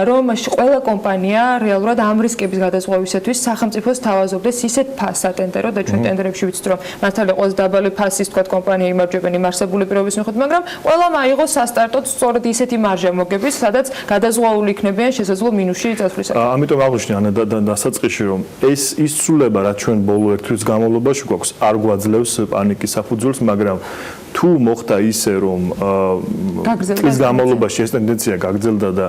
რომ ყველა კომპანია რეალურად ამ რისკების გადაზღვევისათვის სახელმწიფოს თავაზობდეს ისეთ ფასს ატენდერო და ჩვენ ტენდერებში ვიცით, რომ მართალია ყველაზე დაბალი ფასის თქვა კომპანია იმარჯვებენ იმ არსებული პირობების მიხედვით, მაგრამ ყველამ აიღო სასტარტოდ სწორედ ისეთი მარჟა მოგების, სადაც გადაზღვეული იქნებიან შესაძლო მინუსში წასვლისას. ამიტომ აღვნიშნე ანა დასაწყისში, რომ ეს ცვლილება, რაც ჩვენ ბოლო ერთ თვის განმავლობაში გვაქვს, არ გვაძლევს პანიკის საფუძველს, მაგრამ თუ მოხდა ისე რომ წლის განმავლობაში ეს ტენდენცია გაგრძელდა და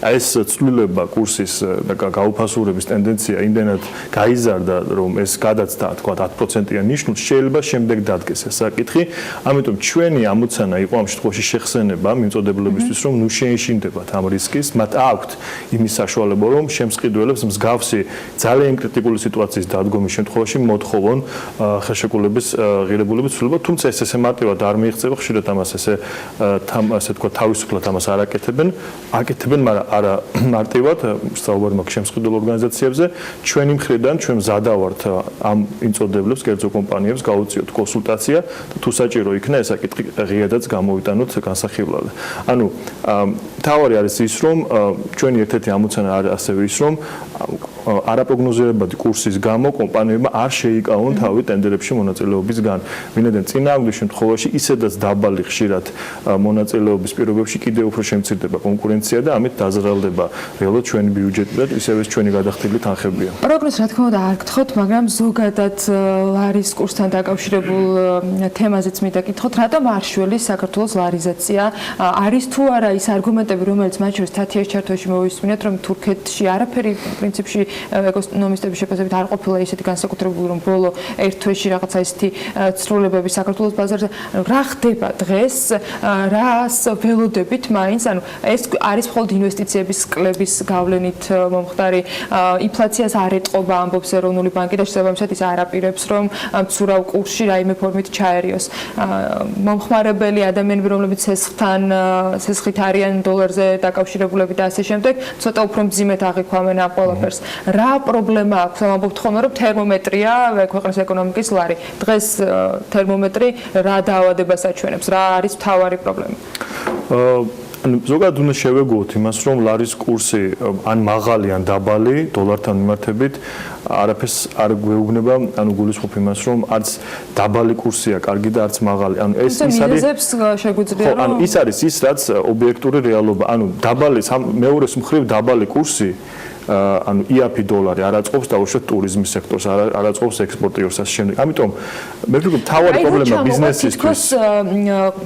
ეს ცვლილება კურსის და გაუფასურების ტენდენცია იმდენად გაიზარდა რომ ეს გადაცდა თქვა 10%-იან ნიშნულს შეიძლება შემდეგ დადგეს ეს საკითხი ამიტომ ჩვენი ამოცანა იყო ამ შემთხვევაში შეხსენება მიმწოდებლებისთვის რომ ნუ შეეშინდებათ ამ რისკის მათ აქვთ იმის საშუალება რომ შემსყიდველებს მსგავსი ძალიან კრიტიკული სიტუაციის დადგომის შემთხვევაში მოთხოვონ ხელშეკრულების ღირებულების ცვლილება თუმცა ეს ესე მარტივად არ მიიღწევა ხშირად ამას ესე თქვა თავისუფლად ამას არ აკეთებენ მაგრამ არა მარტივად საუბარი მაქვს შემსყიდველ ორგანიზაციებზე ჩვენი მხრიდან ჩვენ მზადა ვართ ამ ინწოდებლებს კერძო კომპანიებს გაუწიოთ კონსულტაცია და თუ საჭირო იქნა ეს საკითხი ღიადაც გამოვიტანოთ განსახილველად ანუ თავი არის ის რომ ჩვენი ერთ-ერთი ამოცანა არის ასევე ის რომ არაპროგნოზირებადი კურსის გამო კომპანიებმა არ შეიკავონ თავი ტენდერებში მონაწილეობისგან ვინაიდან წინააღმდეგ შემთხვევაში ისედაც დაბალი ხშირად მონაწილეობის პირობებში კიდევ უფრო შემცირდება კონკურენცია და ამით დაზრალდება რეალურად ჩვენი ბიუჯეტი და ისევე ჩვენი გადახდილი თანხებია. პროგნოზს რა თქმა უნდა არ გთხოვთ, მაგრამ ზოგადად ლარის კურსთან დაკავშირებულ თემაზეც მინდა გითხოთ, რატომ არ შველის საქართველოს ლარიზაცია? არის თუ არა ის არგუმენტები, რომელიც მათ შორის თათიას ჩართვაში მოვისმინეთ, რომ თურქეთში არაფერი პრინციპში ეკონომისტების შეფასებით არ ყოფილა ისეთი განსაკუთრებული, რომ ბოლო ერთ თვეში რაღაცა ისეთი ცვლილებები საქართველოს ბაზარზე რა ხდება დღეს, რას ველოდებით მაინც, ანუ ეს არის მხოლოდ ინვესტიციების კლების გავლენით მომხდარი ინფლაციას არ ეტყობა ამბობს ეროვნული ბანკი და შესაბამისად ის არაპირებს რომ მცურავ კურსში რაიმე ფორმით ჩაერიოს მომხმარებელი ადამიანები რომლებიც სესხით არიან დოლარზე დაკავშირებულები და ასე შემდეგ ცოტა უფრო მძიმედ აღიქვამენ ამ ყველაფერს რა პრობლემა აქვს ამბობთ ხოლმე რომ თერმომეტრია ქვეყნის ეკონომიკის ლარი დღეს თერმომეტრი რა დაავადებას აჩვენებს რა არის მთავარი პრობლემა ზოგადად უნდა შევეგუოთ იმას, რომ ლარის კურსი ან მაღალი, ან დაბალი დოლართან მიმართებით არაფერს არ გვეუბნება, ანუ გულისხმობ იმას, რომ არც დაბალი კურსია კარგი და არც მაღალი. ანუ ეს ის არის შეგვიძლია რომ ანუ ის არის ის, რაც ობიექტური რეალობა. ანუ დაბალი მეორეს მხრივ დაბალი კურსი ანუ IAP დოლარი არ აწყობს დაუშვათ ტურიზმის სექტორს, არ აწყობს ექსპორტიორს ასე შემდეგ. ამიტომ მე ვფიქრობ თავარი პრობლემა ბიზნესისთვის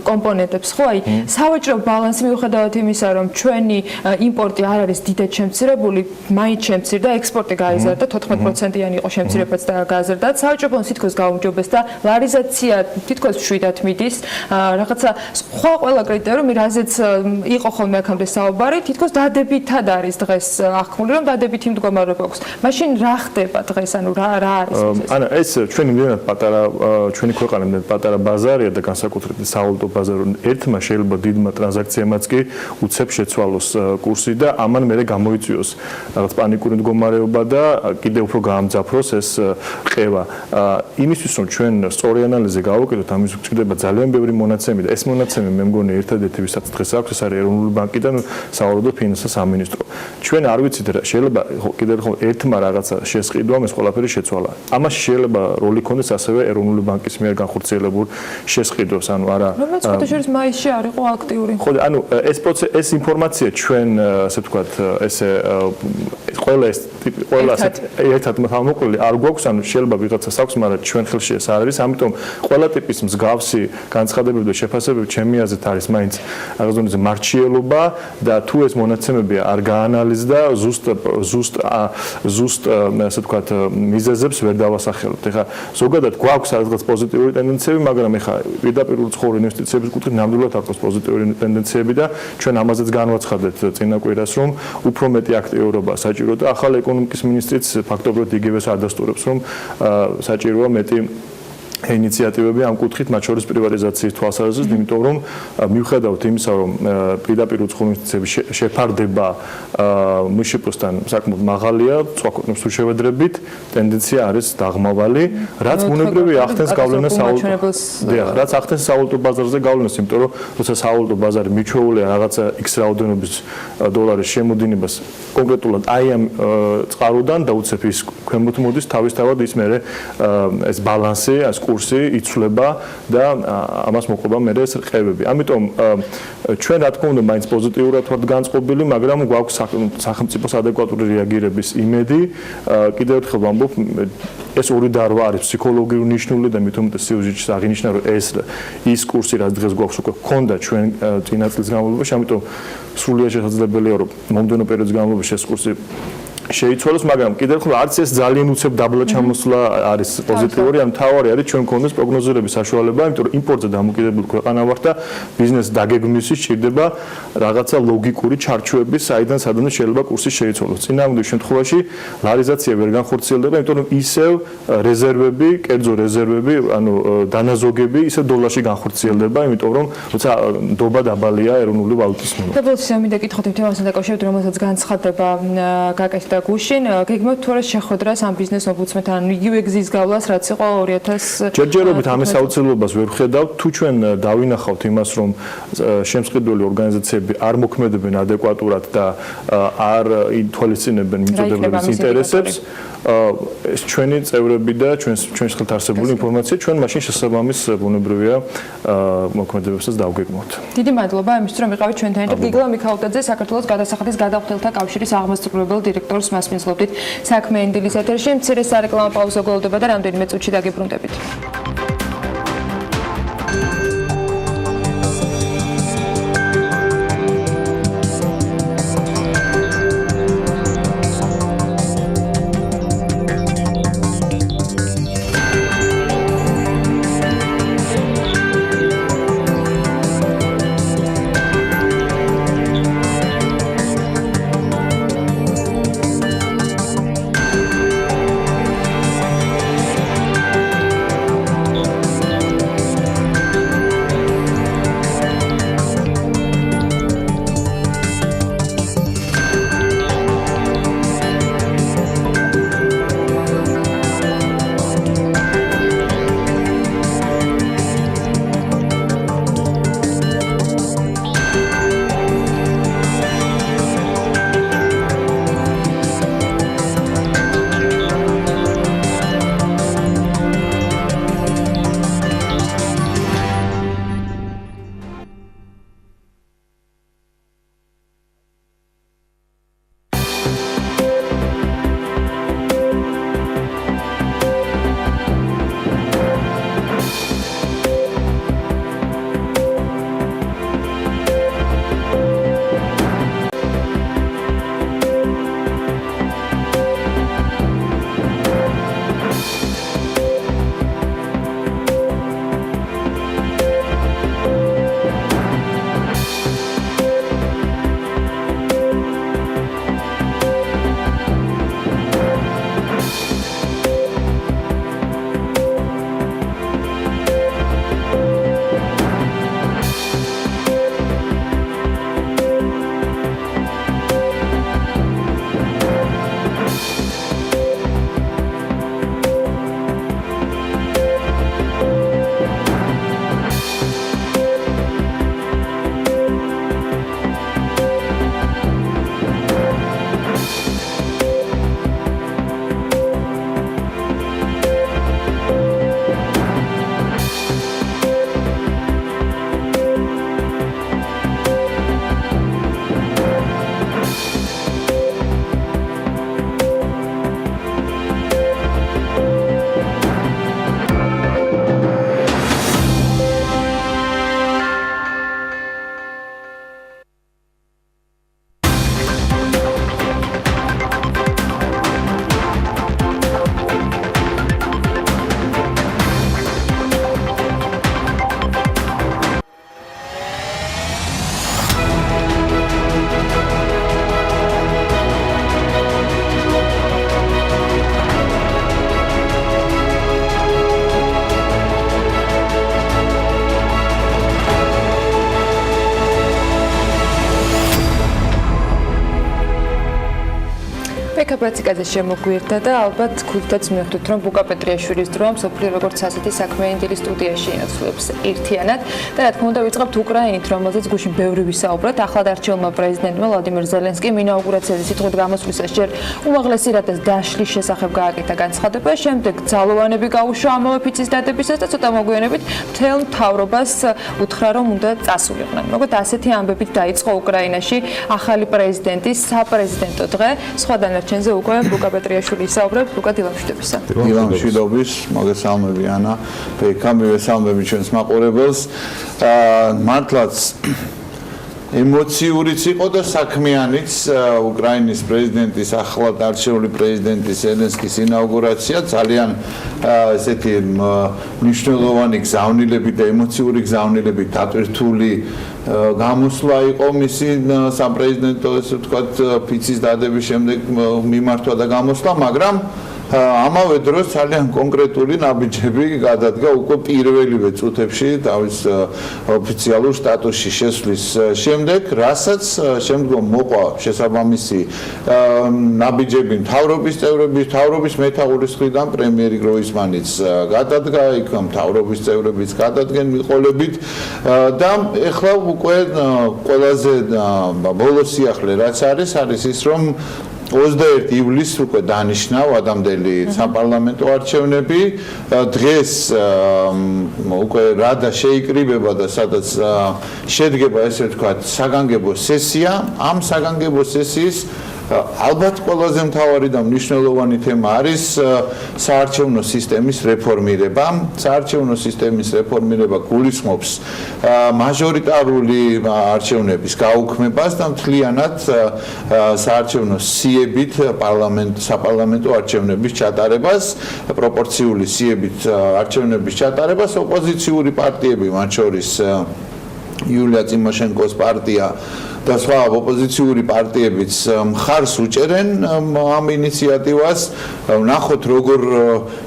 კომპონენტებს ხო აი სავაჭრო ბალანსი მიუხედავად იმისა რომ ჩვენი იმპორტი არ არის დიდად შემცირებული, მაინც შემცირდა, ექსპორტი გაიზარდა 14%-იანი იყო შემცირებაც და გააზარდა. სავაჭრო ბალანსი თითქოს გაუმჯობეს და ლარიზაცია თითქოს 7-ად მიდის. რაღაცა სხვა ყველა კრიტერიუმი, რაზეც იყო ხოლმე აქამდე საუბარი, თითქოს დადებითად არის დღეს აღქმული რომ დადებითი მდგომარეობა აქვს. მაშინ რა ხდება დღეს, ანუ რა არის ეს? ანუ ეს ჩვენი მდენად პატარა ჩვენი ქვეყანა მდენად პატარა ბაზარია და განსაკუთრებით სავალუტო ბაზარი ერთმა შეიძლება დიდმა ტრანზაქციამაც კი უცებ შეცვალოს კურსი და ამან მერე გამოიწვიოს რაღაც პანიკური მდგომარეობა და კიდევ უფრო გაამძაფროს ეს ყევა. იმისთვის რომ ჩვენ სწორი ანალიზი გავაკეთოთ, ამის გვჭირდება ძალიან ბევრი მონაცემი და ეს მონაცემი მე მგონი ერთადერთი ვისაც დღეს აქვს ეს არის ეროვნული ბანკი და სავალუტო ფინანსთა სამინისტრო. ჩვენ არ ვიცით რა შეიძლება კიდევ ხო ერთმა რაღაცა შესყიდვა ეს ყველაფერი შეცვალა. ამაში შეიძლება როლი ქონდეს ასევე ეროვნული ბანკის მიერ განხორციელებულ შესყიდვას, ანუ არა რომელიც ფოტოშორის მაისში არ იყო აქტიური. ხო, ანუ ეს ინფორმაცია ჩვენ ასე ვთქვათ, ესე ყველა ერთად მოყოლი არ გვაქვს, ანუ შეიძლება ვიღაცას აქვს, მაგრამ ჩვენ ხელში ეს არ არის, ამიტომ ყველა ტიპის მსგავსი განცხადებები და შეფასებები ჩემი აზრით არის მაინც რაღაც დონეზე მარჩიელობა და თუ ეს მონაცემები არ გაანალიზდა ზუსტ ასე ვთქვათ მიზეზებს ვერ დავასახელებთ. ეხლა ზოგადად გვაქვს რაღაც პოზიტიური ტენდენციები, მაგრამ ეხლა პირდაპირ უცხოური ინვესტიციების კუთხით ნამდვილად აქვს პოზიტიური ტენდენციები და ჩვენ ამაზეც განვაცხადეთ წინა კვირას, რომ უფრო მეტი აქტიურობა საჭირო და ახალ ეკონომიკის მინისტრიც ფაქტობრივად იგივეს ადასტურებს, რომ საჭიროა მეტი ინიციატივები ამ კუთხით, მათ შორის პრივატიზაციის თვალსაზრისით, იმიტომ რომ მიუხედავად იმისა, რომ პირდაპირ უცხოური ინვესტიციების შეფარდება მშპ-სთან საკმაოდ მაღალია, სხვა ქვეყნებს თუ შევედრებით, ტენდენცია არის დაღმავალი, რაც ბუნებრივია ახდენს გავლენას რაც ახდენს სავალუტო ბაზარზე გავლენას, იმიტომ რომ როცა სავალუტო ბაზარი მიჩვეულია რაღაცა X რაოდენობის დოლარის შემოდინებას კონკრეტულად აი ამ წყაროდან და უცებ ის ქვემოთ მოდის თავისთავად ის მერე ეს ბალანსი, ეს კურსი იცვლება და ამას მოყვება მე ეს რყევები. ამიტომ ჩვენ რა თქმა უნდა მაინც პოზიტიურად ვართ განწყობილი, მაგრამ გვაქვს სახელმწიფოს ადეკვატური რეაგირების იმედი. კიდევ ერთხელ ვამბობ, ეს ორი დარვა არის ფსიქოლოგიური ნიშნული და მით უმეტეს სიუჟეტში აღინიშნა, რომ ის კურსი რაც დღეს გვაქვს უკვე ჰქონდა ჩვენ წინა წლის განმავლობაში, ამიტომ სრულიად შესაძლებელია რომ მომდევნო პერიოდის განმავლობაში ეს კურსი შეიცვალოს, მაგრამ კიდევ ერთხელ არც ეს ძალიან უცებ დაბლა ჩამოსვლა არის პოზიტიური, ამ თავარი არის ჩვენ გქონდეს პროგნოზირების საშუალება, იმიტომ რომ იმპორტზე დამოკიდებული ქვეყანა ვართ და ბიზნეს დაგეგმვისთვის სჭირდება რაღაცა ლოგიკური ჩარჩოები, საიდან სადაც შეიძლება კურსი შეიცვალოს. წინააღმდეგ შემთხვევაში ლარიზაცია ვერ განხორციელდება, იმიტომ რომ ისევ რეზერვები, კერძო რეზერვები, ანუ დანაზოგები ისევ დოლარში განხორციელდება, იმიტომ რომ როცა ნდობა დაბალია ეროვნული ვალუტის მიმართ. დაბალს მინდა კითხოთ იმ თემასთან დაკავშირებით, რომელსაც განცხადება გაკეთდა და გუშინ გეგმავთ თუ არა შეხვედრას ამ ბიზნეს ომბუდსმენთან, იგივე გზის გავლას, რაც იყო 2000 ჯერჯერობით ამის აუცილებლობას ვერ ვხედავთ, თუ ჩვენ დავინახავთ იმას, რომ შემსყიდველი ორგანიზაციები არ მოქმედებენ ადეკვატურად და არ ითვალისწინებენ მიმწოდებლების ინტერესებს, ეს ჩვენი წევრები და ჩვენს ხელთ არსებული ინფორმაცია ჩვენ მაშინ შესაბამის ბუნებრივია მოქმედებებსაც დავგეგმოთ. დიდი მადლობა იმისთვის, რომ იყავით ჩვენთან ერთად. გიგლა მიქაუტაძე, საქართველოს გადასახადის გადამხდელთა კავშირის აღმასწავლებელი დირექტორის მასპინძლობდით საქმიანი დილის ეთერში. მცირე სარეკლამო პაუზა გლოვდება და რამდენიმე წუთში დაგიბრუნდებით. კლასიკაზე შემოგვიერთდა და ალბათ ქულთაც მივხვდით, რომ ბუკა პეტრიაშვილის დროა მსოფლიო როგორც ასეთი საქმიანი დილის სტუდიაში ინაცვლებს ერთიანად და რა თქმა უნდა ვიწყებთ უკრაინით, რომელზეც გუშინ ბევრი ვისაუბრეთ. ახლად არჩეულმა პრეზიდენტმა ვლადიმერ ზელენსკიმ ინაუგურაციის სიტყვით გამოსვლისას ჯერ უმაღლესი რადას დაშლის შესახებ გააკეთა განცხადება, შემდეგ ძალოვანები გაუშვა ამავე ფიცის დადებისას და ცოტა მოგვიანებით მთელ მთავრობას უთხრა, რომ უნდა წასულიყვნენ. მოკლედ ასეთი ამბებით დაიწყო უკრაინაში ახალი პრეზიდენტის საპრეზიდენტო დღე. სხვა დანარჩენზე უკვე ბუკა პეტრიაშვილი ისაუბრებს. ბუკა დილა მშვიდობისა. დილა მშვიდობის, მოგესალმები ანა. ბექა მივესალმები ჩვენს მაყურებელს. მართლაც ემოციურიც იყო და საქმიანიც უკრაინის პრეზიდენტის ახლად არჩეული პრეზიდენტის ზელენსკის ინაუგურაცია ძალიან ესეთი მნიშვნელოვანი გზავნილებით და ემოციური გზავნილებით დატვირთული გამოსვლა იყო მისი საპრეზიდენტო ესე ვთქვათ ფიცის დადების შემდეგ მიმართვა და გამოსვლა, მაგრამ ამავე დროს ძალიან კონკრეტული ნაბიჯები გადადგა უკვე პირველივე წუთებში თავის ოფიციალურ სტატუსში შესვლის შემდეგ, რასაც შემდგომ მოყვა შესაბამისი ნაბიჯები მთავრობის მეთაურის მხრიდან პრემიერი გროისმანიც გადადგა, იქ მთავრობის წევრებიც გადადგენ მიყოლებით და ეხლა უკვე ყველაზე ბოლო სიახლე რაც არის ის რომ 21 ივლისს უკვე დანიშნა ვადამდელი საპარლამენტო არჩევნები. დღეს უკვე რადა შეიკრიბება და სადაც შედგება ესე ვთქვათ საგანგებო სესია. ამ საგანგებო სესიის ალბათ ყველაზე მთავარი და მნიშვნელოვანი თემა არის საარჩევნო სისტემის რეფორმირება. საარჩევნო სისტემის რეფორმირება გულისხმობს მაჟორიტარული არჩევნების გაუქმებას და მთლიანად საარჩევნო სიებით საპარლამენტო არჩევნების ჩატარებას, პროპორციული სიებით არჩევნების ჩატარებას. ოპოზიციური პარტიები, მათ შორის იულია ტიმოშენკოს პარტია და სხვა ოპოზიციური პარტიებიც მხარს უჭერენ ამ ინიციატივას. ვნახოთ როგორ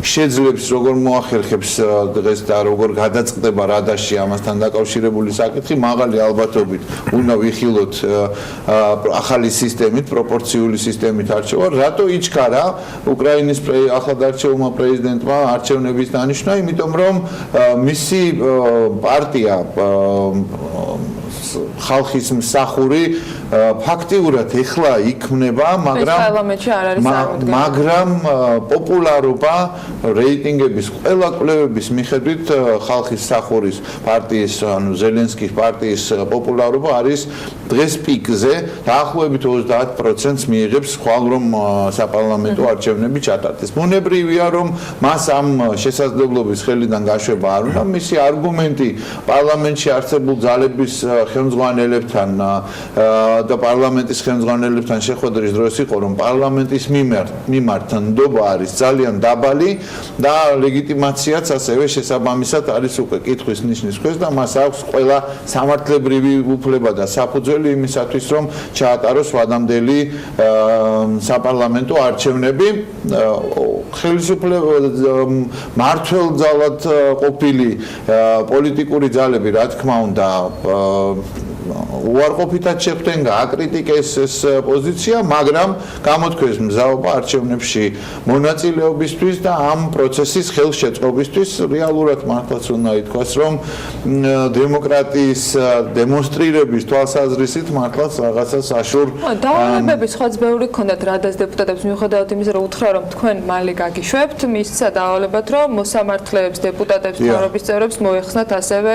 შეძლებს, როგორ მოახერხებს დღეს და როგორ გადაწყდება რადაში ამასთან დაკავშირებული საკითხი. მაღალი ალბათობით უნდა ვიხილოთ ახალი სისტემით, პროპორციული სისტემით არჩევა. რატო იჩქარა უკრაინის ახლად არჩეულმა პრეზიდენტმა არჩევნების დანიშნა? იმიტომ რომ მისი პარტია ხალხის მსახური ფაქტიურად ეხლა იქმნება, მაგრამ პოპულარობა რეიტინგების ყველა კვლევების მიხედვით ხალხის მსახურის პარტიის, ანუ ზელენსკის პარტიის პოპულარობა არის დღეს პიკზე, დაახლოებით 30%-ს მიიღებს ხვალ რომ საპარლამენტო არჩევნები ჩატარდეს. ბუნებრივია რომ მას ამ შესაძლებლობის ხელიდან გაშვება არ უნდა. მისი არგუმენტი პარლამენტში არსებულ ძალების ხელმძღვანელებთან და პარლამენტის ხელმძღვანელებთან შეხვედრის დროს იყო რომ პარლამენტის მიმართ ნდობა არის ძალიან დაბალი და ლეგიტიმაციაც ასევე შესაბამისად არის უკვე კითხვის ნიშნის ქვეშ და მას აქვს ყველა სამართლებრივი უფლება და საფუძველი იმისათვის რომ ჩაატაროს ვადამდელი საპარლამენტო არჩევნები. ხელისუფლება მართველ-ძალად ყოფილი პოლიტიკური ძალები რა თქმა უნდა უარყოფითად შეხვდნენ, გააკრიტიკეს ეს პოზიცია, მაგრამ გამოთქვეს მზაობა არჩევნებში მონაწილეობისთვის და ამ პროცესის ხელშეწყობისთვის. რეალურად მართლაც უნდა ითქვას, რომ დემოკრატიის დემონსტრირების თვალსაზრისით მართლაც რაღაცა საშურ დავალებების ხოც ბევრი გქონდათ რადას დეპუტატებს მიუხედავად იმისა, რომ უთხრა რომ თქვენ მალე გაგიშვებთ, მისცა დავალებათ, რომ მოსამართლეებს, დეპუტატებს, მთავრობის წევრებს მოეხსნათ ასევე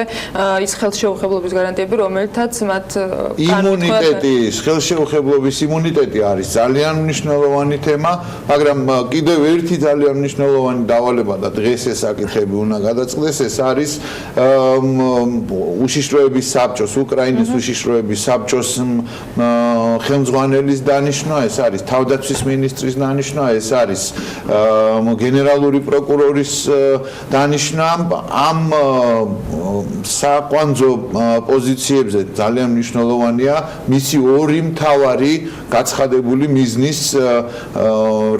ის ხელშეუხებლობის გარანტიები, რომელთაც მათ იმუნიტეტის, ხელშეუხებლობის იმუნიტეტი არის ძალიან მნიშვნელოვანი თემა, მაგრამ კიდევ ერთი ძალიან მნიშვნელოვანი დავალება და დღეს ეს საკითხები უნდა გადაწყდეს, ეს არის უშიშროების საბჭოს, უკრაინის უშიშროების საბჭოს ხელმძღვანელის დანიშვნა, ეს არის თავდაცვის მინისტრის დანიშვნა, ეს არის გენერალური პროკურორის დანიშვნა. ამ საკვანძო პოზიციებზე ძალიან მნიშვნელოვანია მისი ორი მთავარი გაცხადებული მიზნის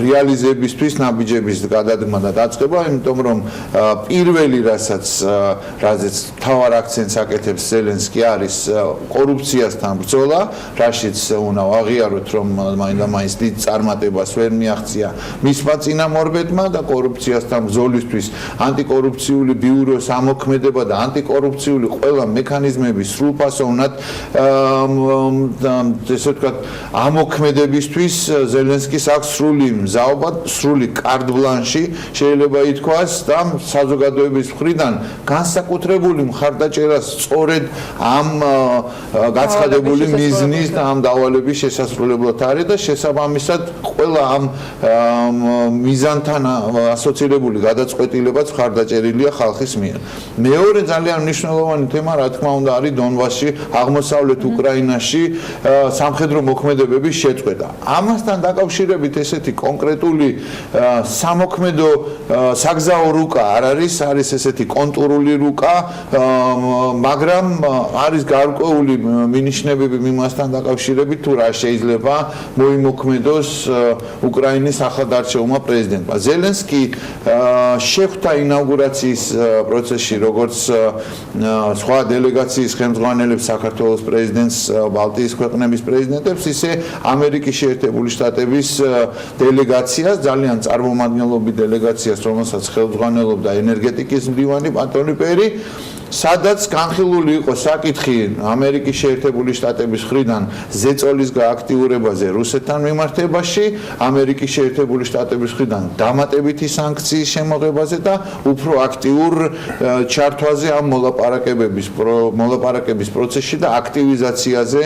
რეალიზებისთვის ნაბიჯების გადადგმა და დაწყება, იმიტომ რომ პირველი რაზეც მთავარ აქცენტს აკეთებს ზელენსკი არის კორუფციასთან ბრძოლა, რაშიც უნდა აღიაროთ, რომ მაინდა-მაინც დიდ წარმატებას ვერ მიაღწია მისმა წინამორბედმა და კორუფციასთან ბრძოლისთვის ანტიკორუფციული ბიუროს ამოქმედება და ანტიკორუფციული ყველა მექანიზმების სრულფასოვნად ესე ვთქვათ ამოქმედებისთვის ზელენსკის აქვს სრული მზაობა, სრული კარტ ბლანში შეიძლება ითქვას და საზოგადოების მხრიდან განსაკუთრებული მხარდაჭერას სწორედ ამ გაცხადებული მიზნის და ამ დავალების შესასრულებლად არის და შესაბამისად ყველა ამ მიზანთან ასოცირებული გადაწყვეტილებაც მხარდაჭერილია ხალხის მიერ. მეორე ძალიან მნიშვნელოვანი თემა, რა თქმა უნდა, არის დონბასში, აღმოსავლეთ უკრაინაში სამხედრო მოქმედებების შეწყვეტა. ამასთან დაკავშირებით ესეთი კონკრეტული სამოქმედო საგზაო რუკა არ არის ესეთი კონტურული რუკა, მაგრამ არის გარკვეული მინიშნებები მიმასთან დაკავშირებით, თუ რა შეიძლება მოიმოქმედოს უკრაინის ახალდარჩეულმა პრეზიდენტმა. ზელენსკი შეხვდა ინაუგურაციის პროცესში, როგორც სხვა დელეგაციის ხელმძღვანელებს, საქართველოს პრეზიდენტს, ბალტიის ქვეყნების პრეზიდენტებს, ისე ამერიკის შეერთებული შტატების დელეგაციას, ძალიან წარმომადგენლობითი დელეგაციას, რომელსაც ხელმძღვანელობდა ენერგეტიკის მდივანი პატონი პერი, სადაც განხილული იყო საკითხი ამერიკის შეერთებული შტატების მხრიდან ზეწოლის გააქტიურებაზე რუსეთთან მიმართებაში, ამერიკის შეერთებული შტატების მხრიდან დამატებითი სანქციის შემოღებაზე და უფრო აქტიურ ჩართვაზე ამ მოლაპარაკების პროცესში და აქტივიზაციაზე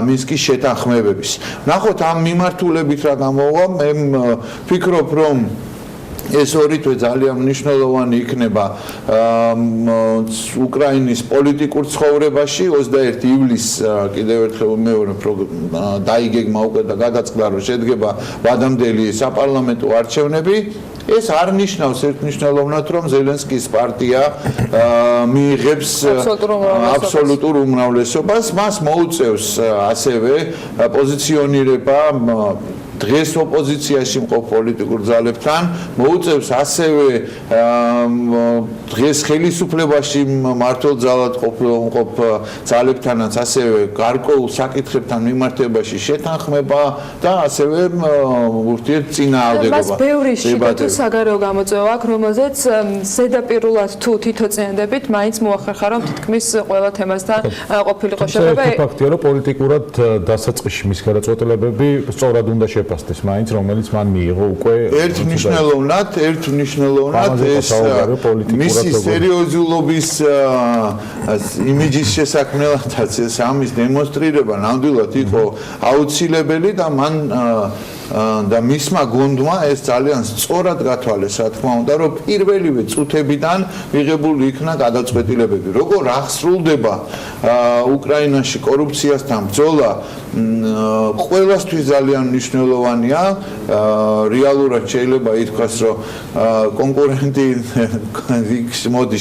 მინსკის შეთანხმებების. ნახოთ ამ მიმართულებით რა გამოვა, მე ვფიქრობ, რომ ეს ორი თვე ძალიან მნიშვნელოვანი იქნება უკრაინის პოლიტიკურ ცხოვრებაში. 21 ივლისს კიდევ ერთხელ მეორე დაიგეგმა უკვე და გადაწყდა, რომ შედგება ვადამდელი საპარლამენტო არჩევნები. ეს არ ნიშნავს ერთმნიშვნელოვნად, რომ ზელენსკის პარტია მიიღებს აბსოლუტურ უმრავლესობას, მას მოუწევს ასევე პოზიციონირება დღეს ოპოზიციაში მყოფ პოლიტიკურ ძალებთან, მოუწევს ასევე დღეს ხელისუფლებაში მმართველ ძალად მყოფ ძალებთანაც ასევე გარკვეულ საკითხებთან მიმართებაში შეთანხმება და ასევე ურთიერთწინააღმდეგობა. მას ბევრი შეკეთო საგარეო გამოწვევა აქვს, რომელზეც ზედაპირულად თუ თვითოწინდებით მაინც მოახერხა, რომ თითქმის ყველა თემასთან ყოფილიყო შეგება. ფაქტია, რომ პოლიტიკურად დასაწყისში მის გადაწყვეტილებები სწორად უნდა შეფასდეს მაინც, რომელიც მან მიიღო უკვე ერთმნიშვნელოვნად ეს მისი სერიოზულობის იმიჯის შესაქმნელადაც ეს ამის დემონსტრირება ნამდვილად იყო აუცილებელი და მან და მისმა გუნდმა ეს ძალიან სწორად გათვალეს, რა თქმა უნდა, რომ პირველივე წუთებიდან მიღებული იქნა გადაწყვეტილებები. როგორ აღსრულდება უკრაინაში კორუფციასთან ბრძოლა, ყველასთვის ძალიან მნიშვნელოვანია. რეალურად შეიძლება ითქვას, რომ კონკურენტი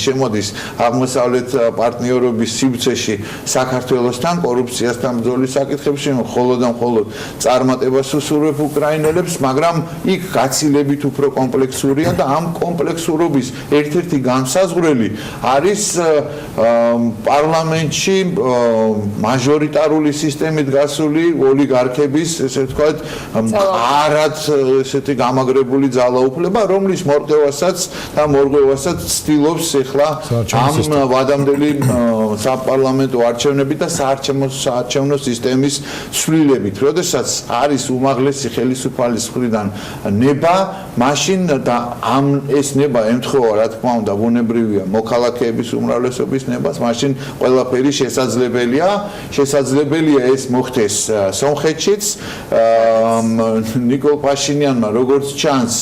შემოდის აღმოსავლეთ პარტნიორობის სივრცეში საქართველოსთან კორუფციასთან ბრძოლის საკითხებში, მხოლოდ და მხოლოდ წარმატებას უსურვებ უკრაინელებს, მაგრამ იქ გაცილებით უფრო კომპლექსურია და ამ კომპლექსურობის ერთ-ერთი განსაზღვრელი არის პარლამენტში მაჟორიტარული სისტემით გასული ოლიგარქების, ესე ვთქვათ, მყარად ესეთი გამაგრებული ძალაუფლება, რომლის მორღვევასაც და მორღვევასაც ცდილობს ახლა ამ ვადამდელი საპარლამენტო არჩევნებით და საარჩევნო სისტემის ცვლილებით. როდესაც არის უმაღლესი ხელისუფალის მხრიდან ნება, მაშინ და ეს ნება ემთხვევა, რა თქმა უნდა, ბუნებრივია მოქალაქეების უმრავლესობის ნებას, მაშინ ყველაფერი შესაძლებელია ეს მოხდეს სომხეთშიც. ნიკოლ პაშინიანმა როგორც ჩანს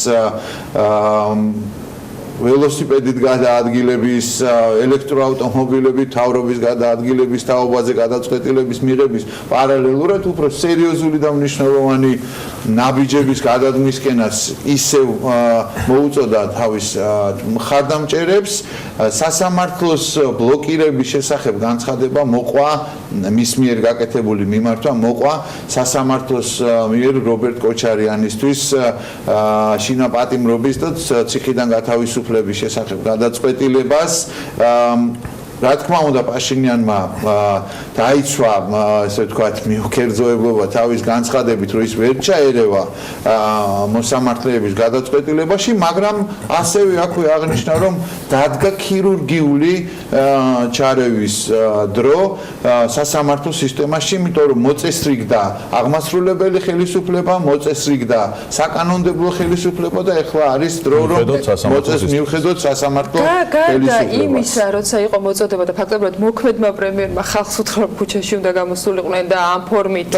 ველოსიპედით გადაადგილების, ელექტროავტომობილებით თავრობის გადაადგილების თაობაზე გადაწყვეტილების მიღების პარალელურად უფრო სერიოზული და მნიშვნელოვანი ნაბიჯების გადადგმისკენას ისევ მოუწოდა თავის მხარდამჭერებს. სასამართლოს ბლოკირების შესახებ განცხადება მოყვა მის მიერ გაკეთებული მიმართვა მოყვა სასამართლოს მიერ რობერტ კოჩარიანისთვის შინაპატიმრობის და ციხიდან გათავისუფლების შესახებ გადაწყვეტილებას. რა თქმა უნდა პაშინიანმა დაიცვა ესე ვთქვათ მიუქერძოებლობა თავის განცხადებით რომ ის ვერ ჩაერევა მოსამართლეების გადაწყვეტილებაში, მაგრამ ასევე აქვე აღნიშნა რომ დადგა ქირურგიული ჩარევის დრო სასამართლო სისტემაში, იმიტომ რომ მოწესრიგდა აღმასრულებელი ხელისუფლება, მოწესრიგდა საკანონმდებლო ხელისუფლება და ეხლა არის დრო რომ მიუხედავად სასამართლო ხელისუფლებას. იმისა, როცა იყო მოწესრიგება და ფაქტობრივად მოქმედმა პრემიერმა ხალხს უთხრა ქუჩაში უნდა გამოსულიყვნენ და ამ ფორმით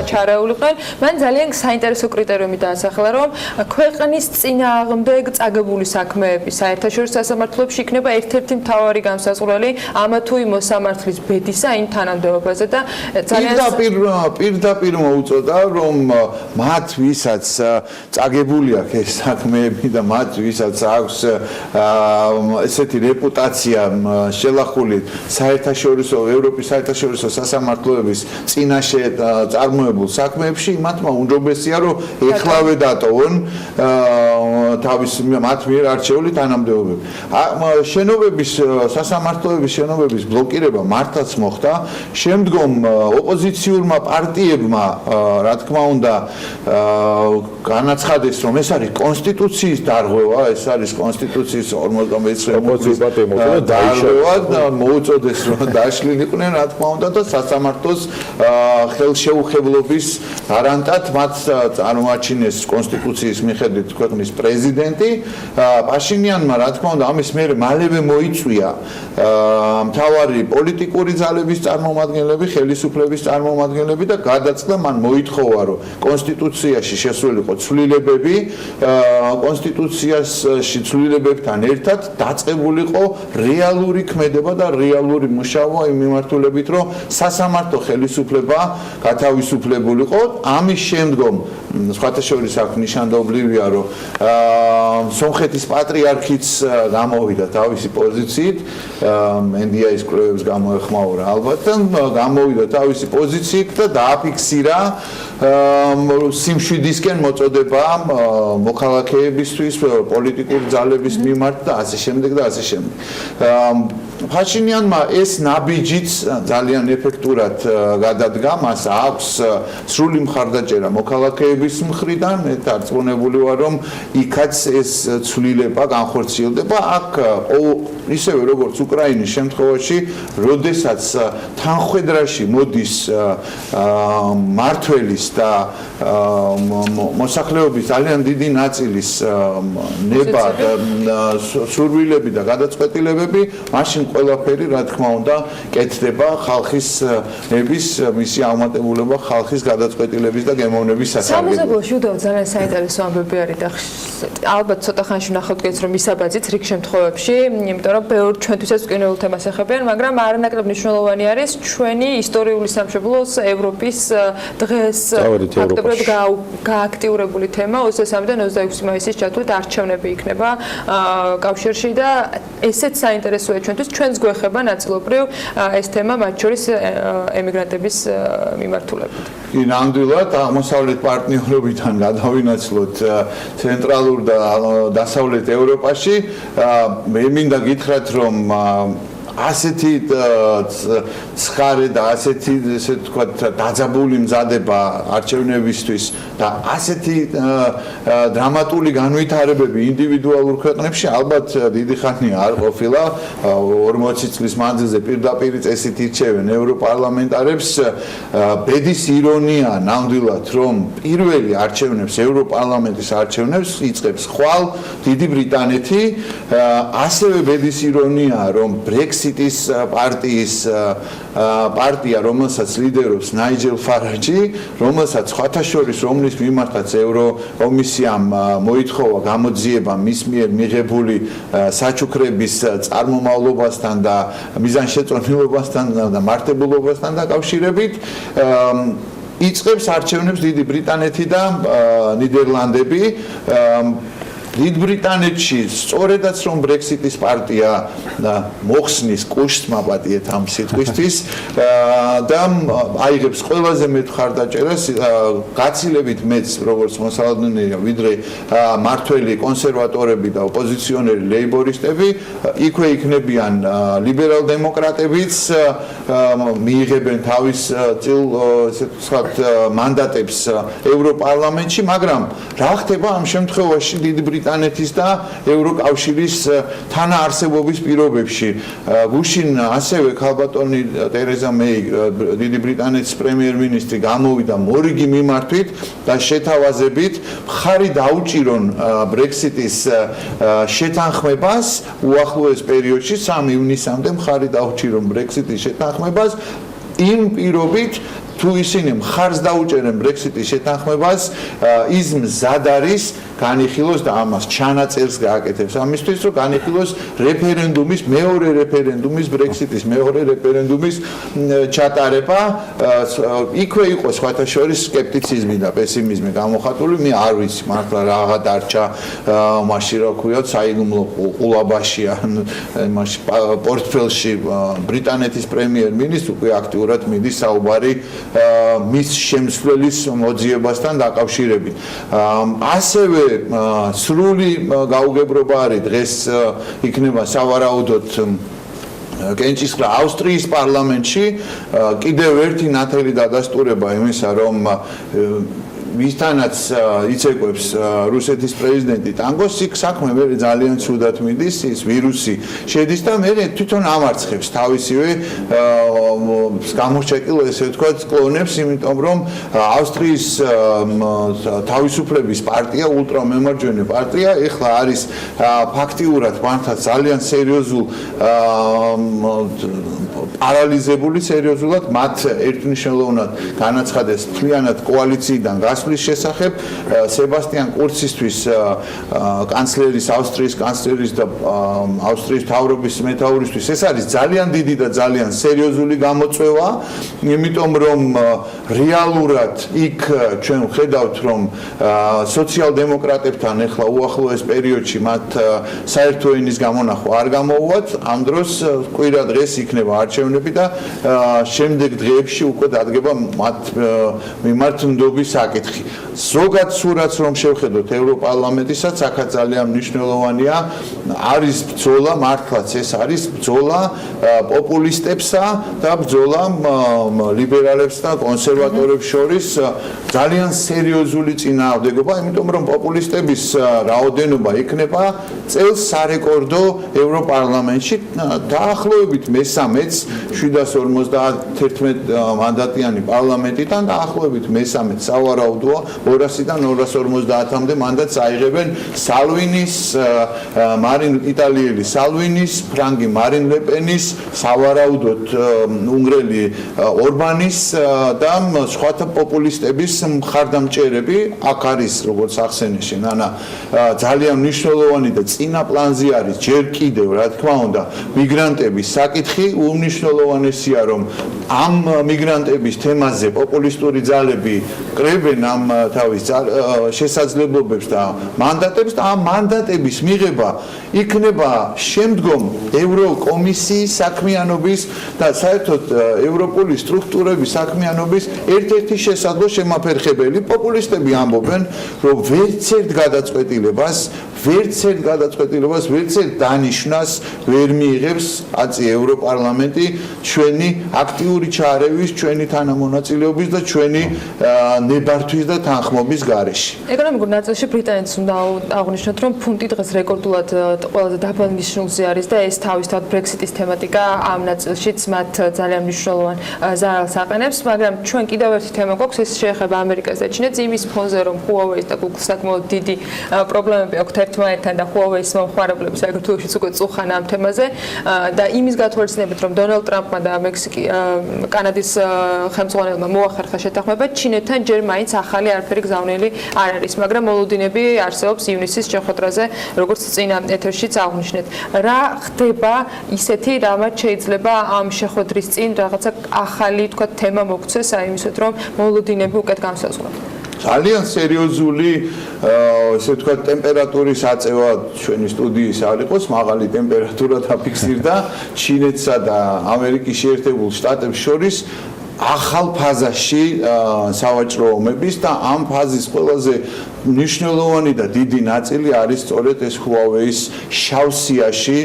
ჩარეულიყვნენ, მან ძალიან საინტერესო კრიტერიუმი დაასახელა, რომ ქვეყნის წინააღმდეგ წაგებული საქმეები საერთაშორისო სასამართლოებში იქნება ერთ-ერთი მთავარი განსაზღვრელი ამა თუ იმ მოსამართლის ბედისა იმ თანამდებობაზე და ძალიან პირდაპირ მოუწოდა რომ მათ ვისაც წაგებული აქვს ეს საქმეები და მათ ვისაც აქვს ესეთი რეპუტაცია შელახული საერთაშორისო ევროპის საერთაშორისო სასამართლოების წინაშე წარმოებულ საქმეებში მათმა უნდობესია რომ ეხლავე დატოვონ თავის მათ მიერ არჩეული თანამდებობები. შენობების სასამართლოების შენობების ბლოკირება მართლაც მოხდა. შემდგომ ოპოზიციურმა პარტიებმა რა თქმა უნდა განაცხადეს რომ ეს არის კონსტიტუციის დარღვევა, ეს არის კონსტიტუციის 49 მოუწოდეს რომ დაშლილიყვნენ რა თქმა უნდა და სასამართლოს ხელშეუხებლობის გარანტად მათ წარმოაჩინეს კონსტიტუციის მიხედვით ქვეყნის პრეზიდენტი. პაშინიანმა რა თქმა უნდა ამის მერე მალევე მოიწვია მთავარი პოლიტიკური ძალების წარმომადგენლები, ხელისუფლების წარმომადგენლები და გადაწყდა მან მოითხოვა რომ კონსტიტუციაში შესულიყო ცვლილებები, კონსტიტუციაში ცვლილებებთან ერთად დაწყებულიყო რეალური ქმედება და რეალური მუშაობა იმ მიმართულებით, რომ სასამართლო ხელისუფლება გათავისუფლებულიყო. ამის შემდგომ სხვათა შორის აქ ნიშანდობლივია, რომ სომხეთის პატრიარქიც გამოვიდა თავისი პოზიციით, NDI-ის კვლევებს გამოეხმაურა ალბათ და გამოვიდა თავისი პოზიციით და დააფიქსირა სიმშვიდისკენ მოწოდება მოქალაქეებისთვის, პოლიტიკური ძალების მიმართ და ასე შემდეგ და ასე შემდეგ. Pashinianma ეს ნაბიჯიც ძალიან ეფექტურად გადადგა, მას აქვს სრული მხარდაჭერა მოქალაქეების მხრიდან, მე დარწმუნებული ვარ, რომ იქაც ეს ცვლილება განხორციელდება. აქ ისევე როგორც უკრაინის შემთხვევაში, როდესაც თანხმედრაში მოდის მართველის და მოსახლეობის ძალიან დიდი ნაწილის ნება და სურვილები და გადაწყვეტილებები, მაშინ ყველაფერი რა თქმა უნდა კეთდება ხალხის ნების მისი აღმატებულება ხალხის გადაწყვეტილების და გემოვნების სასარგებლოდ. სამეზობლოში უდავ ძალიან საინტერესო ამბები არის და ალბათ ცოტა ხანში ვნახავთ გეც რომ ისაბაძით რიგ შემთხვევებში, იმიტომ რომ ბევრ ჩვენთვისაც მკინეულ თემას ეხებიან, მაგრამ არანაკლებ მნიშვნელოვანი არის ჩვენი ისტორიული სამშობლოს ევროპის დღეს ფაქტობრივად გააქტიურებული თემა 23-დან 26 მაისის ჩათვლით არჩევნები იქნება კავშირში და ესეც საინტერესოა ჩვენთვის ჩვენს გვეხება ნაწილობრივ ეს თემა მათ შორის ემიგრანტების მიმართულებით. ნამდვილად აღმოსავლეთ პარტნიორობიდან გადავინაცვლოთ ცენტრალურ და დასავლეთ ევროპაში. მე მინდა გითხრათ რომ ასეთი ცხარე და ასეთი ესე ვთქვათ დაძაბული მზადება არჩევნებისთვის და ასეთი დრამატული განვითარებები ინდივიდუალურ ქვეყნებში ალბათ დიდი ხანია არ ყოფილა. 40 წლის მანძილზე პირდაპირ წესით ირჩევენ ევროპარლამენტარებს. ბედის ირონია ნამდვილად რომ პირველი არჩევნებს ევროპარლამენტის არჩევნებს იწყებს ხვალ დიდი ბრიტანეთი. ასევე ბედის ირონია რომ Brexit-ის პარტია, რომელსაც ლიდერობს ნაიჯელ ფარაჯი, რომელსაც სხვათა შორის რომლის მიმართაც ევროკომისიამ მოითხოვა გამოძიება მის მიერ მიღებული საჩუქრების წარმომავლობასთან და მიზანშეწონილობასთან და მართებულობასთან დაკავშირებით იწყებს არჩევნებს დიდი ბრიტანეთი და ნიდერლანდები. დიდ ბრიტანეთში სწორედაც რომ ბრექსიტის პარტია მოხსნის კუშს მაპატიეთ ამ სიტყვისთვის და აიღებს ყველაზე მეტ მხარდაჭერას გაცილებით მეც როგორც მოსალოდნელია ვიდრე მართველი კონსერვატორები და ოპოზიციონერი ლეიბორისტები იქვე იქნებიან ლიბერალ-დემოკრატებიც მიიღებენ თავის წილ ესე ვთქვათ მანდატებს ევროპარლამენტში მაგრამ რა ხდება ამ შემთხვევაში დიდი ბრიტანეთის და ევროკავშირის თანაარსებობის პირობებში გუშინ ასევე ქალბატონი ტერეზა მეი დიდი ბრიტანეთის პრემიერ-მინისტრი გამოვიდა მორიგი მიმართვით და შეთავაზებით მხარი დაუჭირონ ბრექსიტის შეთანხმებას უახლოეს პერიოდში 3 ივნისამდე მხარი დაუჭირონ ბრექსიტის შეთანხმებას იმ პირობით თუ ისინი მხარს დაუჭერენ ბრექსიტის შეთანხმებას ის მზად არის განიხილოს და ამას ჩანაწერს გააკეთებს ამისთვის რომ განიხილოს რეფერენდუმის მეორე რეფერენდუმის ბრექსიტის მეორე რეფერენდუმის ჩატარება იქვე იყო სხვათა შორის სკეპტიციზმი და პესიმიზმი გამოხატული მე არ ვიცი მართლა რაღა დარჩა მაშინ რა ქვიათ საიდუმლო ყულაბაში მაშინ პორტფელში ბრიტანეთის პრემიერ-მინისტრს უკვე აქტიურად მიდის საუბარი მის შემსვლელის მოძიებასთან დაკავშირებით ასევე სრული გაუგებრობა არის დღეს იქნება სავარაუდოდ კენჭისყრა ავსტრიის პარლამენტში კიდევ ერთი ნათელი დადასტურება იმისა რომ ვისთანაც იცეკვებს რუსეთის პრეზიდენტი ტანგოს იქ საქმე მე ძალიან ცუდად მიდის ის ვირუსი შედის და მე თვითონ ამარცხებს თავისივე გამორჩეკილ ესე ვთქვათ კლონებს იმიტომ რომ ავსტრიის თავისუფლების პარტია ულტრამემარჯვენე პარტია ეხლა არის ფაქტიურად მართლა ძალიან სერიოზულ პარალიზებული სერიოზულად მათ ერთნიშნულოვნად განაცხადეს მთლიანად კოალიციიდან გასვლის შესახებ სებასტიან კურცისთვის კანცლერის ავსტრიის კანცლერის და ავსტრიის მთავრობის მეთაურისთვის ეს არის ძალიან დიდი და ძალიან სერიოზული გამოწვევა იმიტომ რომ რეალურად იქ ჩვენ ვხედავთ რომ სოციალ-დემოკრატებთან ეხლა უახლოეს პერიოდში მათ საერთო ენის გამონახვა არ გამოუვათ ამ დროს კვირა დღეს იქნება არჩევნები და შემდეგ დღეებში უკვე დადგება მათ მიმართ ნდობის საკითხი. ზოგად სურათს რომ შევხედოთ ევროპარლამენტისაც, აქაც ძალიან მნიშვნელოვანია, არის ბრძოლა, მართლაც ეს არის ბრძოლა პოპულისტებსა და ბრძოლა ლიბერალებს და კონსერვატორებს შორის ძალიან სერიოზული წინააღმდეგობა, იმიტომ რომ პოპულისტების რაოდენობა იქნება წელს სარეკორდო ევროპარლამენტში დაახლოებით მესამეც 751 მანდატიანი პარლამენტიდან დაახლოებით მესამეც სავარაუდოა 200-დან 250-მდე მანდატს აიღებენ სალვინის, იტალიელი სალვინის, ფრანგი მარინ ლეპენის, სავარაუდოდ უნგრელი ორბანის და სხვათა პოპულისტების მხარდამჭერები აქ არის როგორც ახსენეში ნანა ძალიან მნიშვნელოვანი და წინა პლანზე არის ჯერ კიდევ რა თქმა უნდა მიგრანტების საკითხი უმნიშვნელოვანესია რომ ამ მიგრანტების თემაზე პოპულისტური ძალები კრებენ ამ თავის შესაძლებლობებს და მანდატებს და ამ მანდატების მიღება იქნება შემდგომ ევროკომისიის საქმიანობის და საერთოდ ევროპული სტრუქტურების საქმიანობის ერთ-ერთი შესაძლო შემაფერხებელი პოპულისტები ამბობენ რომ ვერცერთ გადაწყვეტილებას ვერცერთ დანიშნას ვერ მიიღებს აწი ევროპარლამენტი ჩვენი აქტიური ჩარევის, ჩვენი თანამონაწილეობის და ჩვენი ნებართვის და თანხმობის გარეშე. ეკონომიკურ ნაწილში ბრიტანეთს უნდა აღვნიშნოთ, რომ ფუნტი დღეს რეკორდულად ყველაზე დაბალ ნიშნულზე არის და ეს თავისთავად ბრექსიტის თემატიკა ამ ნაწილშიც მათ ძალიან მნიშვნელოვან ზარალს აყენებს, მაგრამ ჩვენ კიდევ ერთი თემა გვაქვს, ეს შეეხება ამერიკას და ჩინეთს იმის ფონზე, რომ Huawei-ს და Google-ს საკმაოდ დიდი პრობლემები აქვთ ერთმანეთთან და Huawei-ს მომხმარებლებს საქართველოშიც უკვე წუხან ამ თემაზე და იმის გათვალისწინებით, რომ დონალდ ტრამპმა და კანადის ხელმძღვანელმა მოახერხა შეთანხმება, ჩინეთთან ჯერ მაინც ახალი არაფერი გზავნილი არ არის, მაგრამ მოლოდინები არსებობს ივნისის შეხვედრაზე, როგორც წინა ეთერშიც აღვნიშნეთ. რა ხდება ისეთი, რამაც შეიძლება ამ შეხვედრის წინ რაღაცა ახალი, თქვა, თემა მოგცეს, აი იმისოთ, რომ მოლოდინები უკეთ განსაზღვროთ. ძალიან სერიოზული ესე ვთქვათ ტემპერატურის აწევა ჩვენი სტუდიის არ იყოს, მაღალი ტემპერატურა დაფიქსირდა ჩინეთსა და ამერიკის შეერთებულ შტატებს შორის ახალ ფაზაში სავაჭრო ომების და ამ ფაზის ყველაზე მნიშვნელოვანი და დიდი ნაწილი არის სწორედ ეს Huawei-ის შავ სიაში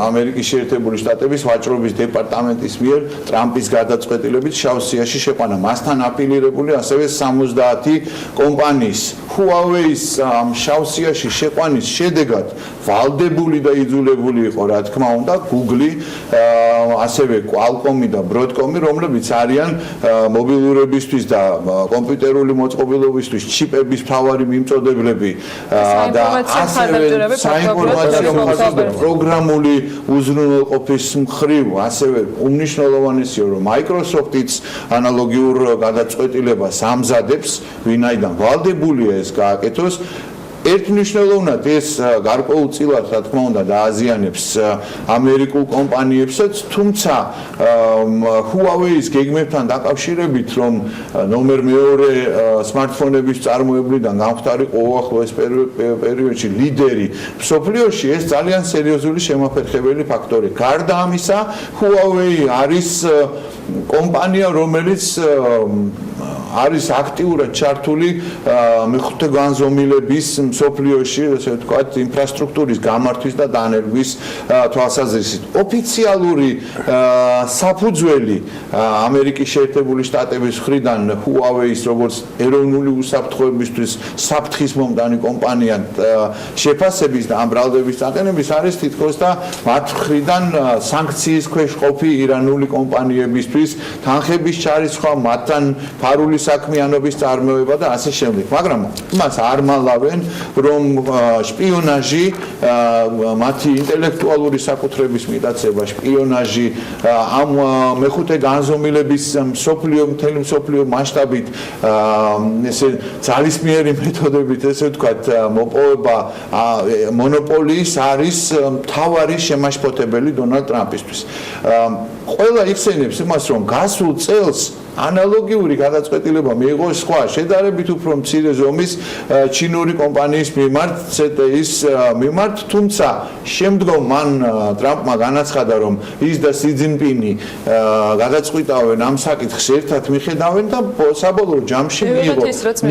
ამერიკის შეერთებული შტატების ვაჭრობის დეპარტამენტის მიერ ტრამპის გადაწყვეტილებით შავ სიაში შეყვანა. მასთან აპილირებული ასევე 70 კომპანიის Huawei-ის შავ სიაში შეყვანის შედეგად ვალდებული და იძულებული იყო, რა თქმა უნდა, Google-ი, ასევე Qualcomm-ი და Broadcom-ი, რომლებიც არიან მობილურებისთვის და კომპიუტერული მოწყობილობისთვის ჩიპების მთავარი მიმწოდებლები და ასევე საინფორმაციო მხარდაჭერა პროგრამული უზრუნველყოფის მხრივ, ასევე უმნიშვნელოვანესია, რომ Microsoft-იც ანალოგიურ გადაწყვეტილებას ამზადებს, ვინაიდან ვალდებულია ეს გააკეთოს. ერთმნიშვნელოვნად ეს გარკვეულწილად, რა თქმა უნდა, დააზიანებს ამერიკულ კომპანიებსაც, თუმცა Huawei-ის გეგმებთან დაკავშირებით, რომ ნომერ მეორე smartphone-ების წარმოებლიდან გამختارიყო უახლოეს პერიოდში ლიდერი მსოფლიოში, ეს ძალიან სერიოზული შემაფერხებელი ფაქტორი. გარდა ამისა, Huawei არის კომპანია, რომელიც არის აქტიურად ჩართული მეხუთე განზომილების მსოფლიოში, ესე ვთქვათ, ინფრასტრუქტურის გამართვის და დანერგვის თვალსაზრისით. ოფიციალური საფუძველი ამერიკის შეერთებული შტატების მხრიდან Huawei-ის როგორც ეროვნული უსაფრთხოებისთვის საფრთხის მომდანი კომპანიად შეფასების და ამ ბრალდების დაყენების არის თითქოს და მათ მხრიდან სანქციის ქვეშ ყოფი ირანული კომპანიებისთვის თანხების ჩარიცხვა, მათთან ფარული საქმიანობის წარმოება და ასე შემდეგ. მაგრამ მას არ მალავენ, რომ შპიონაჟი, მათი ინტელექტუალური საკუთრების მიტაცება, შპიონაჟი ამ მეხუთე განზომილების მთელი მსოფლიო მასშტაბით ესე ძალისმიერი მეთოდებით, ესე ვთქვათ, მოპოვება მონოპოლიის არის მთავარი შემაშფოთებელი დონალდ ტრამპისთვის. ყველა იხსენებს იმას, რომ გასულ წელს ანალოგიური გადაწყვეტილება მიიღო სხვა შედარებით უფრო მცირე ზომის ჩინური კომპანიის მიმართ, CTI-ის მიმართ, თუმცა შემდგომ მან ტრამპმა განაცხადა, რომ ის და სი ძინპინი გადაწყვიტავენ ამ საკითხს ერთად მიხედავენ და საბოლოო ჯამში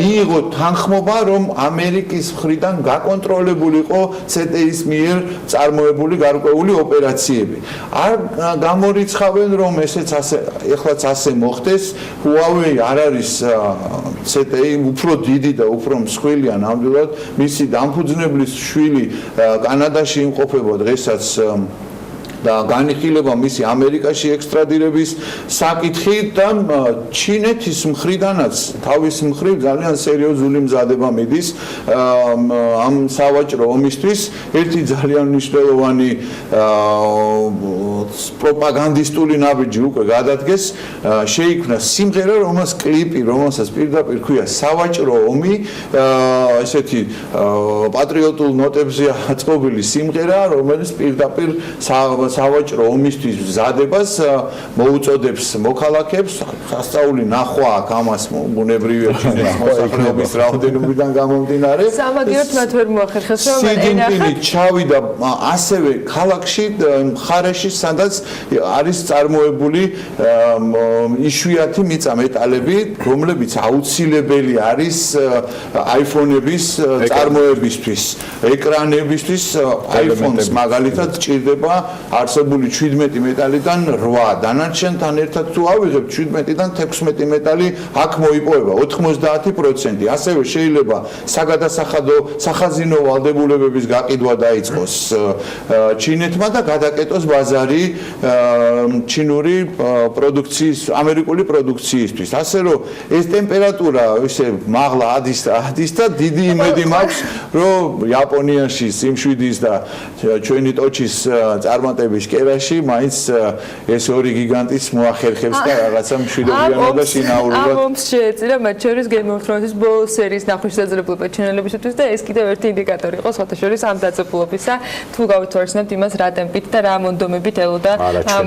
მიიღო თანხმობა, რომ ამერიკის მხრიდან გაკონტროლებულიყო CTI-ის მიერ წარმოებული გარკვეული ოპერაციები. არ გამორიცხავენ, რომ ესეც ეხლაც ასე მოხდეს. Huawei არ არის CTI უფრო დიდი და უფრო მსხვილია ნამდვილად. მისი დამფუძნებლის შვილი კანადაში იმყოფება დღესაც და განიხილება მისი ამერიკაში ექსტრადირების საკითხი და ჩინეთის მხრიდანაც თავის მხრივ ძალიან სერიოზული მზადება მიდის ამ სავაჭრო ომისთვის. ერთი ძალიან მნიშვნელოვანი პროპაგანდისტული ნაბიჯი უკვე გადადგეს, შეიქმნა სიმღერა, რომელსაც კლიპი, რომელსაც პირდაპირ ქვია სავაჭრო ომი, ესეთი პატრიოტულ ნოტებზე აწყობილი სიმღერა, რომელიც პირდაპირ სავაჭრო ომისთვის მზადებას მოუწოდებს მოქალაქებს. სასწაული ნახვა აქ ამას ბუნებრივია მოსახლეობის რაოდენობიდან გამომდინარე. სამაგიეროდ მათ ვერ მოახერხეს, რომ სი ძინპინი ჩავიდა ასევე ქალაქში, მხარეში, სადაც არის წარმოებული იშვიათი მიწა მეტალები, რომლებიც აუცილებელი არის iPhone-ების წარმოებისთვის, ეკრანებისთვის. iPhone-ს მაგალითად ჭირდება არსებული 17 მეტალიდან 8, დანარჩენთან ერთად თუ ავიღებ 17-დან 16 მეტალი აქ მოიპოვება 90%. ასევე შეიძლება სახაზინო ვალდებულებების გაყიდვა დაიწყოს ჩინეთმა და გადაკეტოს ბაზარი ჩინური პროდუქციის, ამერიკული პროდუქციისთვის. ასე რომ ეს ტემპერატურა ისე მაღლა ადის და დიდი იმედი მაქვს, რომ იაპონიაში სიმშვიდის და ჩვენი ტოჩის წარმატების კერაში მაინც ეს ორი გიგანტის მოახერხებს და რაღაცა მშვიდობიანობა და შინაურობა. ამომს შეეწირა მათ შორის Game of Thrones-ის ბოლო სერიის ნახვის შესაძლებლობა ჩინელებისთვის და ეს კიდევ ერთი ინდიკატორი იყო სხვათა შორის ამ დაძაბულობისა. თუ გავუთვალისწინებთ იმას, რა ტემპით და რა მონდომებით ველოდა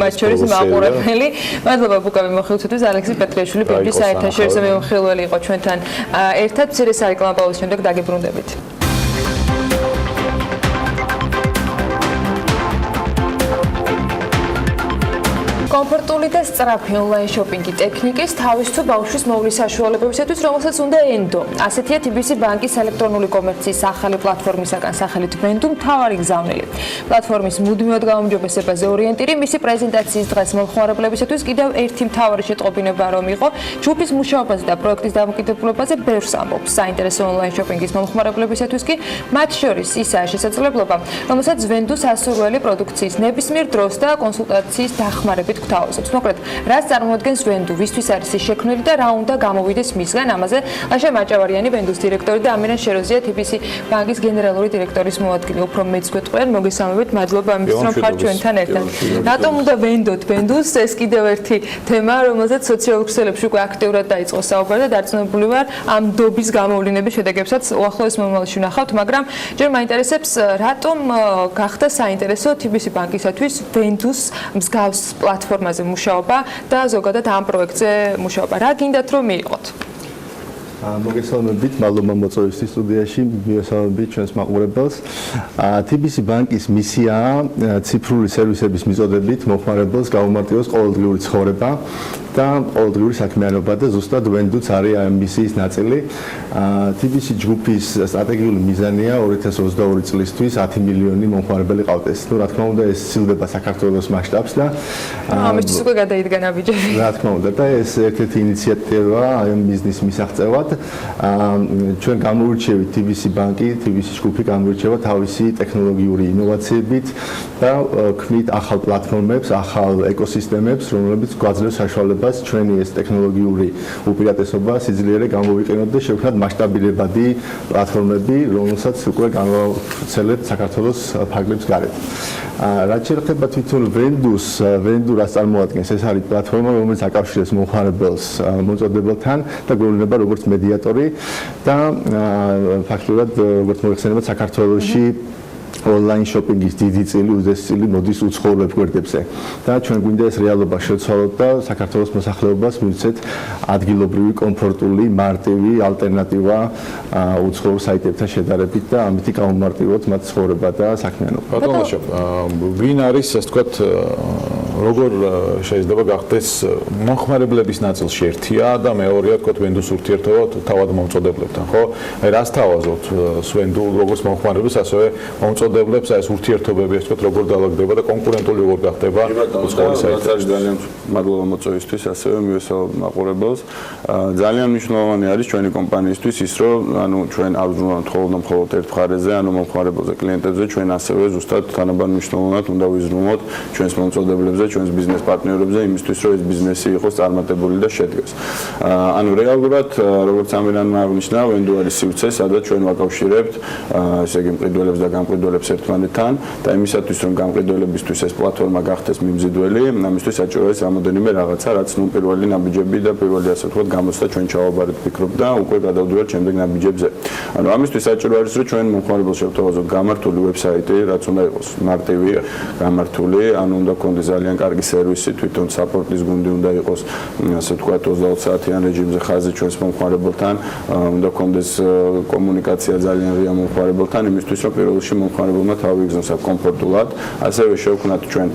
მათ შორის მაყურებელი. მადლობა ბუკავი მოხილვისთვის ალექსი პეტრიაშვილი ბიბლის საერთაშორისო მიმოხილველი იყო ჩვენთან ერთად მცირე სარეკლამო პაუზის შემდეგ დაგიბრუნდებით. კომფორტული და სწრაფი ონლაინ შოპინგი ტექნიკის თავის თუ ბავშვის მოვლის საშუალებებისათვის, რომელსაც უნდა ენდო. ასეთია TBC ბანკის ელექტრონული კომერციის ახალი პლატფორმისაგან სახელით ვენდუ მთავარი გზავნილი. პლატფორმის მუდმივად გაუმჯობესებაზე ორიენტირი მისი პრეზენტაციის დღეს მომხმარებლებისათვის კიდევ ერთი მთავარი შეტყობინება რომ იყო ჯგუფის მუშაობაზე და პროექტის დამოკიდებულებაზე ბევრს ამბობს. საინტერესო ონლაინ შოპინგის მომხმარებლებისათვის კი მათ შორის ისაა შესაძლებლობა, რომელსაც ვენდუს ასურველი პროდუქციის ნებისმიერ დროს და კონსულტაციის დახმარებით გვთავაზობს. მოკლედ, რას წარმოადგენს ვენდუ, ვისთვის არის ის შექმნილი და რა უნდა გამოვიდეს მისგან? ამაზე ლაშა მაჭავარიანი, ვენდუს დირექტორი და ამირან შეროზია, TBC ბანკის გენერალური დირექტორის მოადგილე. უფრო მეც გვეტყვიან, მოგესალმებით, მადლობა ამისთვის, რომ ხართ ჩვენთან ერთად. რატომ უნდა ვენდოთ ვენდუს? ეს კიდევ ერთი თემა, რომელზეც სოციალურ ქსელებში უკვე აქტიურად დაიწყო საუბარი და დარწმუნებული ვარ, ამ დობის გამოვლენების შედეგებსაც უახლოეს მომავალში ვნახავთ, მაგრამ ჯერ მაინტერესებს, რატომ გახდა საინტერესო TBC ბანკისათვის ვენდუს მსგავს პლატფორმაზე მუშაობა და ზოგადად ამ პროექტზე მუშაობა. რა გინდათ რომ მიიღოთ? მოგესალმებით, მადლობა მოწვევისთვის სტუდიაში, მივესალმებით ჩვენს მაყურებელს. TBC ბანკის მისიაა ციფრული სერვისების მიწოდებით მომხმარებელს გაუმარტივოს ყოველდღიური ცხოვრება და ყოველდღიური საქმიანობა და ზუსტად ვენდუც არის ამ მისიის ნაწილი. TBC ჯგუფის სტრატეგიული მიზანია 2022 წლისთვის 10 მილიონი მომხმარებელი ყავდეს. Ну, რა თქმა უნდა, ეს სცილდება საქართველოს მასშტაბს და ამისთვის უკვე გადაიდგა ნაბიჯები. რა თქმა უნდა, და ეს ერთ-ერთი ინიციატივა ამ ბიზნეს მისაღწევად. ჩვენ გამოვირჩევით TBC ბანკი, TBC ჯგუფი გამოვირჩევა თავისი ტექნოლოგიური ინოვაციებით და ქმნით ახალ პლატფორმებს, ახალ ეკოსისტემებს, რომლებიც გვაძლევს საშუალებას ჩვენი ეს ტექნოლოგიური უპირატესობა სიძლიერე გამოვიყენოთ და შევქმნათ მასშტაბირებადი პლატფორმები, რომელსაც უკვე განვავრცელებთ საქართველოს ფარგლებს გარეთ. რაც შეეხება თვითონ ვენდუს, ვენდუ რას წარმოადგენს? ეს არის პლატფორმა, რომელიც აკავშირებს მომხმარებელს მომწოდებელთან და გვეუბნება როგორც მედიატორი და ფაქტურად როგორც მოიხსენებათ საქართველოში ონლაინ შოპინგის დიდი წილი, უდიდესი წილი მოდის უცხოურ ვებგვერდებზე და ჩვენ გვინდა ეს რეალობა შევცვალოთ და საქართველოს მოსახლეობას მივცეთ ადგილობრივი, კომფორტული, მარტივი ალტერნატივა უცხოურ საიტებთან შედარებით და ამით გავუმარტივოთ მათ ცხოვრება და საქმიანობა. ბატონო, ვინ არის, ასე ვთქვათ, როგორ შეიძლება გახდეს მომხმარებლების ნაწილში ერთია და მეორეა, ვთქვათ, ვენდუს ურთიერთობა თავად მომწოდებლებთან, ხო? აი რას თავაზობთ ვენდუ როგორც მომხმარებელს, ასევე მომწოდებლებს ეს ურთიერთობები, ასე ვთქვათ, როგორ დაალაგდება და კონკურენტული როგორ გახდება უცხოური საიტი. ძალიან მადლობა მოწვევისთვის, ასევე მივესალმებ მაყურებელს. ძალიან მნიშვნელოვანი არის ჩვენი კომპანიისთვის ის, რომ ანუ ჩვენ არ ვზრუნავთ მხოლოდ ერთ მხარეზე, ანუ მომხმარებელზე, კლიენტებზე, ჩვენ ასევე ზუსტად თანაბარ მნიშვნელოვნად უნდა ვიზრუნოთ ჩვენს მომწოდებლებზე, ჩვენს ბიზნეს პარტნიორებზე, იმისთვის, რომ ეს ბიზნესი იყოს წარმატებული და შედგეს. ანუ რეალურად, როგორც ამირანმა აღნიშნა, ვენდუ არის სივრცე, სადაც ჩვენ ვაკავშირებთ, ესე იგი, მყიდველებს და გამყიდველებს ერთმანეთთან და იმისათვის, რომ გამყიდველებისთვის ეს პლატფორმა გახდეს მიმზიდველი, ამისთვის საჭირო არის რამოდენიმე რაღაცა, რაც ნუ პირველი ნაბიჯები და პირველი ასე ვთქვათ გამოცდა ჩვენ ჩავაბარეთ ფიქრობ და უკვე გადავდივართ შემდეგ ნაბიჯებზე. ანუ ამისთვის საჭირო არის, რომ ჩვენ მომხმარებელს შევთავაზოთ გამართული ვებსაიტი, რაც უნდა იყოს მარტივი, გამართული, ანუ უნდა გქონდეს ძალიან კარგი სერვისი, თვითონ საპორტის გუნდი უნდა იყოს, ასე ვთქვათ 24 საათიან რეჟიმზე ხაზი ჩვენს მომხმარებელთან, უნდა გქონდეს კომუნიკაცია ძალიან ღია მომხმარებელთან, იმისთვის, რომ პირველ რიგში მომხმარებელმა თავი იგზნოს კომფორტულად, ასევე შევქმნათ ჩვენ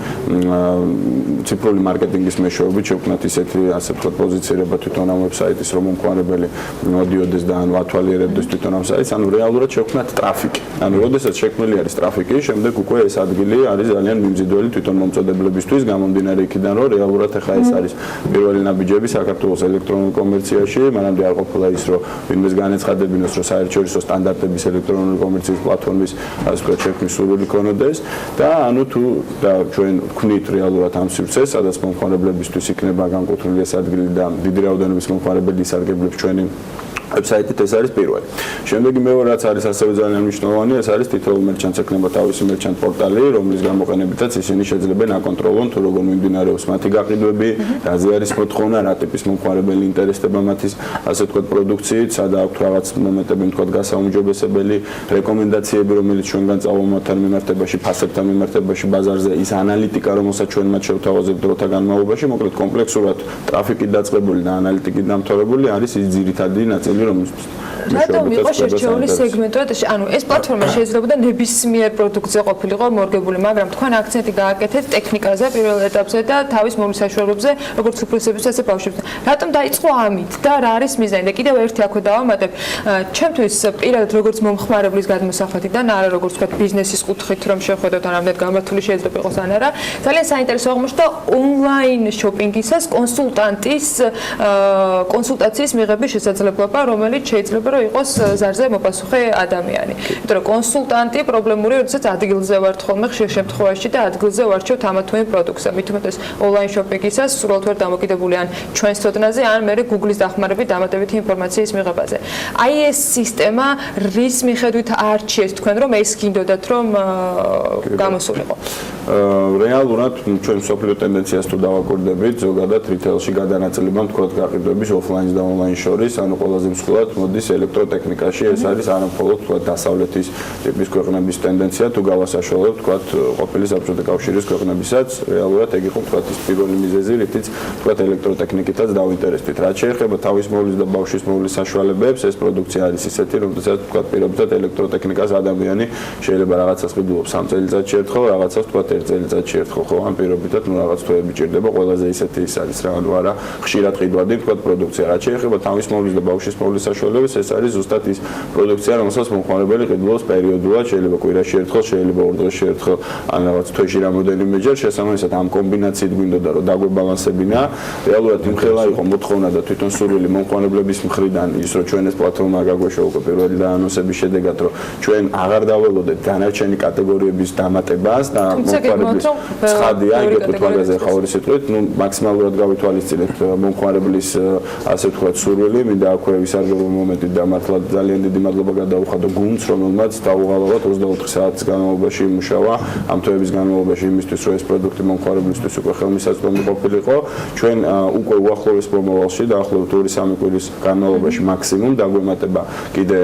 ციფრული მარკეტინგის მეშვეობით შევქმნათ ისეთი, ასე ვთქვათ, პოზიცირება თვითონ ამ ვებსაიტის, რომ მომხმარებელი მოდიოდეს და ანუ ათვალიერებდეს თვითონ ამ საიტს, ანუ რეალურად შევქმნათ ტრაფიკი. ანუ როდესაც შექმნილი არის ტრაფიკი, შემდეგ უკვე ეს ადგილი არის ძალიან მიმზიდველი თვითონ მომწოდებლებისთვის, გამომდინარე იქიდან, რომ რეალურად ახლა ეს არის პირველი ნაბიჯები საქართველოს ელექტრონულ კომერციაში, მანამდე არ ყოფილა ის, რომ ვინმეს განეცხადებინოს, რომ საერთაშორისო სტანდარტების ელექტრონული კომერციის პლატფორმის ასე ვთქვათ შექმნის სურვილი ქონოდეს და ანუ თუ და ჩვენ ვქნით რეალურად ამ სივრცეს, სადაც მომხმარებლებისთვის იქნება განკუთვნილი ეს ადგილი და დიდი რაოდენობის მომხმარებელი ისარგებლებს ჩვენი ვებსაიტით ეს არის პირველი. შემდეგი მეორე რაც არის ასევე ძალიან მნიშვნელოვანი, ეს არის თითოეულ მერჩანტს ექნება თავისი მერჩანტ პორტალი, რომლის გამოყენებითაც ისინი შეძლებენ აკონტროლონ თუ როგორ მიმდინარეობს მათი გაყიდვები, რაზე არის მოთხოვნა, რა ტიპის მომხმარებელი ინტერესდება მათი ასე ვთქვათ პროდუქციით, სადა აქვთ რაღაც მომენტები ვთქვათ გასაუმჯობესებელი რეკომენდაციები, რომელიც ჩვენგან წავამოთან მიმართებაში, ფასებთან მიმართებაში ბაზარზე, ის ანალიტიკა, რომელსაც ჩვენ მათ შევთავაზებთ დროთა განმავლობაში, მოკლედ კომპლექსურად ტრაფიკით დაწყებული და ანალიტიკით დამთავრებული არის ის ძირითადი ნაწილი რატომ იყო შერჩეული სეგმენტად? ანუ ეს პლატფორმა შეიძლება ნებისმიერ პროდუქტზე ყოფილიყო მორგებული, მაგრამ თქვენ აქცენტი გააკეთეთ ტექნიკაზე პირველ ეტაპზე და თავის მოვლის საშუალებებზე, როგორც უფროსების ასე ბავშვებზე. რატომ დაიწყო ამით და რა არის მიზანი? და კიდევ ერთი აქვე დავამატებ, ჩემთვის პირადად როგორც მომხმარებლის გადმოსახვედრიდან, არა როგორც ვთქვათ ბიზნესის კუთხით რომ შევხედოთ ან რამდენად გამართული შეიძლება იყოს ან არა, ძალიან საინტერესო აღმოჩნდა ონლაინ შოპინგისას კონსულტაციის მიღების შესაძლებლობა, რომელიც შეიძლება რომ იყოს ზარზე მოპასუხე ადამიანი. იმიტომ რომ კონსულტანტი პრობლემური, როდესაც ადგილზე ვართ ხოლმე ხშირ შემთხვევაში და ადგილზე ვარჩევთ ამა თუ იმ პროდუქტს. მით უმეტეს ონლაინ შოპინგისას სრულად ვარ დამოკიდებული ან ჩვენს ცოდნაზე, ან მე Google-ის დახმარებით დამატებითი ინფორმაციის მიღებაზე. აი ეს სისტემა რის მიხედვით არჩიეთ თქვენ რომ ეს გინდოდათ რომ გამოსულიყო? რეალურად ჩვენ სოფლიო ტენდენციას თუ დავაკვირდებით, ზოგადად რიტეილში გადანაწილება თქვათ გაყიდვების ოფლაინს და ონლაინ შორის, ანუ ყველაზე მსხვილად მოდის ელექტროტექნიკაში, ეს არის არამხოლოდ თქვათ დასავლეთის ტიპის ქვეყნების ტენდენცია, თუ გავასაშუალებთ თქვათ ყოფილი საბჭოთა კავშირის ქვეყნებისაც, რეალურად ეგ იყო თქვათ ის პირველი მიზეზი, რითიც თქვათ ელექტროტექნიკითაც დავინტერესდით. რაც შეეხება თავის მოვლის და ბავშვის მოვლის საშუალებებს, ეს პროდუქცია არის ისეთი, რომელსაც თქვათ პირობითად ელექტროტექნიკას ადამიანი შეიძლება რაღაცას ყიდულობს 3 წელიწადში ერთხელ, რაღაცას თქვათ 1 წელიწადში ერთხელ, ხო, ან პირობითად ნუ რაღაც თვეები ჭირდება, ყველაზე ისეთი ის არის რა, ანუ არა ხშირად ყიდვადი თქვათ პროდუქცია. რაც შეეხება თავის მოვლის და ბავშვის მოვლის საშუალებებს, ეს არის ზუსტად ის პროდუქცია, რომელსაც მომხმარებელი ყიდულობს პერიოდულად, შეიძლება კვირაში ერთხელ, შეიძლება 2 დღეში ერთხელ, ან რაღაც თვეში რამოდენიმეჯერ, შესაბამისად ამ კომბინაციით გვინდოდა რომ დაგვებალანსებინა, რეალურად იმხელა იყო მოთხოვნა და თვითონ სურვილი მომხმარებლების მხრიდან ის რომ ჩვენ ეს პლატფორმა გაგვეშვა უკვე პირველი დაანონსების შედეგად, რომ ჩვენ აღარ დაველოდეთ დანარჩენი კატეგორიების დამატებას და მომხმარებლის ცხადია, იგივე თუ მაგაზე ხა ორი სიტყვით, ნუ მაქსიმალურად გავითვალისწინებთ მომხმარებლის ასე ვთქვათ სურვილი, მინდა აქვე ვისარგებლო მომენტით და მართლა ძალიან დიდი მადლობა გადაუხადო გუნდს, რომელმაც დაუღალავად 24 საათის განმავლობაში იმუშავა ამ თვეების განმავლობაში იმისთვის, რომ ეს პროდუქტი მომხმარებლისთვის უკვე ხელმისაწვდომი ყოფილიყო. ჩვენ უკვე უახლოეს მომავალში დაახლოებით 2-3 კვირის განმავლობაში მაქსიმუმ დაგვემატება კიდე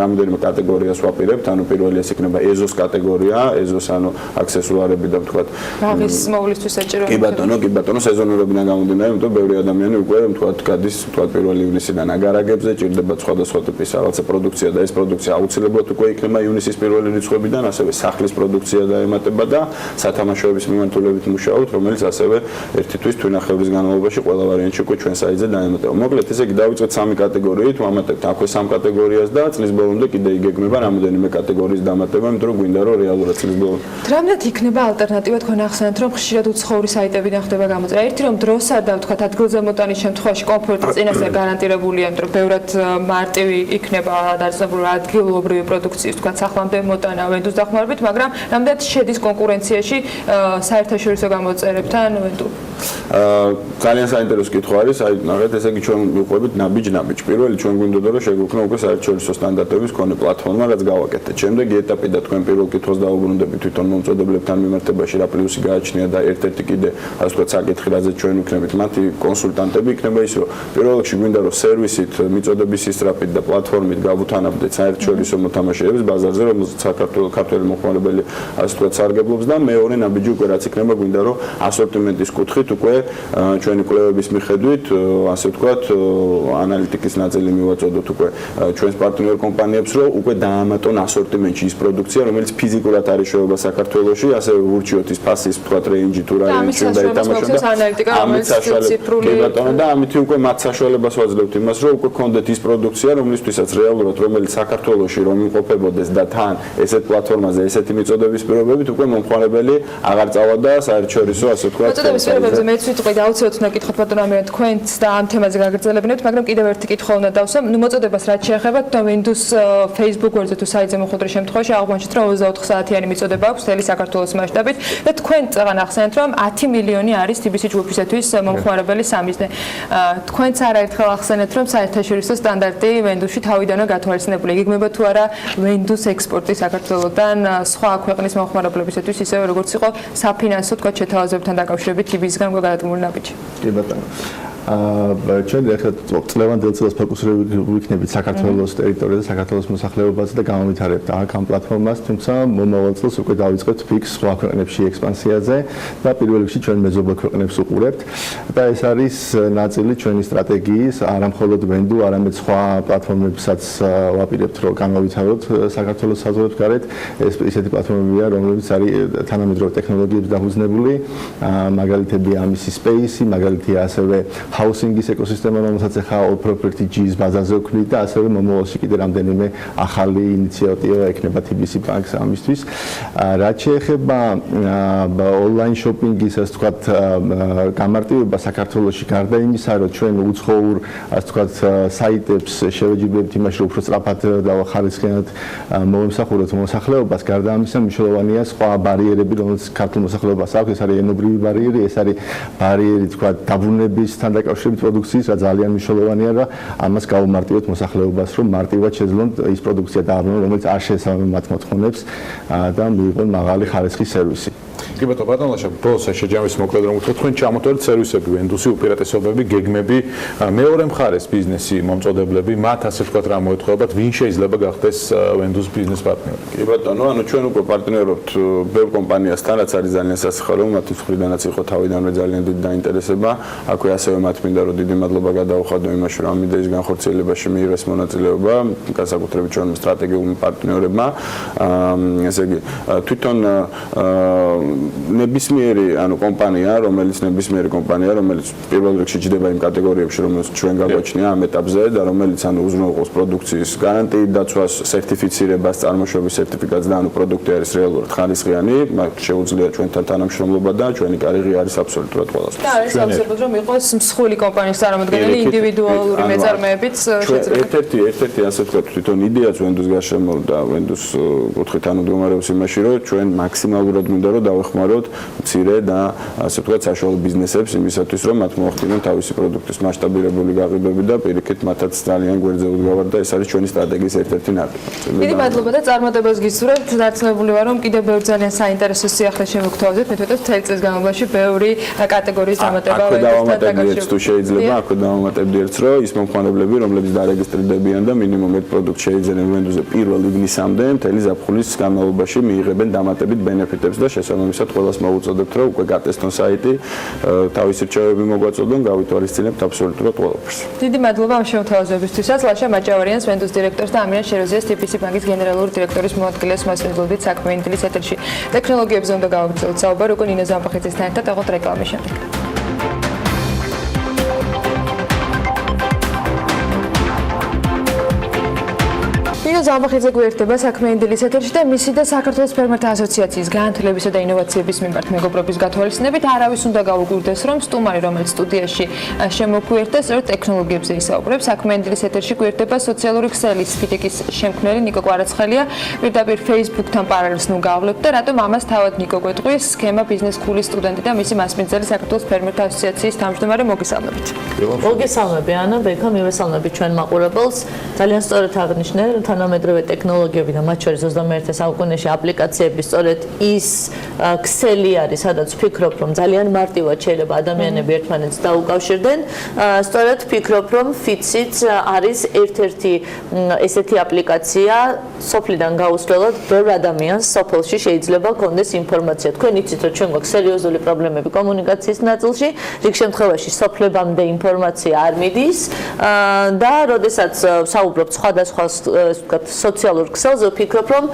რამოდენიმე კატეგორიას ვაპირებთ, ანუ პირველი ეს იქნება ეზოს კატეგორია, ეზოს ანუ აქსესუარები და ვთქვათ ბაღის მოვლისთვის საჭირო. კი ბატონო, სეზონურობიდან გამომდინარე, იმიტომ ბევრი ადამიანი უკვე ვთქვათ გადის ვთქვათ 1 ივნისიდან აგარაგებზე, ჭირდება სხვადასხვა ტიპის რაღაცა პროდუქცია და ეს პროდუქცია აუცილებლად უკვე იქნება ივნისის პირველი რიცხვებიდან, ასევე სახლის პროდუქცია დაემატება და სათამაშოების მიმართულებით მუშაობთ, რომელიც ასევე ერთი თვის თვინახევრის განმავლობაში ყველა ვარიანტში უკვე ჩვენ საიტზე დაემატება. მოკლედ ესე იგი დავიწყეთ 3 კატეგორიით, ვამატებთ აქვე 3 კატეგორიას და წლის ბოლომდე კიდე იგეგმება რამოდენიმე კატეგორიის დამატება, იმიტომ რომ გვინდა რომ რეალურად წლის ბოლომდე. რამდენად იქნება ალტერნატივა თქვენ ახსენეთ რომ ხშირად უცხოური საიტებიდან ხდება გამოწვევა. ერთი რომ დროსა და ვთქვათ ადგილზე მოტანის შემთხვევაში კომფორტი წინასწარ გარანტირებულია, იმიტომ რომ ბევრად მარტივი იქნება დაძაბული ადგილობრივი პროდუქციის ვთქვათ სახლამდე მოტანა ვენდუს დახმარებით, მაგრამ რამდენად შედის კონკურენციაში საერთაშორისო გამოწერებთან ვენდუ? ძალიან საინტერესო კითხვა არის, აი ნახეთ, ესე იგი ჩვენ ვიყვებით ნაბიჯ. პირველი ჩვენ გვინდოდა რომ შეგვექნა უკვე საერთაშორისო სტანდარტების მქონე პლატფორმა, რაც გავაკეთეთ. შემდეგი ეტაპი და თქვენ პირველ კითხვას დაუბრუნდებით თვითონ მომწოდებლებთან მიმართებაში რა პლუსი გააჩნია და ერთ-ერთი კიდე ასე ვთქვათ საკითხი, რაზეც ჩვენ ვიქნებით მათი კონსულტანტები, იქნება ის რომ პირველ რიგში გვინდა რომ სერვისით, მიწოდების ისტრაფით და პლატფორმით გავუთანაბრდეთ საერთაშორისო მოთამაშეებს ბაზარზე, რომელსაც ქართველი მომხმარებელი ასე ვთქვათ სარგებლობს და მეორე ნაბიჯი უკვე რაც იქნება გვინდა რომ ასორტიმენტის კუთხით უკვე ჩვენი კვლევების მიხედვით ასე ვთქვათ ანალიტიკის ნაწილი მივაწოდოთ უკვე ჩვენს პარტნიორ კომპანიებს რომ უკვე დაამატონ ასორტიმენტში ის პროდუქცია რომელიც ფიზიკურად არის შეუება საქართველოში ასევე ვურჩიოთ ის ფასის ვთქვათ რეინჯი თუ რა რეინჯი უნდა ეთამაშონ და ამით საშუალება და ამით უკვე მათ საშუალებას ვაძლევთ იმას რომ უკვე გქონდეთ ის პროდუქცია რომლისთვისაც რეალურად რომელიც საქართველოში რომ იმყოფებოდეს და თან ესეთ პლატფორმაზე ესეთი მიწოდების პირობებით უკვე მომხმარებელი აღარ წავა და საერთაშორისო ასე ვთქვათ მიწოდების პირობები პრინციპებზე მეც ვიტყვი და აუცილებლად უნდა გითხოთ ბატონო ამირან თქვენც და ამ თემაზე გაგრძელებინებთ, მაგრამ კიდევ ერთი კითხვა უნდა დავსვამ. ნუ მოწოდებას რაც შეეხება Windows Facebook ვერზე თუ საიტზე მოხდრის შემთხვევაში აღმოჩნდით რომ 24 საათიანი მიწოდება აქვს მთელი საქართველოს მასშტაბით და თქვენ წაღან ახსენეთ რომ 10 მილიონი არის TBC ჯგუფისათვის მომხმარებელი სამიზნე. თქვენც არაერთხელ ახსენეთ რომ საერთაშორისო სტანდარტი Windows-ში თავიდანვე გათვალისწინებული. იგეგმება თუ არა Windows ექსპორტი საქართველოსთან სხვა ქვეყნის მომხმარებლებისათვის ისევე როგორც იყო საფინანსო თქვა შეთავაზებებთან დაკავშირებით TBC-გან გადადგმული ნაბიჯი. კი ბატონო. ჩვენ ახლა წლევანდელ წელს ფოკუსირებით საქართველოს ტერიტორიაზე, საქართველოს მოსახლეობაზე და გამომვითარებთ აქ ამ პლატფორმას, თუმცა მომავალ წელს უკვე დავიწყებთ ფიქს სხვა ქვეყნებში ექსპანსიაზე და პირველ რიგში ჩვენ მეზობელ ქვეყნებს უყურებთ და ეს არის ნაწილი ჩვენი სტრატეგიის, არა მხოლოდ Windows, არამედ სხვა პლატფორმებსაც ვაპირებთ, რომ განავითაროთ საქართველოს საზღვრებს გარეთ. ეს ისეთი პლატფორმებია, რომლებიც არის თანამედროვე ტექნოლოგიებს დაფუძნებული, მაგალითებია ამისი Space, მაგალითია ასევე housing-ის ეკოსისტემა, რომელსაც ახლა all property G-ის ბაზაზე ვქმნით და ასევე მომავალში კიდე რამდენიმე ახალი ინიციატივა ექნება TBC ბანკს ამისთვის. რაც შეეხება online shopping-ის, ასე ვთქვათ, გამარტივება საქართველოში, გარდა იმისა, რომ ჩვენ უცხოურ, ასე ვთქვათ, საიტებს შევეჯიბრებთ იმაში, რომ უფრო სწრაფად და ხარისხიანად მოვემსახუროთ მოსახლეობას, გარდა ამისა მნიშვნელოვანია სხვა ბარიერები, რომელიც ქართულ მოსახლეობას აქვს, ეს არის ენობრივი ბარიერი, ეს არის ბარიერი, ვთქვათ, დაბრუნებისთან დაკავშირებით პროდუქციის, რა ძალიან მნიშვნელოვანია და ამას გავუმარტივოთ მოსახლეობას, რომ მარტივად შეძლონ ის პროდუქცია დააბრუნონ, რომელიც არ შეესაბამება მათ მოთხოვნებს და მიიღონ მაღალი ხარისხის სერვისი. კი ბატონო ლაშა, ბოლოს შეჯამის მოკლედ რომ ვთქვათ, თქვენ ჩამოთვალეთ სერვისები, Windows-ი, უპირატესობები, გეგმები, მეორე მხარეს ბიზნესი მომწოდებლები, მათ ასე ვთქვათ რა მოეთხოვებათ, ვინ შეიძლება გახდეს Windows ბიზნეს პარტნიორი. კი ბატონო, ანუ ჩვენ უკვე პარტნიორობთ ბევრ კომპანიასთან, რაც არის ძალიან სასიხარულო, მათი მხრიდანაც იყო თავიდანვე ძალიან დიდი დაინტერესება. აქვე ასევე მათ მინდა რომ დიდი მადლობა გადავხადო იმაში, რომ ამ იდეის განხორციელებაში მიიღეს მონაწილეობა, განსაკუთრებით ჩვენ სტრატეგიულმა პარტნიორებმა. ესე იგი, თვითონ ნებისმიერი კომპანია, რომელიც პირველ რიგში ჯდება იმ კატეგორიებში, რომელსაც ჩვენ გაგვაჩნია ამ ეტაპზე და რომელიც უზრუნველყოფს პროდუქციის გარანტიით დაცვას, სერტიფიცირებას, წარმოშობის სერტიფიკატს და პროდუქტი არის რეალურად ხარისხიანი, მათ შეუძლია ჩვენთან თანამშრომლობა და ჩვენი კარიერა არის აბსოლუტურად ყველასთვის. და არის აუცილებლად რომ იყოს მსხვილი კომპანიის წარმომადგენელი ინდივიდუალური მეწარმეებიც შეიძლება. ერთ-ერთი ასე ვთქვათ, თვითონ იდეაც Windows გარშემო და Windows კუთხით მდგომარეობს იმაში, რომ ჩვენ მაქსიმალურად მინდა რომ დავეხმაროთ მცირე და ასე ვთქვათ საშუალო ბიზნესებს იმისათვის, რომ მათ მოახდინონ თავისი პროდუქტის მასშტაბირებული გაყიდვები და პირიქით მათაც ძალიან გვერდზე უდგავარ და ეს არის ჩვენი სტრატეგიის ერთ-ერთი ნაკრები. დიდი მადლობა და წარმატებას გისურვებთ. დარწმუნებული ვარ, რომ კიდევ ბევრი ძალიან საინტერესო სიახლე შემოგთავაზებთ. მე თვითონ მთელი წლის განმავლობაში ბევრი კატეგორიის დამატება დავამატებდით თუ შეიძლება, აქვე დავამატებდით, რომ ის მომხმარებლები, რომლებიც დარეგისტრირდებიან და მინიმუმ ერთ პროდუქტს შეიძენენ Windows-ზე პირველ ივნისამდე, მთელი ზაფხულის განმავლობაში მიიღებენ დამატებით ბენეფიტებს და შესაბამისად ყველას მოუწოდებთ, რომ უკვე გატესტონ საიტი, თავისი რჩევები მოგვაწოდონ, გავითვალისწინებთ აბსოლუტურად ყველაფერს. დიდი მადლობა ამ შემოთავაზებისთვისაც. ლაშა მაჭავარიანს, Windows დირექტორს და ამირან შეროზიას TBC ბანკის გენერალური დირექტორის მოადგილეს მასწავლებლით საქმიანი დილის ეთერში. ტექნოლოგიებზე უნდა გავაგრძელოთ საუბარი, უკვე ნინო ზამბახიძესთან ერთად აღვთ რეკლამის შემდეგ. ზამბახიძე გვერდება საქმიანი დილის ეთერში და მისი და საქართველოს ფერმერთა ასოციაციის განათლებისა და ინოვაციების მიმართ მეგობრობის გათვალისწინებით არავის უნდა გაუგვირდეს, რომ სტუმარი, რომელიც სტუდიაში შემოგვიერთდა, სწორედ ტექნოლოგიებზე ისაუბრებს. საქმიანი დილის ეთერში გვერდება სოციალური ქსელის ფიდიკის შემქმნელი ნიკო კვარაცხელია. პირდაპირ Facebook-თან პარალელს ნუ გავლებთ და რატომ ამას თავად ნიკო გვეტყვის, სქემა ბიზნეს სკოლის სტუდენტი და მისი მასპინძელი საქართველოს ფერმერთა ასოციაციის თავმჯდომარე მოგესალმებით. მოგესალმები ანა, ბექა, მივესალმებით ჩვენ მაყურებელს. ძალიან სწორად აღნიშნე, თანამედროვე ტექნოლოგიები და მათ შორის 21 საუკუნეში აპლიკაციები სწორედ ის ქსელი არის, სადაც ვფიქრობ, რომ ძალიან მარტივად შეიძლება ადამიანები ერთმანეთს დაუკავშირდნენ. სწორედ ვფიქრობ, რომ Fitsit არის ერთ-ერთი ესეთი აპლიკაცია, სოფლიდან გაუსვლელად ბევრ ადამიანს სოფელში შეიძლება ქონდეს ინფორმაცია. თქვენ იცით, რომ ჩვენ გვაქვს სერიოზული პრობლემები კომუნიკაციის ნაწილში, რიგ შემთხვევაში სოფლებამდე ინფორმაცია არ მიდის და როდესაც საუბრობთ სხვადასხვა სოციალურ ქსელზე, ვფიქრობ, რომ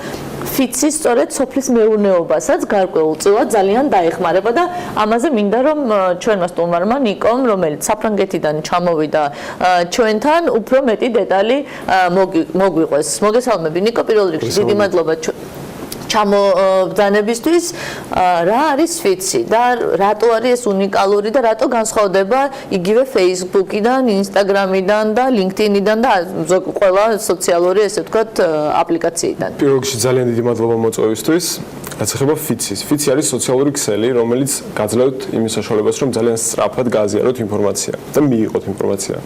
Fitsit სწორედ სოფლის მეურნეობასაც გარკვეულწილად ძალიან დაეხმარება და ამაზე მინდა რომ ჩვენმა სტუმარმა ნიკომ, რომელიც საფრანგეთიდან ჩამოვიდა ჩვენთან, უფრო მეტი დეტალი მოგვიყვეს. მოგესალმები ნიკო, პირველ რიგში დიდი მადლობა ჩამობრძანებისთვის რა არის ფიცი და რატო არის ეს უნიკალური და რატო განსხვავდება იგივე Facebook-იდან, Instagram-იდან და LinkedIn-იდან და ყველა სოციალური ესე ვთქვათ აპლიკაციიდან. პირველ რიგში ძალიან დიდი მადლობა მოწვევისთვის. რაც ეხება ფიცის. ფიცი არის სოციალური ქსელი, რომელიც გაძლევთ იმის საშუალებას, რომ ძალიან სწრაფად გააზიაროთ ინფორმაცია და მიიღოთ ინფორმაცია.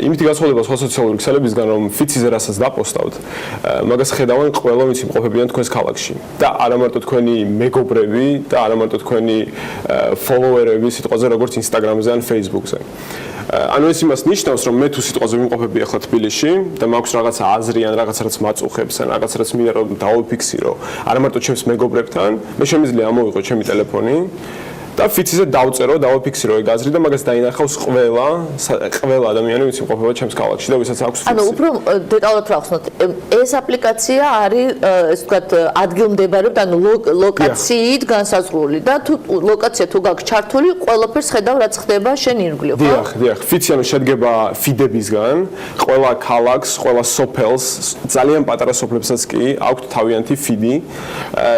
იმითი განსხვავდება სხვა სოციალური ქსელებისგან, რომ ფიციზე რასაც დაპოსტავთ, მაგას ხედავენ ყველა ვინც იმყოფებიან თქვენს ქალაქში და არა მარტო თქვენი მეგობრები და არა მარტო თქვენი ფოლოვერები სიტყვაზე, როგორც Instagram-ზე ან Facebook-ზე. ანუ ეს იმას ნიშნავს, რომ მე თუ სიტყვაზე ვიმყოფები ახლა თბილისში და მაქვს რაღაცა აზრი ან რაღაცა რაც მაწუხებს ან რაღაცა რაც მინდა რომ დავიფიქსირო, არა მარტო ჩემს მეგობრებთან, მე შემიძლია ამოვიღო ჩემი ტელეფონი და ფიციზე დავწერო, დავაფიქსირო ეგ აზრი და მაგას დაინახავს ყველა ადამიანი, ვინც იმყოფება ჩემს ქალაქში და ვისაც აქვს ფიცი. ანუ უფრო დეტალურად რა ხსნათ, ეს აპლიკაცია არის, ესე ვთქვათ, ადგილმდებარეობთ, ანუ ლოკაციით განსაზღვრული და თუ ლოკაცია თუ გაქვს ჩართული, ყველაფერს ხედავ, რაც ხდება შენ ირგვლივ, ხო? დიახ, ფიცი ანუ შედგება ფიდებისგან, ყველა ქალაქს, ყველა სოფელს, ძალიან პატარა სოფლებსაც კი აქვთ თავიანთი ფიდი.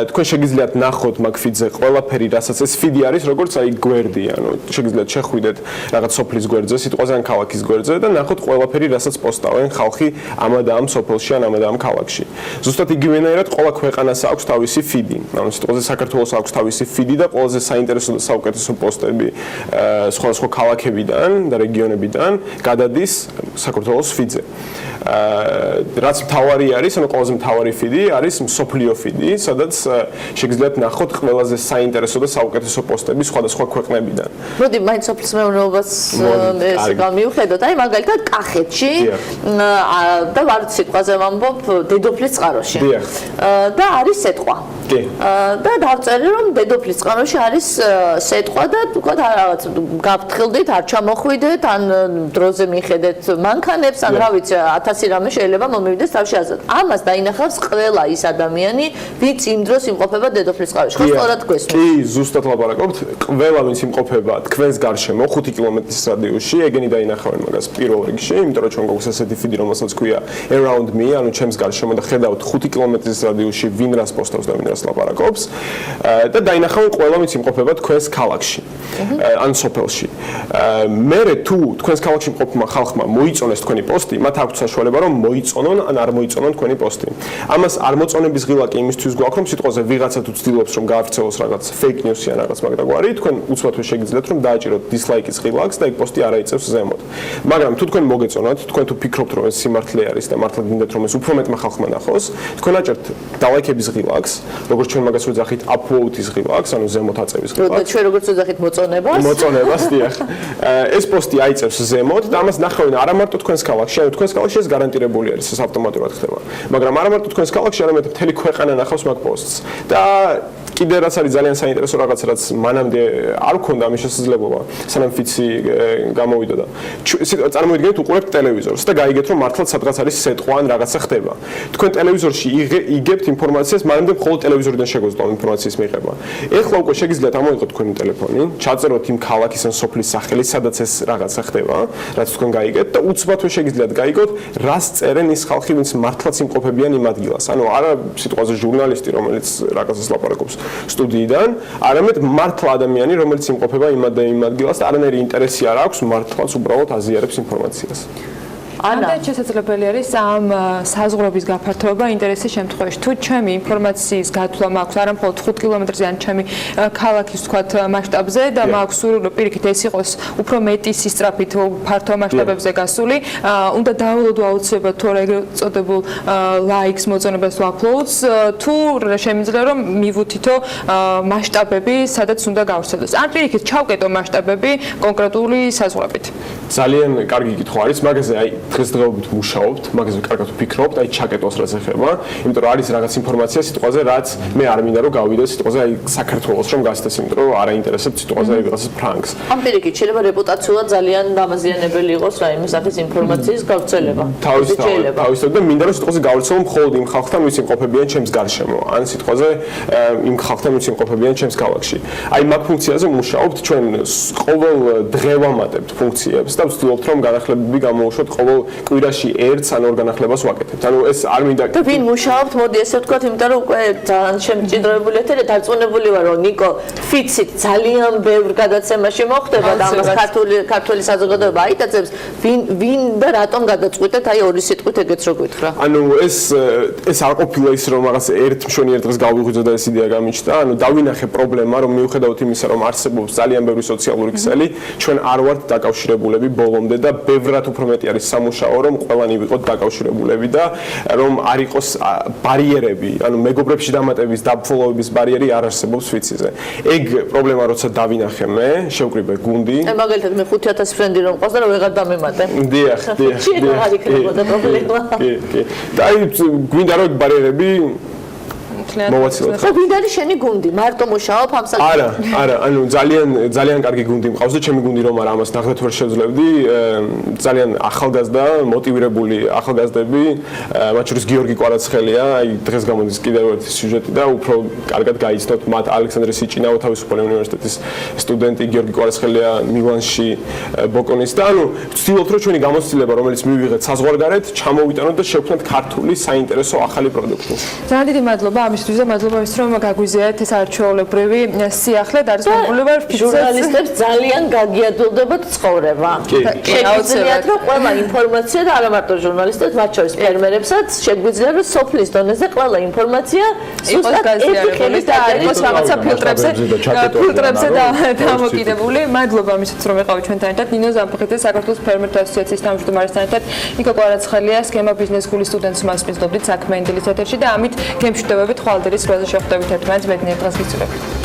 თქვენ შეგიძლიათ ნახოთ მაგ ფიდზე ყველაფერი, რასაც ეს ფიდი არის როგორც აი გვერდი, ანუ შეგიძლიათ შეხვიდეთ რაღაც სოფლის გვერდზე, სიტყვაზე ან ქალაქის გვერდზე და ნახოთ ყველაფერი, რასაც პოსტავენ ხალხი ამა და ამ სოფელში ან ამა და ამ ქალაქში. ზუსტად იგივენაირად ყველა ქვეყანას აქვს თავისი ფიდი. ანუ სიტყვაზე საქართველოს აქვს თავისი ფიდი და ყველაზე საინტერესო და საუკეთესო პოსტები სხვადასხვა ქალაქებიდან და რეგიონებიდან გადადის საქართველოს ფიდზე. რაც მთავარი არის, ანუ ყველაზე მთავარი ფიდი არის მსოფლიო ფიდი, სადაც შეგიძლიათ ნახოთ ყველაზე საინტერესო და საუკეთესო პოსტები სხვადასხვა ქვეყნებიდან. მოდი, მაინც სოფლის მეურნეობას გამივხედოთ. აი, მაგალითად, კახეთში და ვართ სიტყვაზე ვამბობ დედოფლის წყაროში. და არის სეტყვა. და დავწერე, რომ დედოფლის წყაროში არის სეტყვა და თქვათ რაღაც გავფრთხილდით, არ ჩამოხვიდეთ, ან დროზე მიხედეთ მანქანებს, ან რა ვიცი, 1000 რამე შეიძლება მომივიდეს თავში აზრად. ამას დაინახავს ყველა ის ადამიანი, ვინც იმ დროს იმყოფება დედოფლის წყაროში. ხო, სწორად გვესმის. კი, ზუსტად ლაპარაკობთ. ყველა ვინც იმყოფება თქვენს გარშემო 5 კილომეტრის რადიუსში, ეგენი დაინახავენ მაგას პირველ რიგში, იმიტომ რომ ჩვენ გვაქვს ასეთი ფიდი, რომელსაც ქვია around me, ანუ ჩემს გარშემო და ხედავთ 5 კილომეტრის რადიუსში ვინ რას პოსტავს და ვინ რას ლაპარაკობს. და დაინახავენ ყველა ვინც იმყოფება თქვენს ქალაქში ან სოფელში. მერე თუ თქვენს ქალაქში მყოფმა ხალხმა მოიწონეს თქვენი პოსტი, მათ აქვს საშუალება რომ მოიწონონ ან არ მოიწონონ თქვენი პოსტი. ამას არ მოწონების ღილაკი იმისთვის გვაქვს, რომ სიტყვაზე ვიღაცა თუ ცდილობს რომ გაავრცელოს რაღაც fake news-ი ან რაღაც მაგდაგვარი, თქვენ უცბად შეგიძლიათ რომ დააჭიროთ dislike-ის ღილაკს და ეგ პოსტი არ აიწევს ზემოთ. მაგრამ თუ თქვენ მოგეწონათ, თქვენ თუ ფიქრობთ რომ ეს სიმართლე არის და მართლა გინდათ რომ ეს უფრო მეტმა ხალხმა ნახოს, თქვენ აჭერთ დალაიქების ღილაკს, როგორც ჩვენ მაგას ვეძახით upvote-ის ღილაკს, ანუ ზემოთ აწევის ღილაკს. და ჩვენ როგორც ვეძახით მოწონებას. მოწონებას, დიახ. ეს პოსტი აიწევს ზემოთ და ამას ნახავენ არა მარტო თქვენს ქალაქში, ანუ თქვენს ქალაქში ეს გარანტირებული არის, ეს ავტომატურად ხდება. მაგრამ არა მარტო თქვენს ქალაქში, არამედ მთელი ქვეყანა ნახავს მაგ პოსტს. და კიდე რაც არის ძალიან საინტერესო რაღაც, რაც მანამდე არ მქონდა ამის შესაძლებლობა, სანამ ფიცი გამოვიდა და წარმოიდგინეთ უყურებთ ტელევიზორს და გაიგეთ რომ მართლაც სადღაც არის სეტყვა ან რაღაცა ხდება. თქვენ ტელევიზორში იგებთ ინფორმაციას, მანამდე მხოლოდ ტელევიზორიდან შეგვეძლო ინფორმაციის მიღება. ეხლა უკვე შეგიძლიათ ამოიღოთ თქვენი ტელეფონი, ჩაწეროთ იმ ქალაქის ან სოფლის სახელი, სადაც ეს რაღაცა ხდება, რაც თქვენ გაიგეთ და უცბათვე შეგიძლიათ გაიგოთ, რას წერენ ის ხალხი, ვინც მართლაც იმყოფებიან იმ ადგილას. ანუ არა სიტყვაზე ჟურნალისტი, რომელიც რაღაცას ლაპარაკობს სტუდიიდან, არამედ მართლა ადამიანი, რომელიც იმყოფება იმ ადგილას და არანაირი ინტერესი არ აქვს, მართლაც უბრალოდ აზიარებს ინფორმაციას. ამდენ შესაძლებელი არის ამ საზღვრების გაფართოება ინტერესის შემთხვევაში. თუ ჩემი ინფორმაციის გათვლა მაქვს არა მხოლოდ 5 კილომეტრზე, ან ჩემი ქალაქის თქვათ მასშტაბზე და მაქვს სურვილი პირიქით ეს იყოს უფრო მეტი სისწრაფით ფართო მასშტაბებზე გასული, უნდა დავალოდო აუცილებლად თუ ეგრეთ წოდებულ ლაიქს მოწონებას uploads, თუ შემიძლია რომ მივუთითო მასშტაბები, სადაც უნდა გავრცელოს. ან პირიქით ჩავკეტო მასშტაბები კონკრეტული საზღვრებით. ძალიან კარგი კითხვა არის, მაგაზე აი დღესდღეობით მუშაობთ, მაგაზე კარგად ვფიქრობთ, აი ჩაკეტოს რაც ეხება, იმიტომ რომ არის რაღაც ინფორმაცია სიტყვაზე, რაც მე არ მინდა რომ გავიდოს სიტყვაზე აი საქართველოს რომ გასცეს, იმიტომ რომ არ აინტერესებს სიტყვაზე აი რაღაცა ფრანგს. ამ პირიქით შეიძლება რეპუტაციულად ძალიან დამაზიანებელი იყოს რა იმის სახის ინფორმაციის გავრცელება. თავისთავად და მინდა რომ სიტყვაზე გავრცელო მხოლოდ იმ ხალხთან, ვინც იმყოფებიან ჩემს გარშემო, ან სიტყვაზე იმ ხალხთან, ვინც იმყოფებიან ჩემს ქალაქში. აი მაგ ფუნქციაზე მუშაობთ, ჩვენ ყოველ დღე ვამატებთ ფუნქციებს და ვცდილობთ რომ განახლებები გამოუშვოთ ყოველ კვირაში ერთს ან ორ განახლებას ვაკეთებთ. ანუ ეს არ მინდა და ვინ მუშაობთ, მოდი ესე ვთქვათ, იმიტომ რომ უკვე ძალიან შემჭიდროებული ეთერი დარწმუნებული ვარ, რომ ნიკო ფიცით ძალიან ბევრ გადაცემაში მოხდება და ამას ქართული საზოგადოება აიტაცებს, ვინ და რატომ გადაწყვიტეთ აი ორი სიტყვით ეგეც რო გითხრა. ანუ ეს არ ყოფილა ის რომ რაღაც ერთ მშვენიერ დღეს გავიღვიძე და ეს იდეა გამიჩნდა. ანუ დავინახე პრობლემა, რომ მიუხედავად იმისა, რომ არსებობს ძალიან ბევრი სოციალური ქსელი, ჩვენ არ ვართ დაკავშირებულები ბოლომდე და ბევრად უფრო მეტი არის სამუშაო, რომ ყველანი ვიყოთ დაკავშირებულები და რომ არ იყოს ბარიერები, ანუ მეგობრებში დამატების, დაფოლოვების ბარიერი არ არსებობს ვიციზე. ეგ პრობლემა როცა დავინახე მე, შევკრიბე გუნდი. მაგალითად მე 5000 ფრენდი რომ ყავს და რა ვეღარ დამემატე. დიახ. არ იქნებოდა პრობლემა. კი. და აი გვინდა რომ ბარიერები მოვაცილოთ. ხო, ვინ არის შენი გუნდი? მარტო მუშაობ ამ საკითხზე? არა, ანუ ძალიან კარგი გუნდი მყავს და ჩემი გუნდი რომ არა ამას ნახეთ ვერ შევძლებდი, ძალიან ახალგაზრდა, მოტივირებული ახალგაზრდები, მათ შორის გიორგი კვარაცხელია, აი დღეს გამოდის კიდევ ერთი სიუჟეტი და უფრო კარგად გაიცნოთ მათ ალექსანდრე სიჭინაო თავისუფალი უნივერსიტეტის სტუდენტი გიორგი კვარაცხელია მილანში ბოკონის და ანუ ვცდილობთ რომ ჩვენი გამოცდილება რომელიც მივიღეთ საზღვარგარეთ ჩამოვიტანოთ და შევქმნათ ქართული საინტერესო ახალი პროდუქტი. ძალიან დიდი მადლობა ამისთვის და მადლობა იმისთვის რომ გაგგვიზიარეთ ეს არჩეულებრივი სიახლე და არის გამგული ვარ ჟურნალისტებს ძალიან გაგიადვილდებათ ცხოვრება. შეგვიძლიათ რომ ყველა ინფორმაცია და არა მარტო ჟურნალისტებს, მათ შორის ფერმერებსაც შეგვიძლია რომ სოფლის დონეზე ყველა ინფორმაცია იყოს გაზიარებული და არის რაღაცა ფილტრებზე დამოკიდებული. მადლობა ამისთვის რომ იყავით ჩვენთან ერთად. ნინო ზამფხიძე საქართველოს ფერმერთა ასოციაციის თავმჯდომარესთან ერთად ნიკო კვარაცხელია სქემა ბიზნეს სკოლის სტუდენტს მასპინძლობდით საქმიანი დილის ეთერში და ამით გემშვიდობებით ხვალდერის როზე შეხვდებით ერთმანეთს ბედნიერ დღეს გისურვებთ.